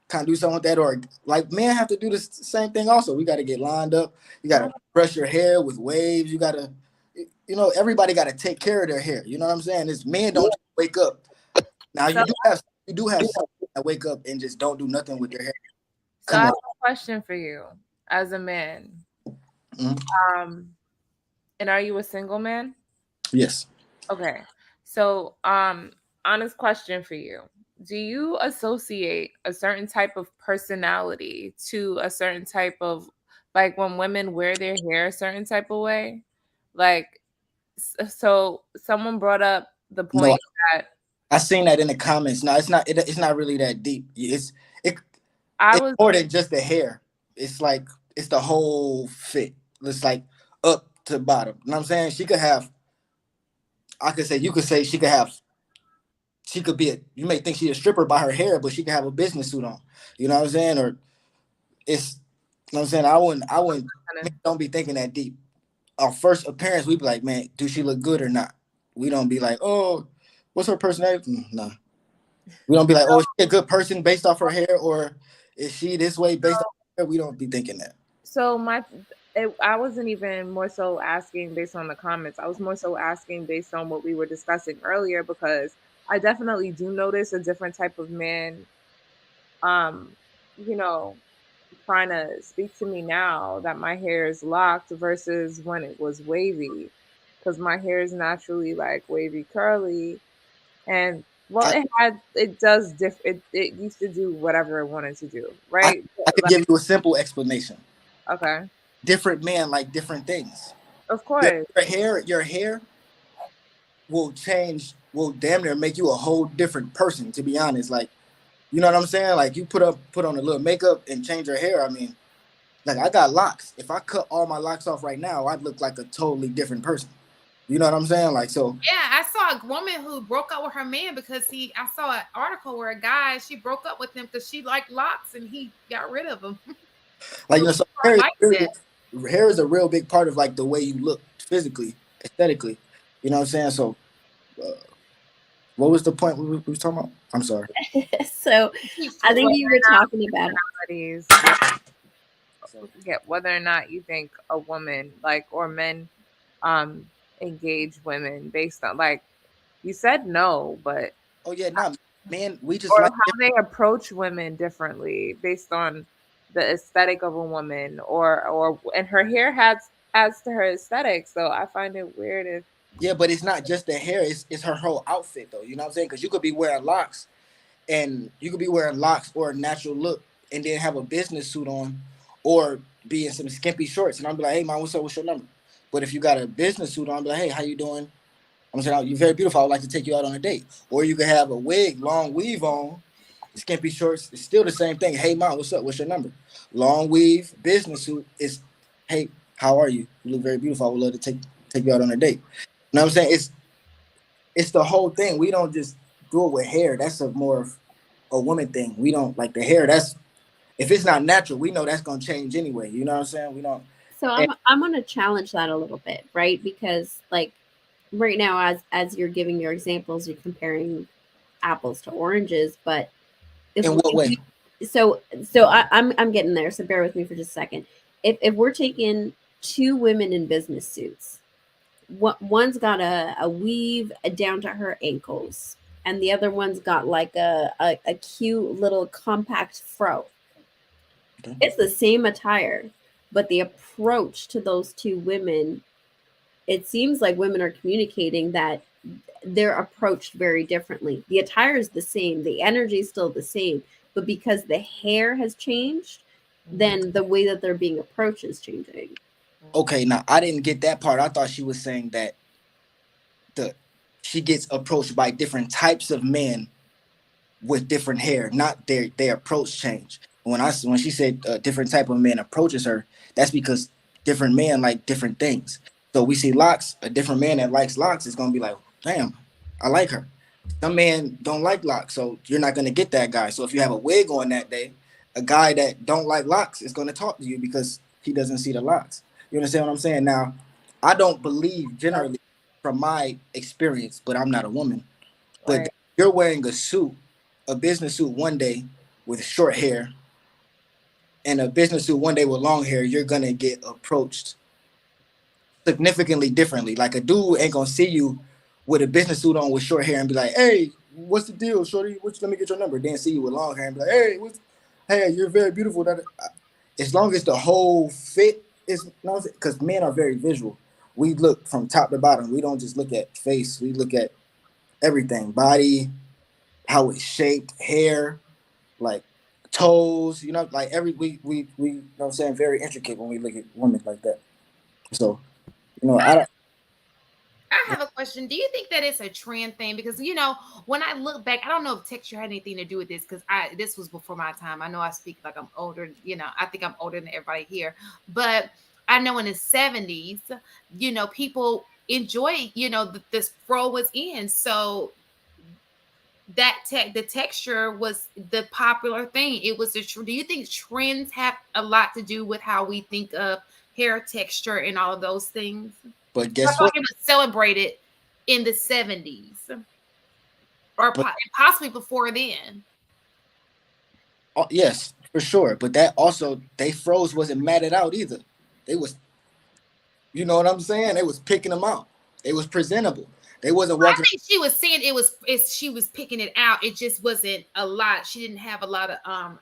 kind of do something with that? Or like men have to do the same thing also. We got to get lined up. You got to brush your hair with waves. You got to, everybody got to take care of their hair. You know what I'm saying? It's men don't just wake up. Now So, you do have some that wake up and just don't do nothing with their hair. so I have a question for you as a man. Mm-hmm. And are you a single man? Yes. Okay. So, honest question for you. Do you associate a certain type of personality to a certain type of, like when women wear their hair a certain type of way? Like, so someone brought up the point that I seen that in the comments. No, it's not. It's not really that deep. It's was more than just the hair. It's like it's the whole fit. It's like up to bottom. You know what I'm saying? She could have. I could say you could say she could have. She could be you may think she's a stripper by her hair, but she could have a business suit on. You know what I'm saying? Or it's. You know what I'm saying? I wouldn't. Don't be thinking that deep. Our first appearance, we be like, man, do she look good or not? We don't be like, oh, what's her personality? Nah. We don't be like, oh, is she a good person based off her hair, or is she this way based off her hair? We don't be thinking that. So I wasn't even more so asking based on the comments. I was more so asking based on what we were discussing earlier, because I definitely do notice a different type of man, you know, trying to speak to me now that my hair is locked versus when it was wavy, because my hair is naturally like wavy curly, and well, it used to do whatever it wanted to do, right? I could give you a simple explanation. Okay. Different men like different things. Of course. Your hair will change, will damn near make you a whole different person, to be honest. Like, you know what I'm saying? Like you put on a little makeup and change your hair. I mean, like I got locks. If I cut all my locks off right now, I'd look like a totally different person. You know what I'm saying? Like, so. Yeah, I saw a woman who broke up with her man because I saw an article where a guy, she broke up with him because she liked locks and he got rid of them. Like, so hair is a real big part of like the way you look physically, aesthetically. You know what I'm saying? So, what was the point we were talking about? I'm sorry. So, I think you were talking about whether or not you think a woman or men engage women based on, like you said, no, but oh yeah, no, man, we just or like how they approach women differently based on the aesthetic of a woman, and her hair adds to her aesthetic. So I find it weird if but it's not just the hair; it's her whole outfit, though. You know what I'm saying? Because you could be wearing locks, or a natural look, and then have a business suit on, or be in some skimpy shorts, and I'm be like, hey man, what's up? What's your number? But if you got a business suit on, I'm like, hey, how you doing? I'm saying, "Oh, you're very beautiful. I would like to take you out on a date." Or you could have a wig, long weave on, skimpy shorts. It's still the same thing. Hey, mom, what's up? What's your number? Long weave, business suit. Is, hey, how are you? You look very beautiful. I would love to take you out on a date. You know what I'm saying? It's the whole thing. We don't just do it with hair. That's a more of a woman thing. We don't like the hair. That's if it's not natural, we know that's gonna change anyway. You know what I'm saying? We don't. So And, I'm going to challenge that a little bit, right? Because like right now, as you're giving your examples, you're comparing apples to oranges. But in what if way? I'm getting there. So bear with me for just a second. If we're taking two women in business suits, one's got a weave down to her ankles, and the other one's got like a cute little compact fro. Okay. It's the same attire, but the approach to those two women, it seems like women are communicating that they're approached very differently. The attire is the same, the energy is still the same, but because the hair has changed, then the way that they're being approached is changing. Okay, now I didn't get that part. I thought she was saying that the she gets approached by different types of men with different hair, not their approach change. When she said different type of man approaches her, that's because different men like different things. So we see locks, a different man that likes locks is gonna be like, damn, I like her. Some men don't like locks, so you're not gonna get that guy. So if you have a wig on that day, a guy that don't like locks is gonna talk to you because he doesn't see the locks. You understand what I'm saying? Now, I don't believe generally from my experience, but I'm not a woman. But Right. you're wearing a suit, a business suit one day with short hair, and a business suit one day with long hair, you're gonna get approached significantly differently. Like a dude ain't gonna see you with a business suit on with short hair and be like, "Hey, what's the deal, shorty? Let me get your number." Then see you with long hair and be like, "Hey, hey, you're very beautiful." As long as the whole fit is, because men are very visual. We look from top to bottom. We don't just look at face. We look at everything, body, how it's shaped, hair, like toes, like every we you know what I'm saying, very intricate when we look at women like that. So, I don't. I have a question. Do you think that it's a trend thing? Because when I look back, I don't know if texture had anything to do with this because this was before my time. I know I speak like I'm older. I think I'm older than everybody here, but I know in the 70s, people enjoy. This fro was in, so the texture was the popular thing. It was do you think trends have a lot to do with how we think of hair texture and all of those things? But I guess feel like what? it was celebrated in the 70s or But possibly before then. yes, for sure. But that also, they froze wasn't matted out either. They was, you know what I'm saying? They was picking them out. They was presentable. They wasn't I walking. think she was saying she was picking it out. It just wasn't a lot. She didn't have a lot of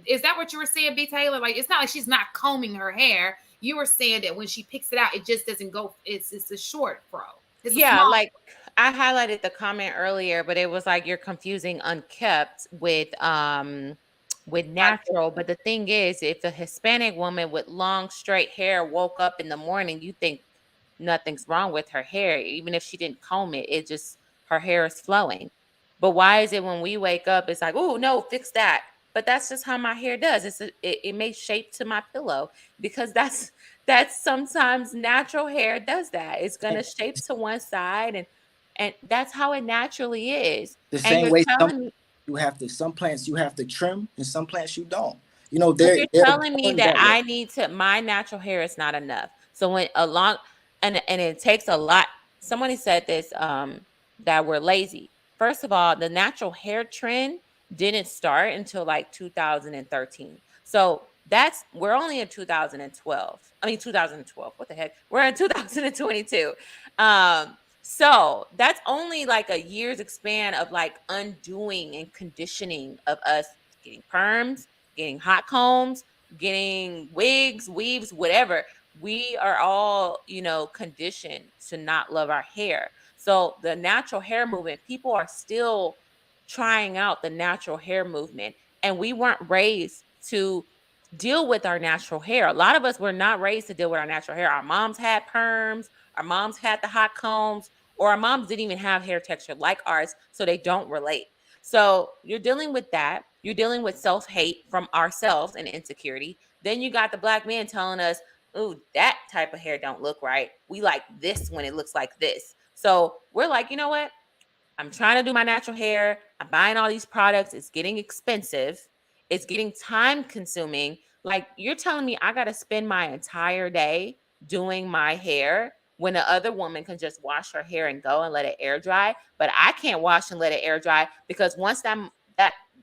is that what you were saying, B Taylor? Like it's not like she's not combing her hair. You were saying that when she picks it out, it just doesn't go, it's a short fro. It's a Yeah, small. like I highlighted the comment earlier, but it was like you're confusing unkept with natural. But the thing is, if a Hispanic woman with long straight hair woke up in the morning, you think nothing's wrong with her hair, even if she didn't comb it. It just her hair is flowing. But why is it when we wake up, it's like, oh no, fix that. But that's just how my hair does. It may shape to my pillow because that's sometimes natural hair does that. It's gonna shape to one side and that's how it naturally is. The And same you're way telling me some plants you have to trim and some plants you don't. but They're you're they're telling me born that that way. I need to my natural hair is not enough. So when a long and it takes a lot. Somebody said this that we're lazy. First of all, the natural hair trend didn't start until like 2013. So that's we're only in 2012. I mean 2012. What the heck? We're in 2022. So that's only like a year's span of like undoing and conditioning of us getting perms, getting hot combs, getting wigs, weaves, whatever. We are all, conditioned to not love our hair. So the natural hair movement, people are still trying out the natural hair movement. And we weren't raised to deal with our natural hair. A lot of us were not raised to deal with our natural hair. Our moms had perms, our moms had the hot combs. or our moms didn't even have hair texture like ours, so they don't relate. So you're dealing with that. You're dealing with self-hate from ourselves and insecurity. Then you got the black man telling us, "Ooh, that type of hair don't look right. We like this when it looks like this." So we're like, you know what? I'm trying to do my natural hair. I'm buying all these products. It's getting expensive. It's getting time consuming. Like, you're telling me I got to spend my entire day doing my hair when the other woman can just wash her hair and go and let it air dry, but I can't wash and let it air dry because once that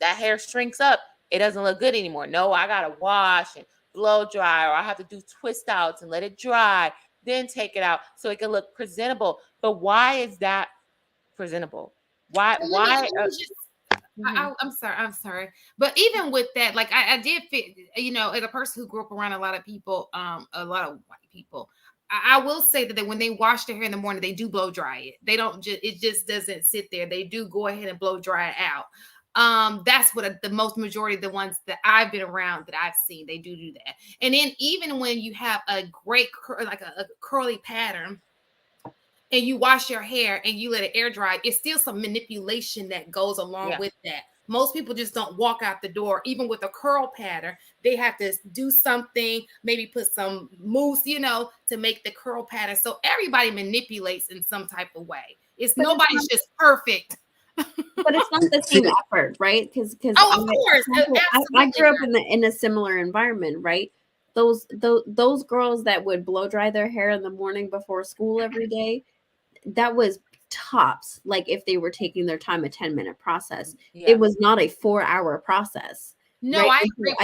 hair shrinks up, it doesn't look good anymore. No, I got to wash and blow dry, or I have to do twist outs and let it dry, then take it out so it can look presentable. But why is that presentable? Why? Well, Why? let me just. I'm sorry. I'm sorry. But even with that, like I did fit, as a person who grew up around a lot of people, a lot of white people, I will say that when they wash their hair in the morning, they do blow dry it. They don't just, it just doesn't sit there. They do go ahead and blow dry it out. That's what the most majority of the ones that I've been around that I've seen, they do that. And then even when you have a great, like a curly pattern, and you wash your hair and you let it air dry, it's still some manipulation that goes along with that. Most people just don't walk out the door, even with a curl pattern. They have to do something, maybe put some mousse, to make the curl pattern. So everybody manipulates in some type of way. Nobody's just perfect. But it's not the same effort, right? Because of course, I grew up in a similar environment, right? Those girls that would blow dry their hair in the morning before school every day, that was tops. Like if they were taking their time, a 10-minute process. Yeah. It was not a 4-hour process. No, right? I agree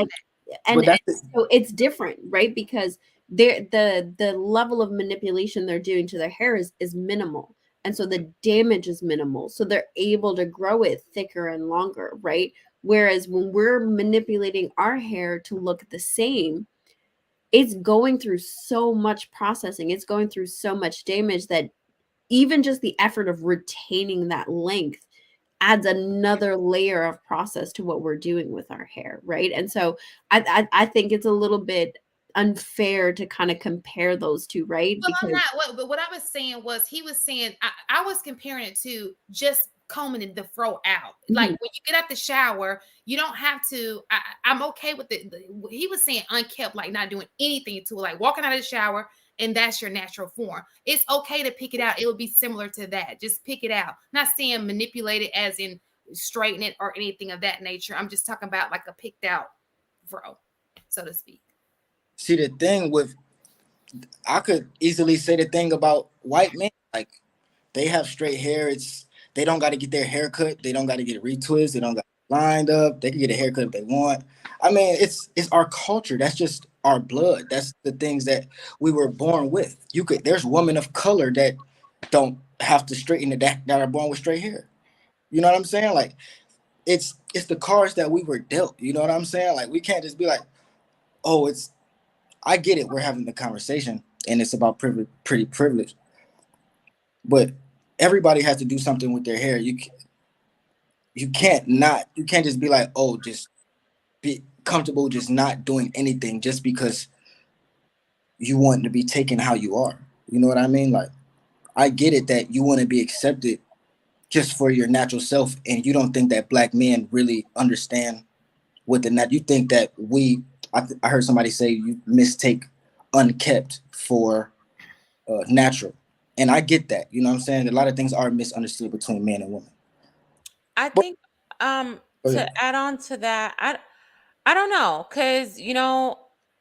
with that. And so it's different, right? Because the level of manipulation they're doing to their hair is minimal. And so the damage is minimal. So they're able to grow it thicker and longer, right? Whereas when we're manipulating our hair to look the same, it's going through so much processing. It's going through so much damage that even just the effort of retaining that length adds another layer of process to what we're doing with our hair, right? And so I think it's a little bit unfair to kind of compare those two, right? Well, I'm not. But what I was saying was, he was saying I was comparing it to just combing the fro out. Like when you get out the shower, you don't have to. I'm okay with it. He was saying unkept, like not doing anything to it, like walking out of the shower, and that's your natural form. It's okay to pick it out. It would be similar to that. Just pick it out. Not saying manipulate it as in straighten it or anything of that nature. I'm just talking about like a picked out fro, so to speak. See, the thing with, I could easily say the thing about white men, like they have straight hair. They don't got to get their hair cut. They don't got to get it retwist. They don't got it lined up. They can get a haircut if they want. I mean, it's our culture. That's just our blood. That's the things that we were born with. There's women of color that don't have to straighten it, that are born with straight hair. You know what I'm saying? Like it's the cards that we were dealt. You know what I'm saying? Like we can't just be like, oh, I get it. We're having the conversation and it's about pretty privilege, but everybody has to do something with their hair. You can't just be like, oh, just be comfortable just not doing anything just because you want to be taken how you are. You know what I mean? Like, I get it that you want to be accepted just for your natural self, and you don't think that black men really understand what you think that I heard somebody say you mistake unkept for natural. And I get that, you know what I'm saying? A lot of things are misunderstood between men and women. I think to add on to that, I don't know, because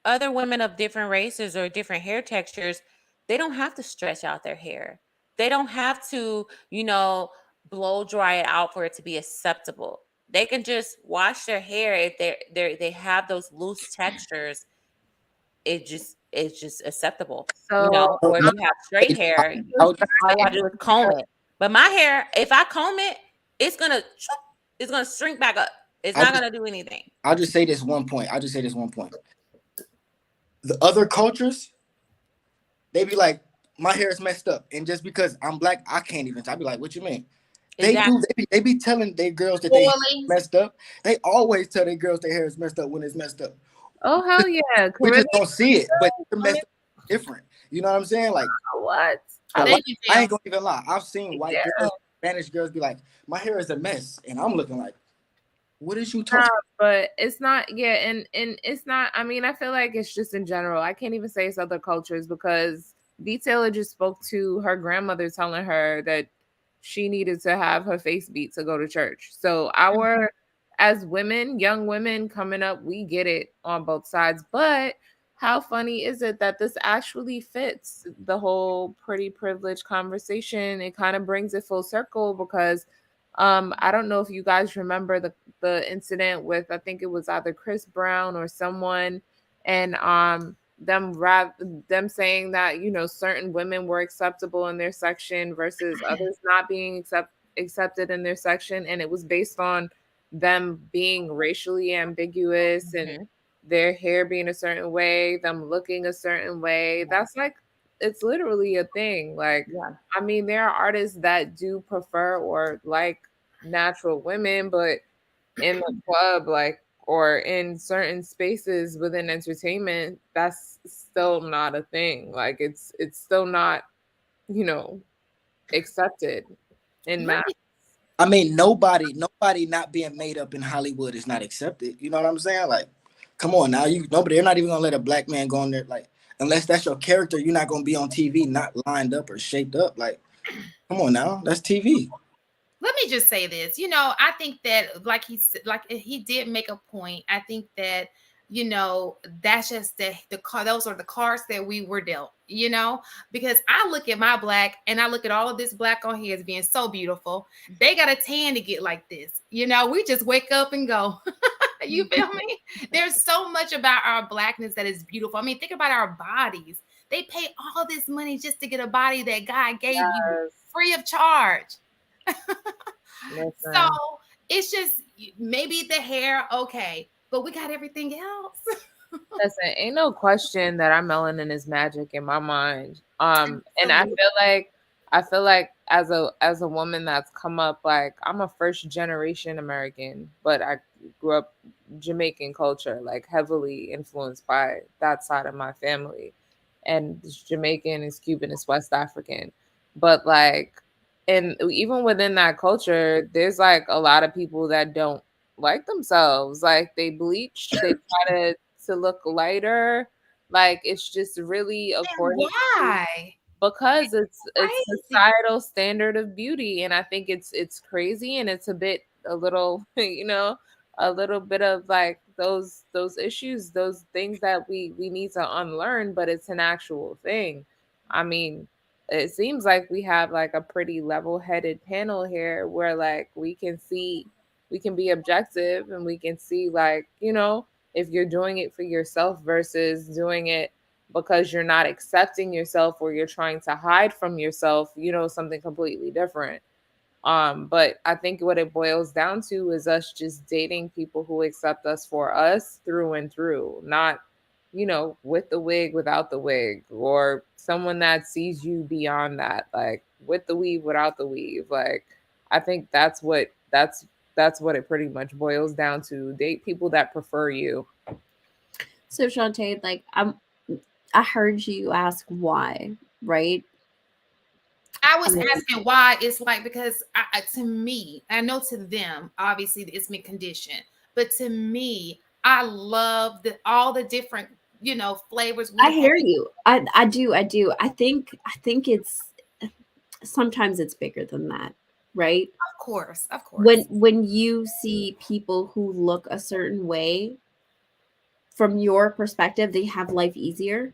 other women of different races or different hair textures, they don't have to stretch out their hair. They don't have to, blow dry it out for it to be acceptable. They can just wash their hair if they have those loose textures. It's just acceptable. So Or if you have straight hair, all you gotta do is comb it. But my hair, if I comb it, it's gonna shrink back up. It's not gonna do anything. I'll just say this one point. The other cultures, they be like, my hair is messed up, and just because I'm black, I can't even. I be like, what you mean? Exactly. They be telling their girls that they messed up. They always tell their girls their hair is messed up when it's messed up. Oh hell yeah! We just don't see it, but they're messed up different. You know what I'm saying? Like what? I like. Thank you, I Tim. ain't gonna even lie. I've seen white Yeah. girls, Spanish girls, be like, "My hair is a mess," and I'm looking like, "What is you Nah, talking?" but it's not. Yeah, and it's not. I mean, I feel like it's just in general. I can't even say it's other cultures because D Taylor just spoke to her grandmother telling her that she needed to have her face beat to go to church. So our as women, young women coming up, we get it on both sides. But how funny is it that this actually fits the whole pretty privilege conversation? It kind of brings it full circle because I don't know if you guys remember the incident with, I think it was either Chris Brown or someone, and them saying that, you know, certain women were acceptable in their section versus others not being accepted in their section, and it was based on them being racially ambiguous and Mhm. their hair being a certain way, them looking a certain way. That's like, it's literally a thing. Like, Yeah. I mean, there are artists that do prefer or like natural women, but in the club, like, or in certain spaces within entertainment, that's still not a thing. Like, it's still not, you know, accepted in Let mass. me I mean, nobody not being made up in Hollywood is not accepted. You know what I'm saying? Like, come on now, nobody. They're not even gonna let a black man go on there. Like, unless that's your character, you're not gonna be on TV not lined up or shaped up. Like, come on now, that's TV. let me just say this. You know, I think that like he said, like he did make a point. I think that, you know, that's just the car, those are the cards that we were dealt, you know, because I look at my black and I look at all of this black on here as being so beautiful. They got a tan to get like this. You know, we just wake up and go. You feel me? There's so much about our blackness that is beautiful. I mean, think about our bodies. They pay all this money just to get a body that God gave you Yes, free of charge. So listen. it's just maybe the hair, okay, but we got everything else. Listen, ain't no question that our melanin is magic in my mind. And Absolutely. I feel like as a woman that's come up, like, I'm a first generation American, but I grew up Jamaican culture, like heavily influenced by that side of my family. And it's Jamaican is Cuban is West African. But like, and even within that culture, there's like a lot of people that don't like themselves. Like, they bleach, they try to look lighter. Like, it's just really And according to, why? because it's Crazy. societal standard of beauty, and I think it's crazy, and it's a bit, a little, you know, a little bit of like those issues, those things that we need to unlearn, but it's an actual thing. I mean, it seems like we have like a pretty level-headed panel here where like we can be objective and we can see, like, you know, if you're doing it for yourself versus doing it because you're not accepting yourself or you're trying to hide from yourself, you know, something completely different. But I think what it boils down to is us just dating people who accept us for us through and through, not, you know, with the wig, without the wig, or someone that sees you beyond that, like with the weave, without the weave. Like, I think that's what it pretty much boils down to. Date people that prefer you. So Shantae, like I heard you ask why, right? I I was mean, asking why. It's like because to me, I know to them, obviously it's been conditioned, but to me, I love all the different, you know, flavors we I have. hear you. I do. I think it's sometimes it's bigger than that, right? Of course, of When course. when you see people who look a certain way, from your perspective, they have life easier.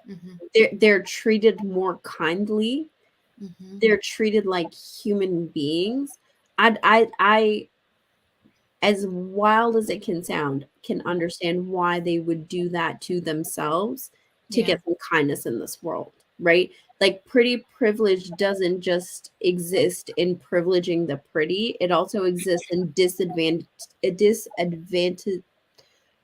Hmm. They're treated more kindly. Hmm. They're treated like human beings. I as wild as it can sound, can understand why they would do that to themselves to Yeah. get some kindness in this world, right? Like pretty privilege doesn't just exist in privileging the pretty, it also exists in disadvantage.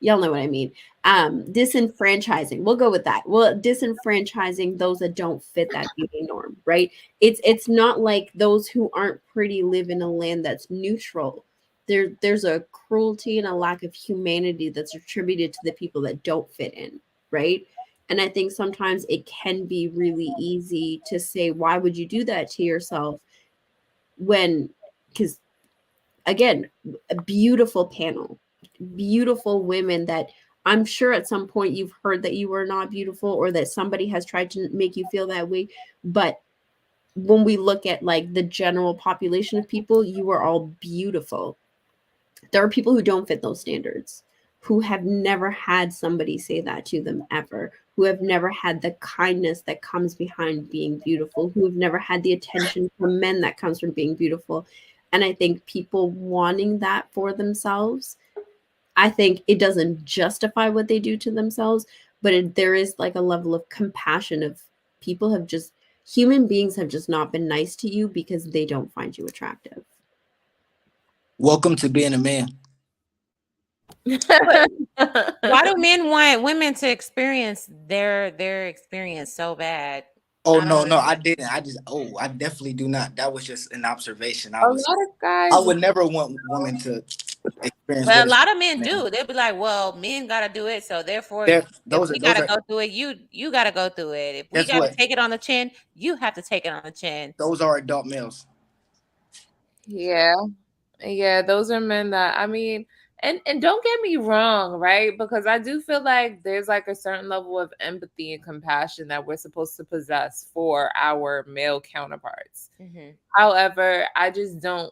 Y'all know what I mean. Disenfranchising. We'll go with that. Well, disenfranchising those that don't fit that beauty norm, right? It's not like those who aren't pretty live in a land that's neutral. There's a cruelty and a lack of humanity that's attributed to the people that don't fit in, right? And I think sometimes it can be really easy to say, why would you do that to yourself? When, because again, a beautiful panel, beautiful women that I'm sure at some point you've heard that you were not beautiful or that somebody has tried to make you feel that way. But when we look at like the general population of people, you are all beautiful. There are people who don't fit those standards, who have never had somebody say that to them ever, who have never had the kindness that comes behind being beautiful, who have never had the attention from men that comes from being beautiful. And I think people wanting that for themselves, I think it doesn't justify what they do to themselves, but there is like a level of compassion of people have just, human beings have just not been nice to you because they don't find you attractive. Welcome to being a man. Why do men want women to experience their experience so bad? Oh I no, don't no, I understand. didn't. I definitely do not. That was just an observation. A lot of guys. I would never want women to experience But what a it's lot of men man. do. They'll be like, "Well, men gotta do it, so therefore, There, if those are we those gotta are go through it, you gotta go through it. If we guess gotta what? take it on the chin, you have to take it on the chin." Those are adult males. Yeah. Yeah, those are men that, I mean, and don't get me wrong, right? Because I do feel like there's like a certain level of empathy and compassion that we're supposed to possess for our male counterparts. Mm-hmm. However, I just don't,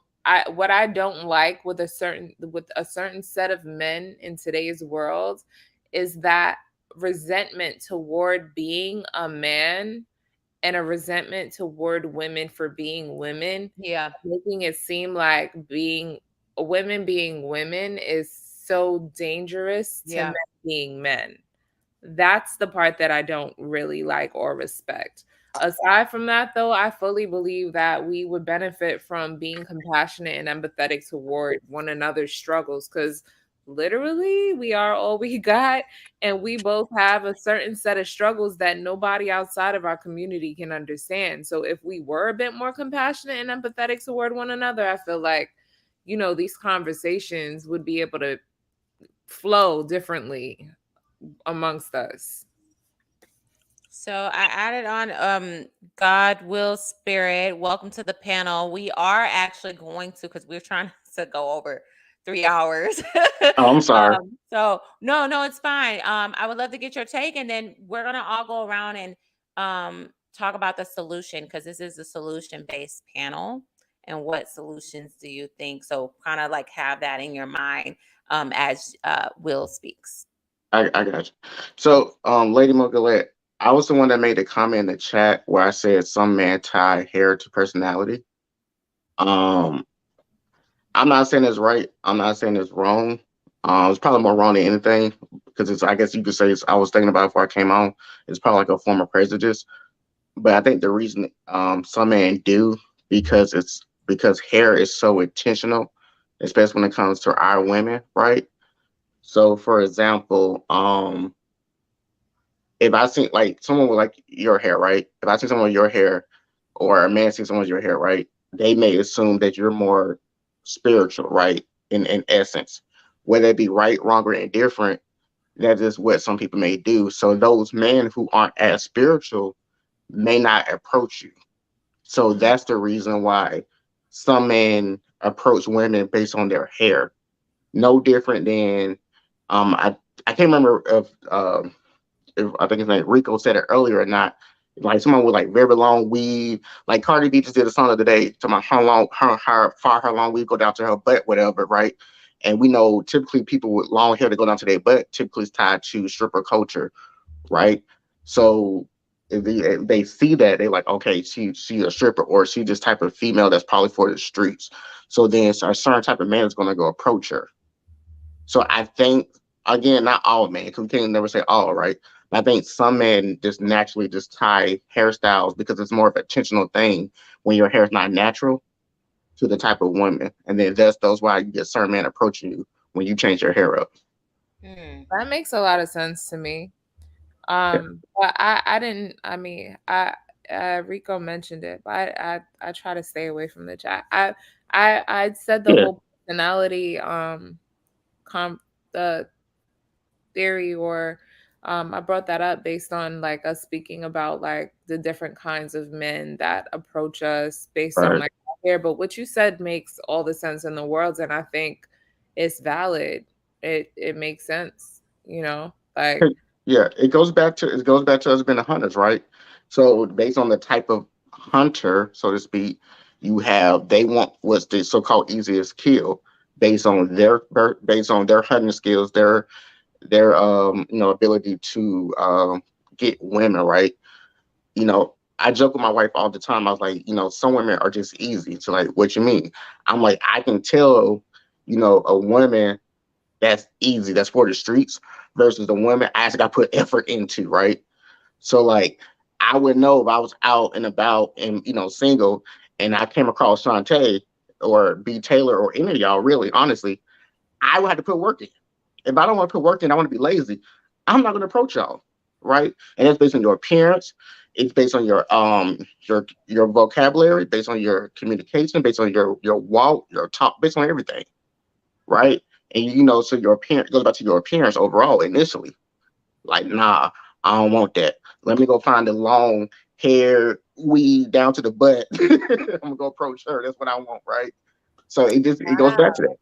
what I don't like with a certain set of men in today's world is that resentment toward being a man and a resentment toward women for being women, Yeah, making it seem like being women is so dangerous to men yeah. being men. That's the part that I don't really like or respect. Aside from that, though, I fully believe that we would benefit from being compassionate and empathetic toward one another's struggles because literally we are all we got, and we both have a certain set of struggles that nobody outside of our community can understand. So if we were a bit more compassionate and empathetic toward one another, I feel like, these conversations would be able to flow differently amongst us. So I added on God will spirit. Welcome to the panel. We are actually going to, because we're trying to go over 3 hours. Oh, I'm sorry. So no, it's fine. I would love to get your take, and then we're gonna all go around and talk about the solution, because this is a solution-based panel. And what solutions do you think? So kind of like have that in your mind as Will speaks. I got you. So, Lady Mogalet, I was the one that made the comment in the chat where I said some men tie hair to personality. Um, I'm not saying it's right. I'm not saying it's wrong. It's probably more wrong than anything because I guess you could say I was thinking about it before I came on. It's probably like a form of prejudice. But I think the reason some men do because hair is so intentional, especially when it comes to our women, right? So, for example, if I see like someone with like your hair, right? If I see someone with your hair, or a man sees someone with your hair, right? They may assume that you're more spiritual, right? In essence, whether it be right, wrong, or indifferent, that is what some people may do. So those men who aren't as spiritual may not approach you. So that's the reason why some men approach women based on their hair. No different than I can't remember if I think his name Rico said it earlier or not. Like someone with like very long weave, like Cardi B just did a song the other day talking about how long her far her long weave go down to her butt, whatever, right? And we know typically people with long hair that go down to their butt typically is tied to stripper culture, right? So if they see that, they like, okay, she a stripper, or she this type of female that's probably for the streets. So then a certain type of man is gonna go approach her. So I think again, not all men, because we can't never say all, right? But I think some men just naturally just tie hairstyles because it's more of an intentional thing when your hair is not natural to the type of woman, and then that's why you get certain men approaching you when you change your hair up. That makes a lot of sense to me. Yeah. But I didn't. I mean, Rico mentioned it, but I try to stay away from the chat. I said the Yeah. whole personality com the theory or I brought that up based on like us speaking about like the different kinds of men that approach us based on Right. like our hair. But what you said makes all the sense in the world, and I think it's valid. It makes sense, you know, like Yeah, it goes back to us being hunters, right? So based on the type of hunter, so to speak, you have they want what's the so-called easiest kill based on their hunting skills, their ability to get women, right? I joke with my wife all the time. I was like, some women are just easy. So like, what you mean? I'm like, I can tell, a woman that's easy, that's for the streets, versus the women I actually got to put effort into, right? So like, I would know if I was out and about and single, and I came across Shantae or B Taylor or any of y'all, really, honestly, I would have to put work in. If I don't want to put work in, I want to be lazy. I'm not going to approach y'all, right? And that's based on your appearance. It's based on your vocabulary, based on your communication, based on your walk, your talk, based on everything, right? And so your appearance goes back to your appearance overall initially. Like, nah, I don't want that. Let me go find the long hair, weed down to the butt. I'm gonna go approach her. That's what I want, right? So it goes back to Wow. that.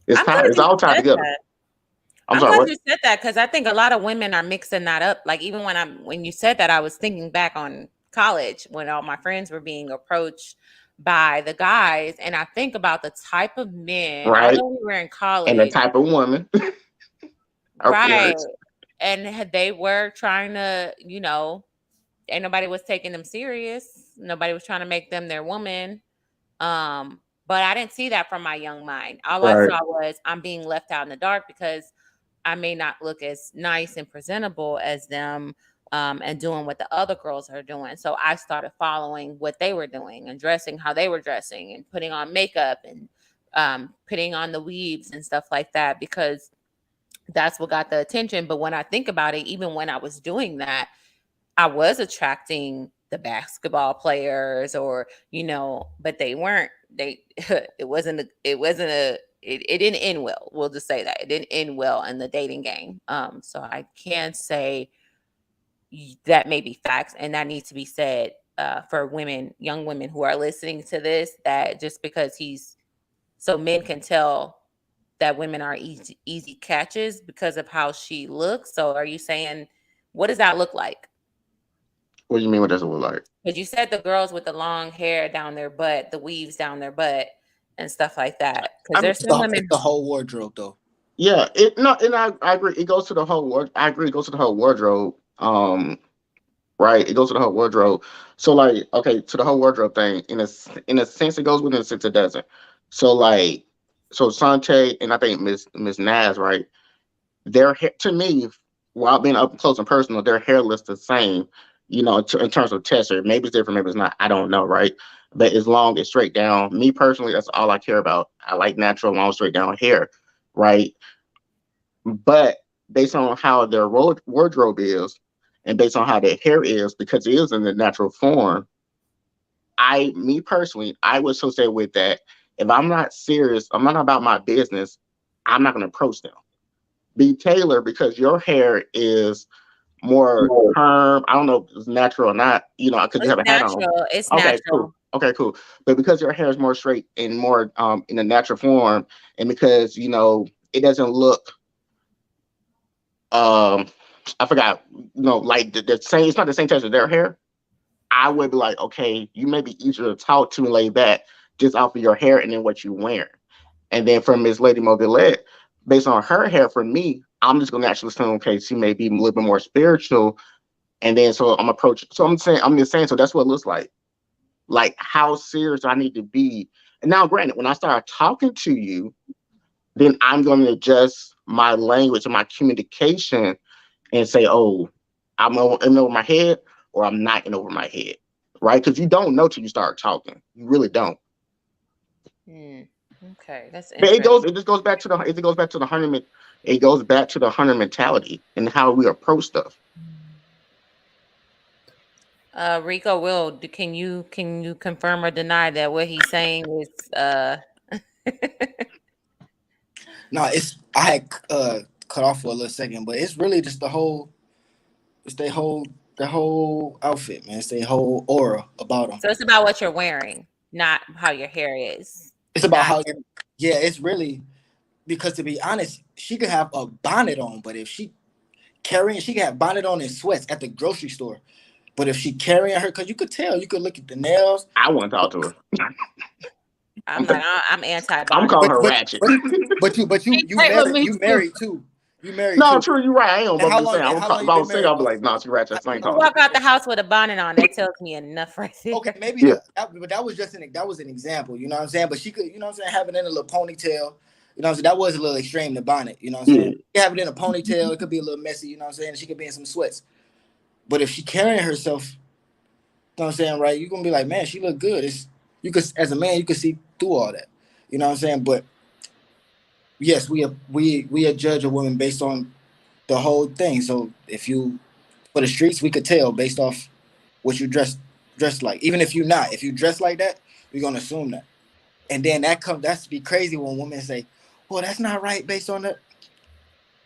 It's I'm glad tied. It's you all tied said together. that. I'm I'm sorry. glad What? you said that because I think a lot of women are mixing that up. Like even when you said that, I was thinking back on college when all my friends were being approached by the guys, and I think about the type of men. Right. Although we were in And the college, type of woman. Our right, parents. and they were trying to, ain't nobody was taking them serious. Nobody was trying to make them their woman. But I didn't see that from my young mind. All I Right. saw was I'm being left out in the dark because I may not look as nice and presentable as them, and doing what the other girls are doing. So I started following what they were doing and dressing how they were dressing and putting on makeup and putting on the weaves and stuff like that because that's what got the attention. But when I think about it, even when I was doing that, I was attracting the basketball players or, but they weren't, it didn't end well. We'll just say that it didn't end well in the dating game. So I can say that may be facts and that needs to be said, for women, young women who are listening to this, that just because so men can tell that women are easy catches because of how she looks. So are you saying, what does that look like? What do you mean? What does it look like? Because you said the girls with the long hair down their butt, the weaves down their butt, and stuff like that. Because I mean, there's some women. It's the whole wardrobe though. yeah. And I agree. It goes to the whole ward. I agree. It goes to the whole wardrobe. Right. It goes to the whole wardrobe. So like, okay, to the whole wardrobe thing. In a sense, it goes within a sense it doesn't. So like, so Sante and I think Miss Naz, right? Their hair, to me, while being up close and personal, their hair looks the same. In terms of texture, maybe it's different, maybe it's not. I don't know, right? But as long as straight down, me personally, that's all I care about. I like natural, long, straight down hair, right? But based on how their wardrobe is, and based on how their hair is, because it is in the natural form, me personally, I would associate with that. If I'm not serious, I'm not about my business. I'm not going to approach them. Be Taylor, because your hair is more perm. I don't know if it's natural or not, because you It's have a hat on. natural. It's Okay, cool. natural. Okay, cool. But because your hair is more straight and more in a natural form, and because it doesn't look um I forgot, like the same, it's not the same texture as their hair. I would be like, okay, you may be easier to talk to and lay back just off of your hair and then what you wear. And then from Miss Lady Mobilette, based on her hair, for me, I'm just gonna actually assume, okay, she may be a little bit more spiritual. And then so I'm just saying, so that's what it looks like. Like how serious I need to be. And now granted, when I start talking to you, then I'm going to adjust my language and my communication and say, oh, in over my head or I'm not in over my head. Right? Because you don't know till you start talking. You really don't. Okay, that's But interesting. it just goes back to the hunter. It goes back to the hunter mentality and how we approach stuff. Rico, can you confirm or deny that what he's saying is No, I had cut off for a little second, but it's really just the whole It's their whole outfit, man. It's their whole aura about them. So it's about what you're wearing, not how your hair is. It's about Not how yeah, it's really because to be honest, she could have a bonnet on, but if she could have bonnet on and sweats at the grocery store. But if she carrying her, because you could tell, you could look at the nails. I wouldn't talk to her. I'm like I'm anti I'm bonnet. calling But her but ratchet. but you Right with me you too. married too. You married No, too. true, you're right. I am. And But how I'm just long? saying, And how long if you I been was single, married? I'd be like, nah, she ratchet. I ain't You calling walk her. out the house with a bonnet on. That tells me enough right there. Okay, maybe Yeah. but that was just that was an example. You know what I'm saying? But she could, you know what I'm saying, have it in a little ponytail. You know what I'm saying? That was a little extreme. The bonnet. You know what I'm Yeah. saying? You have it in a ponytail. It could be a little messy. You know what I'm saying? She could be in some sweats. But if she carrying herself, you know what I'm saying, right? You're gonna be like, man, she look good. It's you could as a man, you could see through all that. You know what I'm saying? But yes, we judge a woman based on the whole thing. So if you for the streets, we could tell based off what you dressed like. Even if you're not, if you dress like that, we're gonna assume that. And then that's be crazy when women say, "Well, that's not right based on the."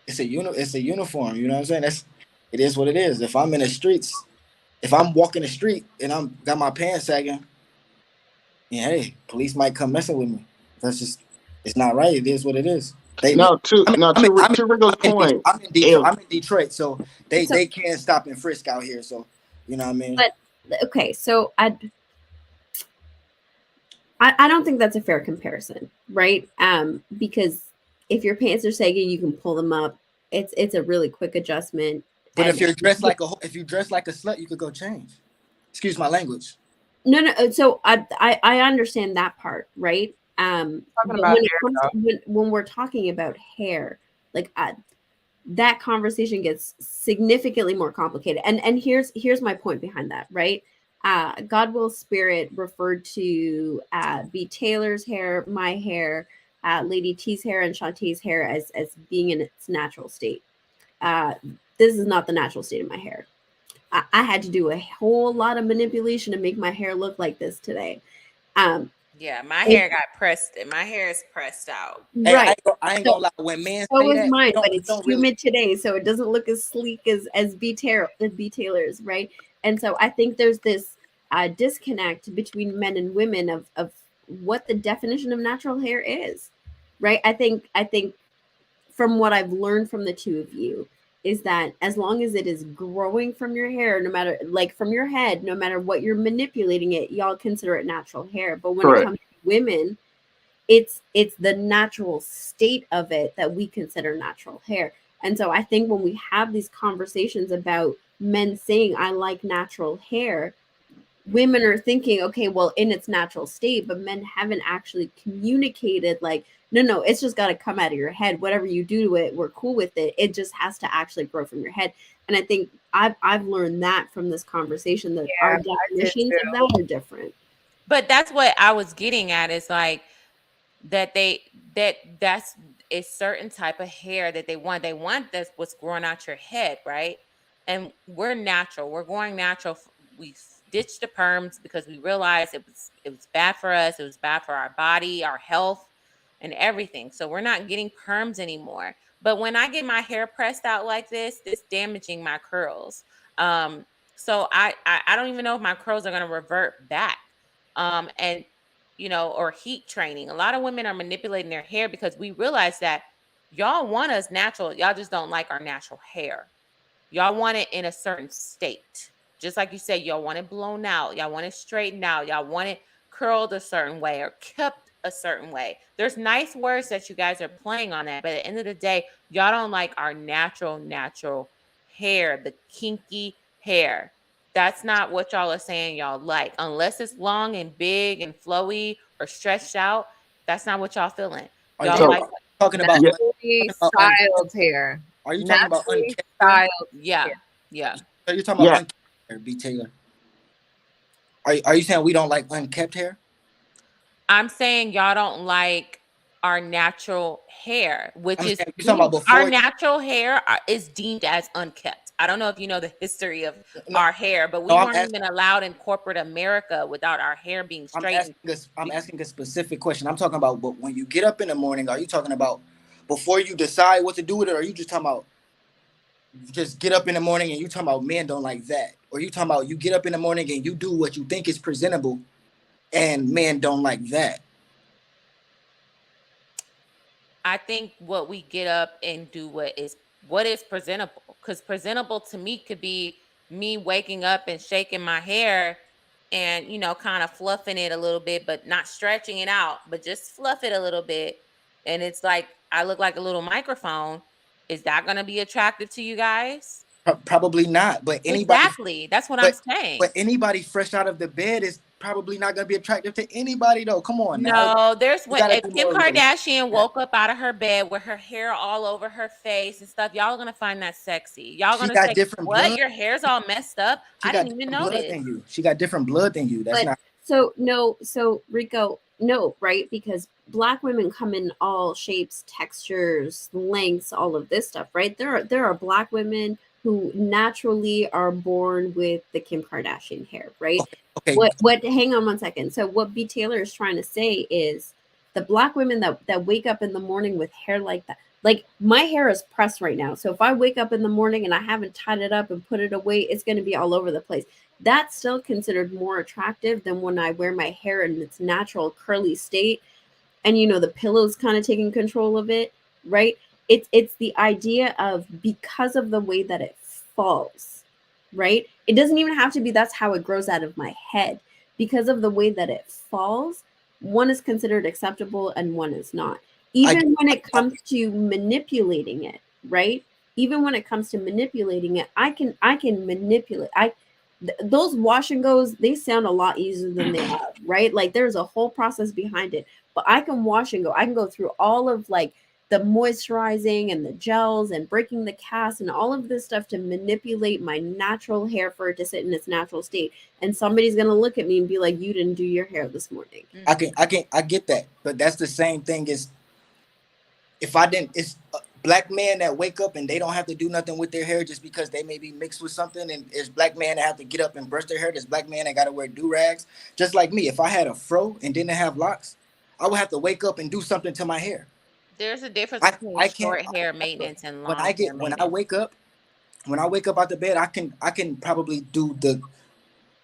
It's a uniform. You know what I'm saying? It is what it is. If I'm in the streets, if I'm walking the street and I'm got my pants sagging, yeah, hey, police might come messing with me. That's just it's not right. It is what it is. They No, to I'm in, no I'm in, to I'm in, to Rico's I'm in, point, I'm in Detroit. if I'm in Detroit, so they So, they can't stop and frisk out here. So you know what I mean? but okay, so I don't think that's a fair comparison, right? Because if your pants are sagging, you can pull them up. It's a really quick adjustment. But And if you dress like a slut, you could go change. Excuse my language. no. So I understand that part, right? Talking But about when it hair, comes though. to, when we're talking about hair, like that conversation gets significantly more complicated. And here's my point behind that, right? God Will Spirit referred to B. Taylor's hair, my hair, Lady T's hair, and Shantae's hair as being in its natural state. Uh, this is not the natural state of my hair. I had to do a whole lot of manipulation to make my hair look like this today. Yeah, my It, hair got pressed. My hair is pressed out. Hey, right. I ain't So gonna lie. When men so say is that, mine, but we it's don't really. humid today, so it doesn't look as sleek as B Taylor's, right? And so I think there's this disconnect between men and women of what the definition of natural hair is, right? I think from what I've learned from the two of you is that as long as it is growing from your hair, no matter like from your head, no matter what you're manipulating it, y'all consider it natural hair. But when it correct. comes to women, it's the natural state of it that we consider natural hair. And so I think when we have these conversations about men saying I like natural hair, women are thinking, okay, well, in its natural state, but men haven't actually communicated like, no, it's just got to come out of your head. Whatever you do to it, we're cool with it. It just has to actually grow from your head. And I think I've learned that from this conversation that our I did definitions too. of that are different. But that's what I was getting at is like that's a certain type of hair that they want. They want that's what's growing out your head, right? And we're natural. We're going natural. We ditched the perms because we realized it was bad for us. It was bad for our body, our health, and everything. So we're not getting perms anymore. But when I get my hair pressed out like this damaging my curls. So I don't even know if my curls are gonna revert back. And or heat training. A lot of women are manipulating their hair because we realize that y'all want us natural. Y'all just don't like our natural hair. Y'all want it in a certain state. Just like you said, y'all want it blown out. Y'all want it straightened out. Y'all want it curled a certain way or kept a certain way. There's nice words that you guys are playing on that. But at the end of the day, y'all don't like our natural hair, the kinky hair. That's not what y'all are saying y'all like. Unless it's long and big and flowy or stretched out, that's not what y'all feeling. Are you Y'all talking So like, about talking about yeah, Naturally un, styled hair. are you talking about Naturally unkept hair? styled yeah, hair. yeah. Are you talking about yeah, unkept hair, B Taylor? Are you saying we don't like unkept hair? I'm saying y'all don't like our natural hair, which I'm is saying you talking about our before. natural hair is deemed as unkept. I don't know if you know the history of No, our hair, but we no, weren't even allowed in corporate America without our hair being straightened. I'm asking a specific question. I'm talking about, but when you get up in the morning, are you talking about before you decide what to do with it, or are you just talking about just get up in the morning and you talking about men don't like that, or you talking about you get up in the morning and you do what you think is presentable, and men don't like that. I think what we get up and do what is presentable, because presentable to me could be me waking up and shaking my hair and kind of fluffing it a little bit, but not stretching it out, but just fluff it a little bit, and it's like I look like a little microphone. Is that going to be attractive to you guys? Probably not, but anybody, Exactly, that's what I'm but saying. anybody fresh out of the bed is probably not going to be attractive to anybody though. Come on now. No, there's You what gotta if be Kim more realistic. Kardashian woke up out of her bed with her hair all over her face and stuff. Y'all gonna find that sexy. Y'all She gonna got say, different "What? blood. Your hair's all messed up." She I got didn't even different blood notice. than you. She got different blood than you. That's But not. so Rico, no, right? Because Black women come in all shapes, textures, lengths, all of this stuff, right? There are Black women who naturally are born with the Kim Kardashian hair, right? Okay. What hang on one second. So what B. Taylor is trying to say is the Black women that wake up in the morning with hair like that. Like my hair is pressed right now. So if I wake up in the morning and I haven't tied it up and put it away, it's going to be all over the place. That's still considered more attractive than when I wear my hair in its natural curly state and the pillow's kind of taking control of it, right? It's the idea of because of the way that it falls, right? It doesn't even have to be that's how it grows out of my head. Because of the way that it falls, one is considered acceptable and one is not. Even when it comes to manipulating it, right? Even when it comes to manipulating it, I can manipulate. Those wash and goes, they sound a lot easier than they are, right? Like there's a whole process behind it. But I can wash and go. I can go through all of like the moisturizing and the gels and breaking the cast and all of this stuff to manipulate my natural hair for it to sit in its natural state. And somebody's gonna look at me and be like, "You didn't do your hair this morning." I get that, but that's the same thing as if I didn't. It's Black men that wake up and they don't have to do nothing with their hair just because they may be mixed with something, and it's Black men that have to get up and brush their hair. There's Black men that got to wear do-rags. Just like me, if I had a fro and didn't have locks, I would have to wake up and do something to my hair. There's a difference between short hair maintenance and long hair maintenance. When I wake up out the bed, I can probably do the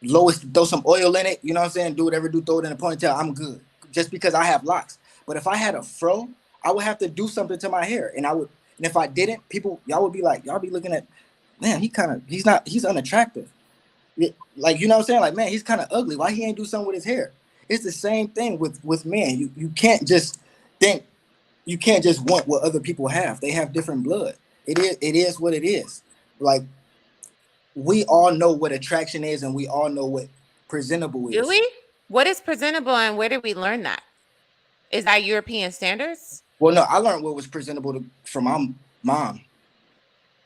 lowest, throw some oil in it, you know what I'm saying? Do whatever, throw it in a ponytail, I'm good. Just because I have locks. But if I had a fro, I would have to do something to my hair. And if I didn't, y'all would be like, y'all be looking at, man, he's unattractive. Like, you know what I'm saying? Like, man, he's kind of ugly. Why he ain't do something with his hair? It's the same thing with men. You can't just think, you can't just want what other people have. They have different blood. It is what it is. Like, we all know what attraction is, and we all know what presentable is. Do we? What is presentable, and where did we learn that? Is that European standards? Well, no, I learned what was presentable from my mom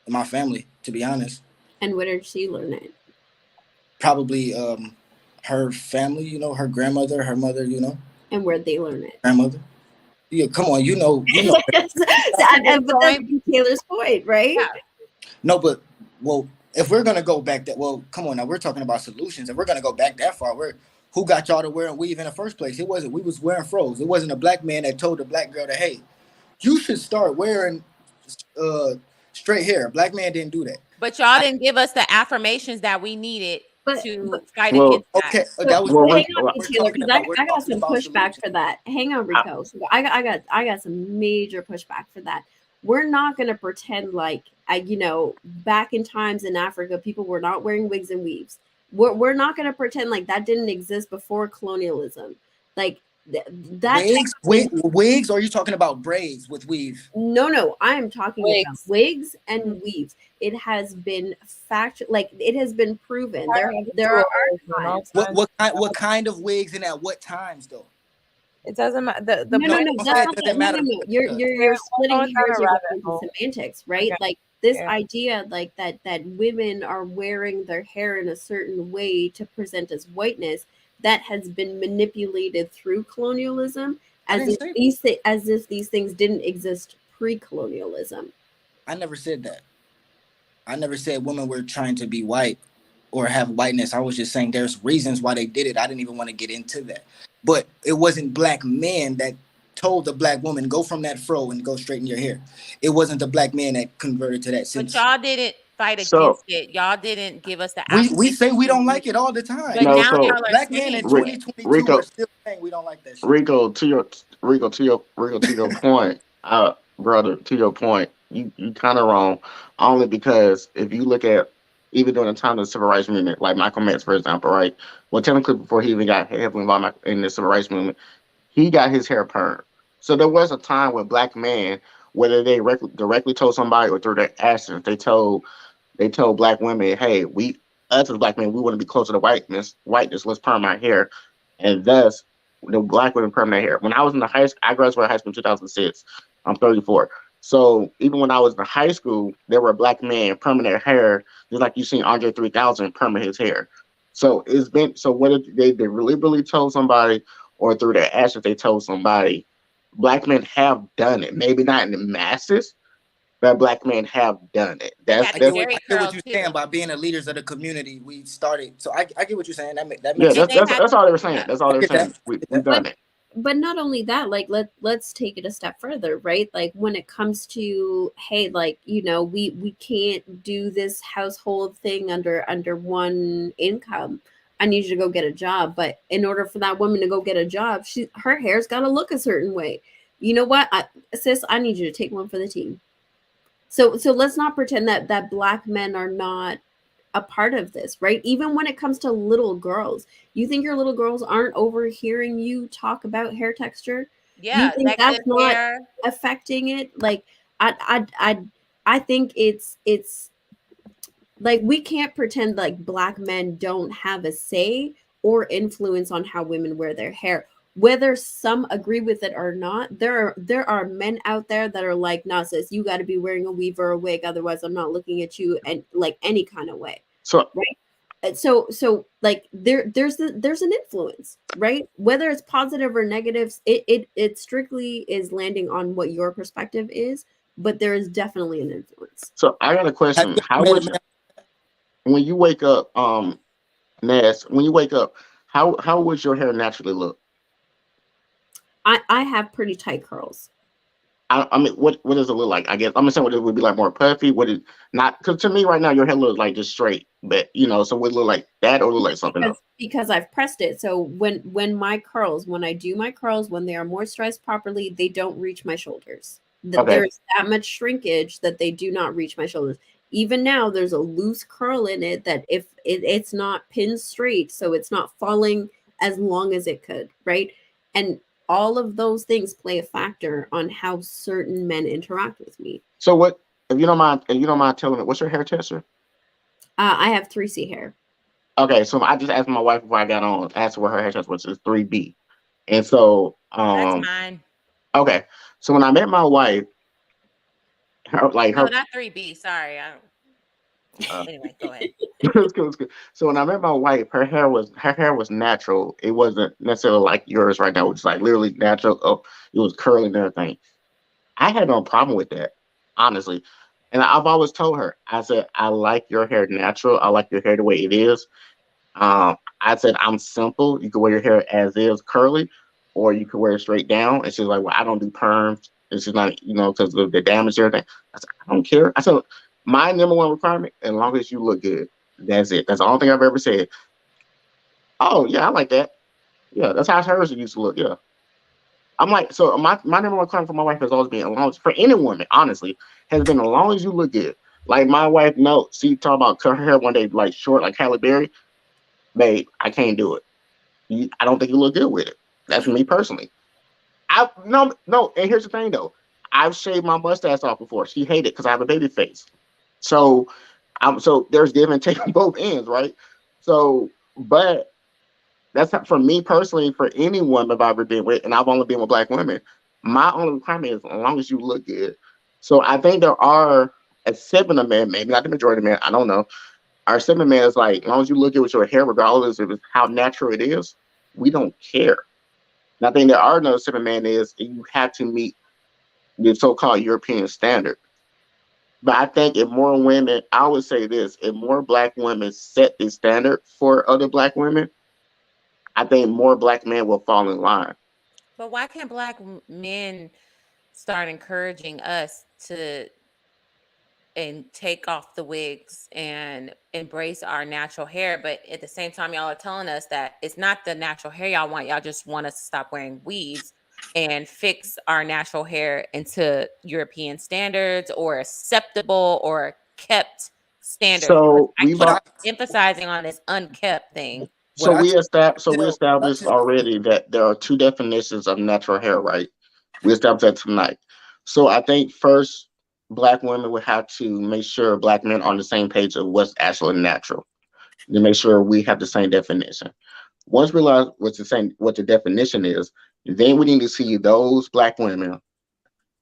and my family, to be honest. And where did she learn it? Probably her family, her grandmother, her mother, And where'd they learn it? Grandmother. Yeah, come on, you know. But that's Taylor's point, right? Yeah. No, but if we're gonna go back come on now, we're talking about solutions. If we're gonna go back that far, who got y'all to wear a weave in the first place? It wasn't. We was wearing froze. It wasn't a Black man that told a Black girl that, hey, you should start wearing straight hair. Black man didn't do that. But y'all didn't give us the affirmations that we needed to fight well, against that. Okay, So, that was hang on, Taylor, because I got some pushback solutions. for that. Hang on, Rico. So I got some major pushback for that. We're not going to pretend like back in times in Africa, people were not wearing wigs and weaves. We're not going to pretend like that didn't exist before colonialism. Like that wigs, or are you talking about braids with weave? No, I am talking about wigs and weaves. It has been it has been proven. There are archives. What kind of wigs and at what times though? It doesn't matter. No, that's not no. You're splitting hairs over semantics, right? Okay. Like this idea, like that women are wearing their hair in a certain way to present as whiteness, that has been manipulated through colonialism as if these things didn't exist pre-colonialism. I never said that. I never said women were trying to be white or have whiteness. I was just saying there's reasons why they did it. I didn't even want to get into that. But it wasn't Black men that told the black woman, go from that fro and go straighten your hair. It wasn't the black man that converted to that But sense. y'all didn't fight So against it. Y'all didn't give us the We say affirmations we to don't do. like it all the time. But no, now so y'all are Black men in saying Ri- it. 2022 are Rico, still saying we don't like that shit. Rico, point, brother, to your point, you kind of wrong. Only because if you look at even during the time of the civil rights movement, like Michael X, for example, right? Well, technically, before he even got heavily involved in the civil rights movement, he got his hair permed. So there was a time when black men, whether they directly told somebody or through their actions, they told black women, "Hey, us as black men, we want to be closer to whiteness. Whiteness, let's perm our hair," and thus the black women perm their hair. When I was in the high school, I graduated high school in 2006. I'm 34. So even when I was in high school, there were black men perming their hair, just like you seen Andre 3000 perming his hair. So it's been so whether they deliberately told somebody or through their actions they told somebody, black men have done it. Maybe not in the masses, but black men have done it. They That's got I the get that's what Jerry I get what curl you're saying. too. By being the leaders of the community, we started. So I get what you're saying. That yeah, makes And that's sense. they that's had that's all they were saying. yeah. That's all I they were get that. saying. I get We've that. done it. But not only that, like let's take it a step further, right? Like when it comes to, hey, like, we can't do this household thing under one income. I need you to go get a job. But in order for that woman to go get a job, her hair's got to look a certain way. You know what, sis, I need you to take one for the team. So let's not pretend that black men are not a part of this, right? Even when it comes to little girls, you think your little girls aren't overhearing you talk about hair texture? You Yeah, think that good that's not hair. affecting it? Like, I think it's like we can't pretend like black men don't have a say or influence on how women wear their hair. Whether some agree with it or not, there are men out there that are like, nah, sis, you got to be wearing a weave or a wig, otherwise I'm not looking at you and like any kind of way, So right? So like there's an influence, right? Whether it's positive or negatives, it strictly is landing on what your perspective is, but there is definitely an influence. so I got a Have question. you How ever made a would man? when you wake up, Ness, when you wake up, how would your hair naturally look? I have pretty tight curls. I mean, what does it look like? I guess I'm saying what it would be like more puffy. What it not? Because to me right now your hair looks like just straight, but so would it look like that or look like something else? Because I've pressed it. So when I do my curls, when they are moisturized properly, they don't reach my shoulders. Okay, There's that much shrinkage that they do not reach my shoulders. Even now, there's a loose curl in it that if it's not pinned straight, so it's not falling as long as it could, right? And all of those things play a factor on how certain men interact with me. so what? If you don't mind telling me, what's your hair texture? I have 3C hair. Okay, so I just asked my wife before I got on. Asked her what her hair texture was. It's 3B, and so That's mine. okay. So when I met my wife, her like No, her not 3B. Sorry. I don't. uh, Anyway, go ahead. it's good, it's good. So when I met my wife, her hair was natural. It wasn't necessarily like yours right now, which is like literally natural. Oh, it was curly and everything. I had no problem with that, honestly. And I've always told her, I said, I like your hair natural. I like your hair the way it is. I said, I'm simple. You can wear your hair as is, curly, or you can wear it straight down. And she's like, well, I don't do perms. And she's not, because of the damage and everything. I said, I don't care. I said, my number one requirement, as long as you look good, that's it. That's the only thing I've ever said. Oh, yeah, I like that. Yeah, that's how hers used to look. Yeah. I'm like, so my number one requirement for my wife has always been, as long as, for any woman, honestly, has been as long as you look good. Like my wife, no, she talked about cut her hair one day, like short, like Halle Berry. Babe, I can't do it. I don't think you look good with it. That's me personally. I no. And here's the thing though, I've shaved my mustache off before. She hated it because I have a baby face. So so there's give and take on both ends, right? So, but that's not for me personally. For any woman I've ever been with, and I've only been with black women. My only requirement is as long as you look good. So I think there are a segment of men, maybe not the majority of men. I don't know. Our segment man is like, as long as you look good with your hair, regardless of how natural it is, we don't care. And I think there are no segment man is you have to meet the so-called European standard. But I think if more women, I would say this, if more black women set the standard for other black women, I think more black men will fall in line. But why can't black men start encouraging us to and take off the wigs and embrace our natural hair? But at the same time, y'all are telling us that it's not the natural hair y'all want. Y'all just want us to stop wearing weaves and fix our natural hair into European standards or acceptable or kept standards. Because So I we keep What I brought emphasizing on this unkept thing. what I we tell what I established tell already that there are two definitions of natural hair, right? We established that tonight. So I think first, black women would have to make sure black men are on the same page of what's actually natural. To make sure we have the same definition. Once we realize what the definition is, then we need to see those black women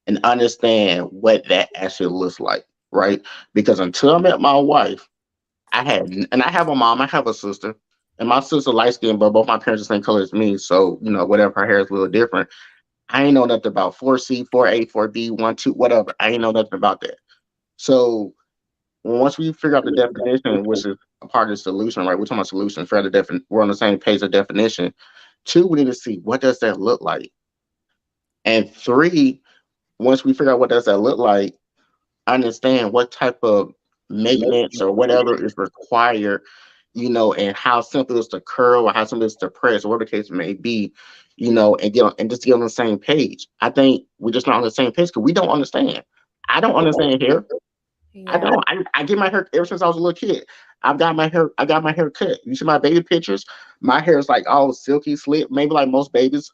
and understand what that actually looks like, right? Because until I met my wife, I have a mom, I have a sister, and my sister light skinned, but both my parents are the same color as me. So, whatever, her hair is a little different. I ain't know nothing about 4C, 4A, 4B, 1, 2, whatever. I ain't know nothing about that. So, once we figure out the definition, which is a part of the solution, right? We're talking about solution, we're on the same page of definition. Two, we need to see what does that look like. And three, once we figure out what does that look like, understand what type of maintenance or whatever is required, and how simple it is to curl or how simple it is to press, or whatever the case may be, and just get on the same page. I think we're just not on the same page because we don't understand. I don't understand hair. I Yeah. don't. I get my hair ever since I was a little kid. I got my hair cut. You see my baby pictures. My hair is like all silky, slick, maybe like most babies.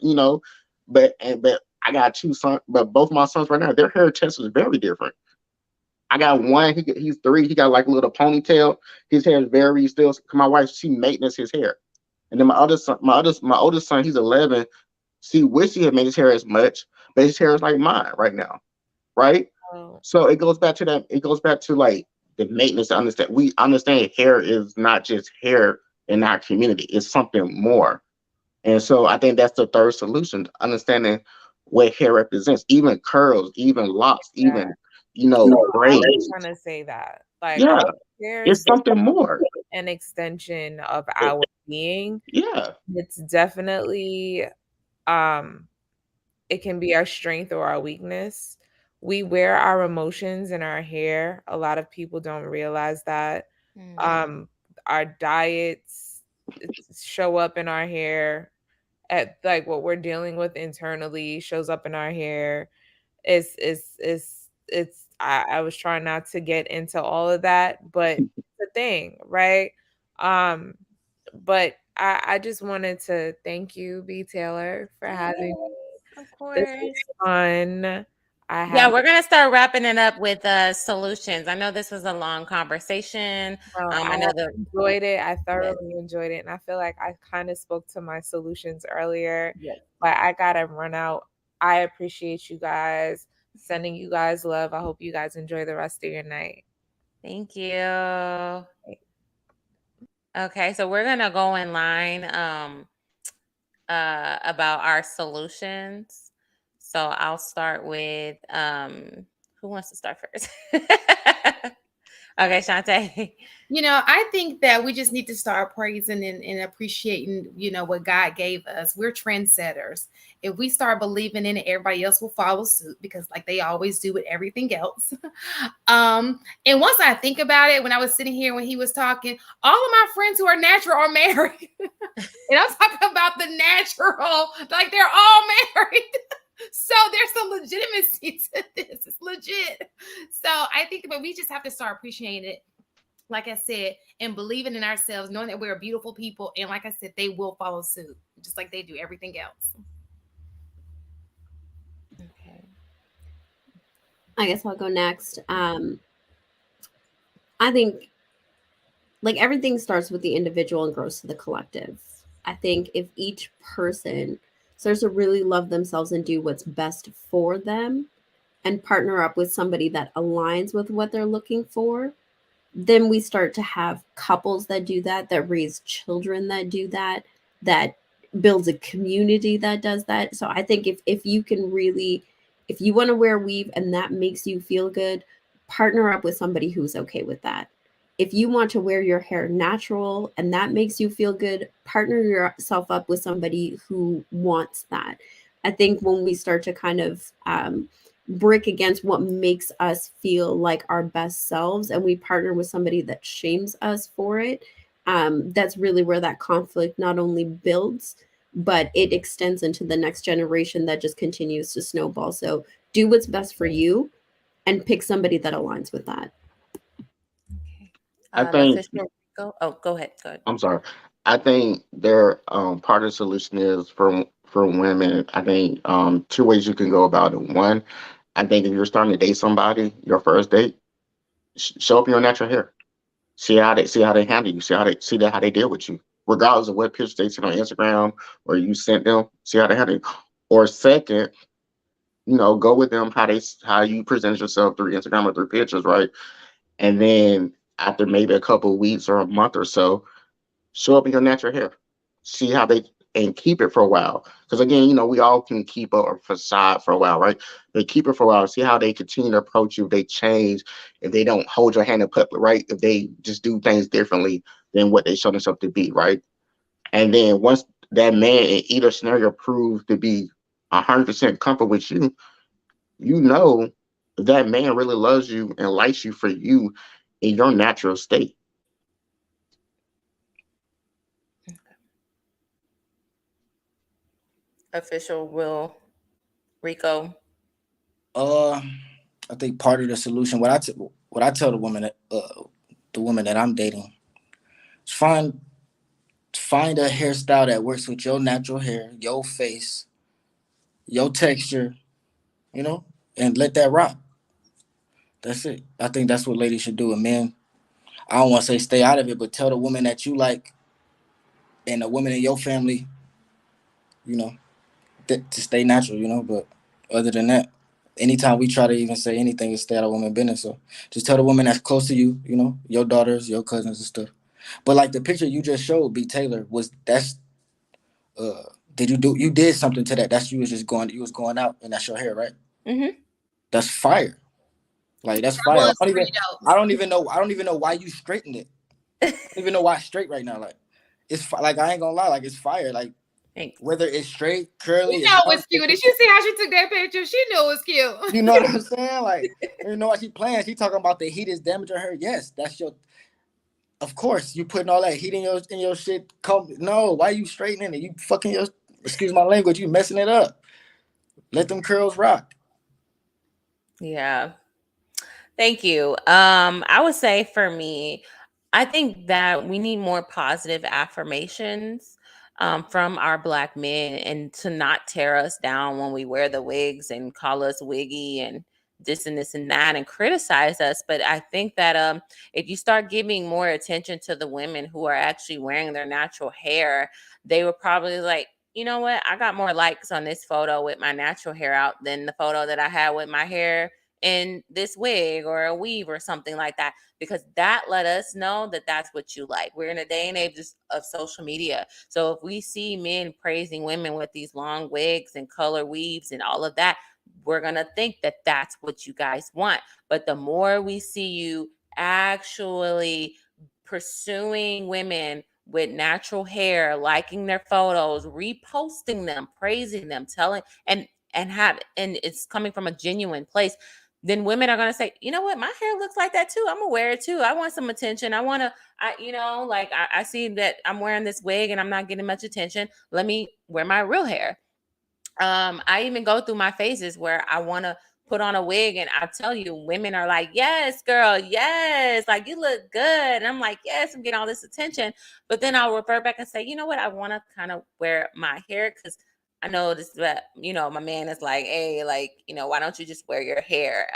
But I got two sons. But both my sons right now, their hair test is very different. I got one. He's three. He got like a little ponytail. His hair is very still. My wife, she maintenance his hair. And then my oldest son, he's 11. She wish he had made his hair as much, but his hair is like mine right now, right? Oh, So it goes back to that. It goes back to like the maintenance. To understand, we understand hair is not just hair in our community. It's something more. And so I think that's the third solution: understanding what hair represents, even curls, even locks, yeah. even I was braids. gonna say that. Like Yeah, our hair it's is something more. an extension of It- our being. yeah, It's definitely um it can be our strength or our weakness. We wear our emotions in our hair. A lot of people don't realize that. Mm. Um our diets show up in our hair, at like what we're dealing with internally shows up in our hair. I was trying not to get into all of that, but it's a thing, right? Um, but I just wanted to thank you, B. Taylor, for having me. Of This was course. fun. I Yeah, had we're gonna start wrapping it up with solutions. I know this was a long conversation. I I know the enjoyed it. I yes, thoroughly enjoyed it, and I feel like I kind of spoke to my solutions earlier, yes. but I gotta run out. I appreciate you guys. Sending you guys love. I hope you guys enjoy the rest of your night. Thank you. Okay, so we're gonna go in line about our solutions. So I'll start with who wants to start first? Okay, Shantae. I think that we just need to start praising and appreciating, what God gave us. We're trendsetters. If we start believing in it, everybody else will follow suit because, like they always do with everything else. And once I think about it, when I was sitting here when he was talking, all of my friends who are natural are married. And I'm talking about the natural, like they're all married. So there's some legitimacy to this. It's legit. So I think that we just have to start appreciating it, like I said, and believing in ourselves, knowing that we're beautiful people. And like I said, they will follow suit, just like they do everything else. Okay. I guess I'll go next. I think like everything starts with the individual and grows to the collective. I think if each person starts to really love themselves and do what's best for them and partner up with somebody that aligns with what they're looking for, then we start to have couples that do that, that raise children that do that, that builds a community that does that. So I think if you can really, if you want to wear weave and that makes you feel good, partner up with somebody who's okay with that. If you want to wear your hair natural and that makes you feel good, partner yourself up with somebody who wants that. I think when we start to kind of brick against what makes us feel like our best selves and we partner with somebody that shames us for it, that's really where that conflict not only builds, but it extends into the next generation that just continues to snowball. So do what's best for you and pick somebody that aligns with that. Okay. I think Official Rico. Oh, go ahead. Go ahead. I'm sorry. I think there part of the solution is for women. I think two ways you can go about it. One, I think if you're starting to date somebody, your first date, show up in your natural hair. See how they handle you. How they deal with you, regardless of what picture they send on Instagram or you sent them. See how they handle you. Or second, go with them how you present yourself through Instagram or through pictures, right? And then after maybe a couple of weeks or a month or so, show up in your natural hair. See how they and keep it for a while. Because again, we all can keep a facade for a while, right? But keep it for a while. See how they continue to approach you. If they change, if they don't hold your hand in public, right? If they just do things differently than what they show themselves to be, right? And then once that man in either scenario proves to be 100% comfortable with you, you know that man really loves you and likes you for you in your natural state. Official Will Rico. Uh, I think part of the solution, what I tell the woman that I'm dating, is find a hairstyle that works with your natural hair, your face, your texture, you know, and let that rock. That's it. I think that's what ladies should do. And men, I don't want to say stay out of it, but tell the woman that you like and the woman in your family, you know, to stay natural, But other than that, anytime we try to even say anything, is stay out of women business. So just tell the woman that's close to you, your daughters, your cousins and stuff. But like the picture you just showed, B Taylor, uh you did something to that. That's you was going out and that's your hair, right? Mm-hmm. That's fire. Like that's That fire. was pretty dope. I don't even know why you straightened it. I don't even know why it's straight right now. Like like I ain't gonna lie, like it's fire. Like Thanks. whether it's straight, You curly, it's know it long. was cute. Did you see how she took that picture? She knew it was You cute. know what I'm saying? Like, you know what she playing? She talking about the heat is damaging her. Yes, that's your. Of course, you putting all that heat in your shit. No, why you straightening it? You fucking your. Excuse my language. You messing it up. Let them curls rock. Yeah. Thank you. I would say for me, I think that we need more positive affirmations from our black men and to not tear us down when we wear the wigs and call us wiggy and this and that and criticize us. But I think that if you start giving more attention to the women who are actually wearing their natural hair, they were probably like, you know what? I got more likes on this photo with my natural hair out than the photo that I had with my hair in this wig or a weave or something like that, because that let us know that that's what you like. We're in a day and age of social media, so if we see men praising women with these long wigs and color weaves and all of that, we're gonna think that that's what you guys want. But the more we see you actually pursuing women with natural hair, liking their photos, reposting them, praising them, telling and it's coming from a genuine place, then women are going to say, you know what, my hair looks like that too. I'm gonna wear it too. I want some attention. I see that I'm wearing this wig and I'm not getting much attention. Let me wear my real hair. I even go through my phases where I want to put on a wig, and I tell you, women are like, yes, girl, yes, like you look good. And I'm like, yes, I'm getting all this attention. But then I'll revert back and say, you know what, I want to kind of wear my hair because I know this that, my man is like, hey, like, why don't you just wear your hair?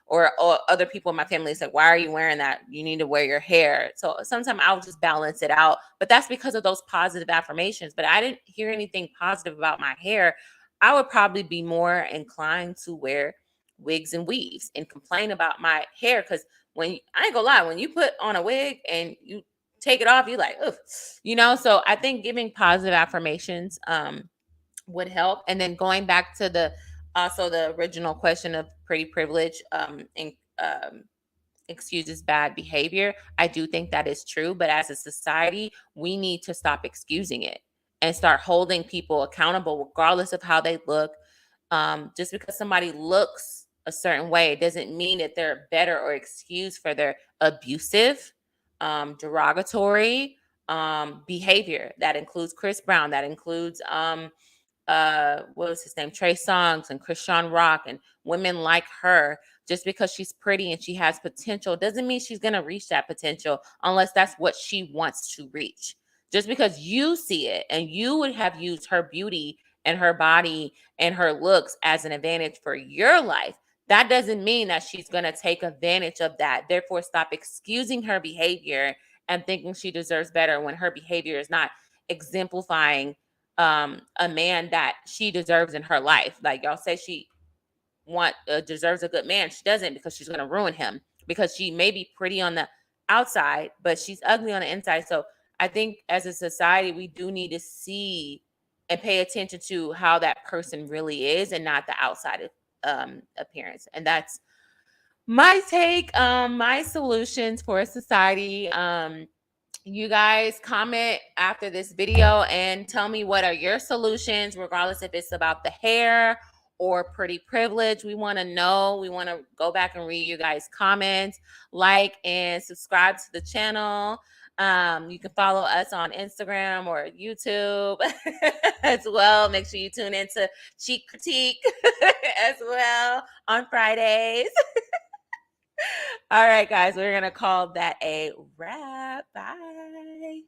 Or other people in my family say, why are you wearing that? You need to wear your hair. So sometimes I'll just balance it out. But that's because of those positive affirmations. But I didn't hear anything positive about my hair. I would probably be more inclined to wear wigs and weaves and complain about my hair. Because I ain't gonna lie, when you put on a wig and you take it off, you're like, ugh, So I think giving positive affirmations would help. And then going back to the original question of pretty privilege and excuses bad behavior, I do think that is true. But as a society, we need to stop excusing it. and start holding people accountable regardless of how they look. Just because somebody looks a certain way doesn't mean that they're better or excused for their abusive, derogatory behavior. That includes Chris Brown. That includes what was his name? Trey Songz and Krishan Rock and women like her. Just because she's pretty and she has potential doesn't mean she's gonna reach that potential unless that's what she wants to reach. Just because you see it and you would have used her beauty and her body and her looks as an advantage for your life, that doesn't mean that she's going to take advantage of that. Therefore, stop excusing her behavior and thinking she deserves better when her behavior is not exemplifying a man that she deserves in her life. Like y'all say she deserves a good man. She doesn't, because she's going to ruin him, because she may be pretty on the outside, but she's ugly on the inside. So I think as a society, we do need to see and pay attention to how that person really is and not the outside appearance. And that's my take, my solutions for society. You guys comment after this video and tell me what are your solutions, regardless if it's about the hair or pretty privilege. We want to know. We want to go back and read you guys' comments. Like and subscribe to the channel. You can follow us on Instagram or YouTube as well. Make sure you tune into Cheek Critique as well on Fridays. All right, guys, we're going to call that a wrap. Bye.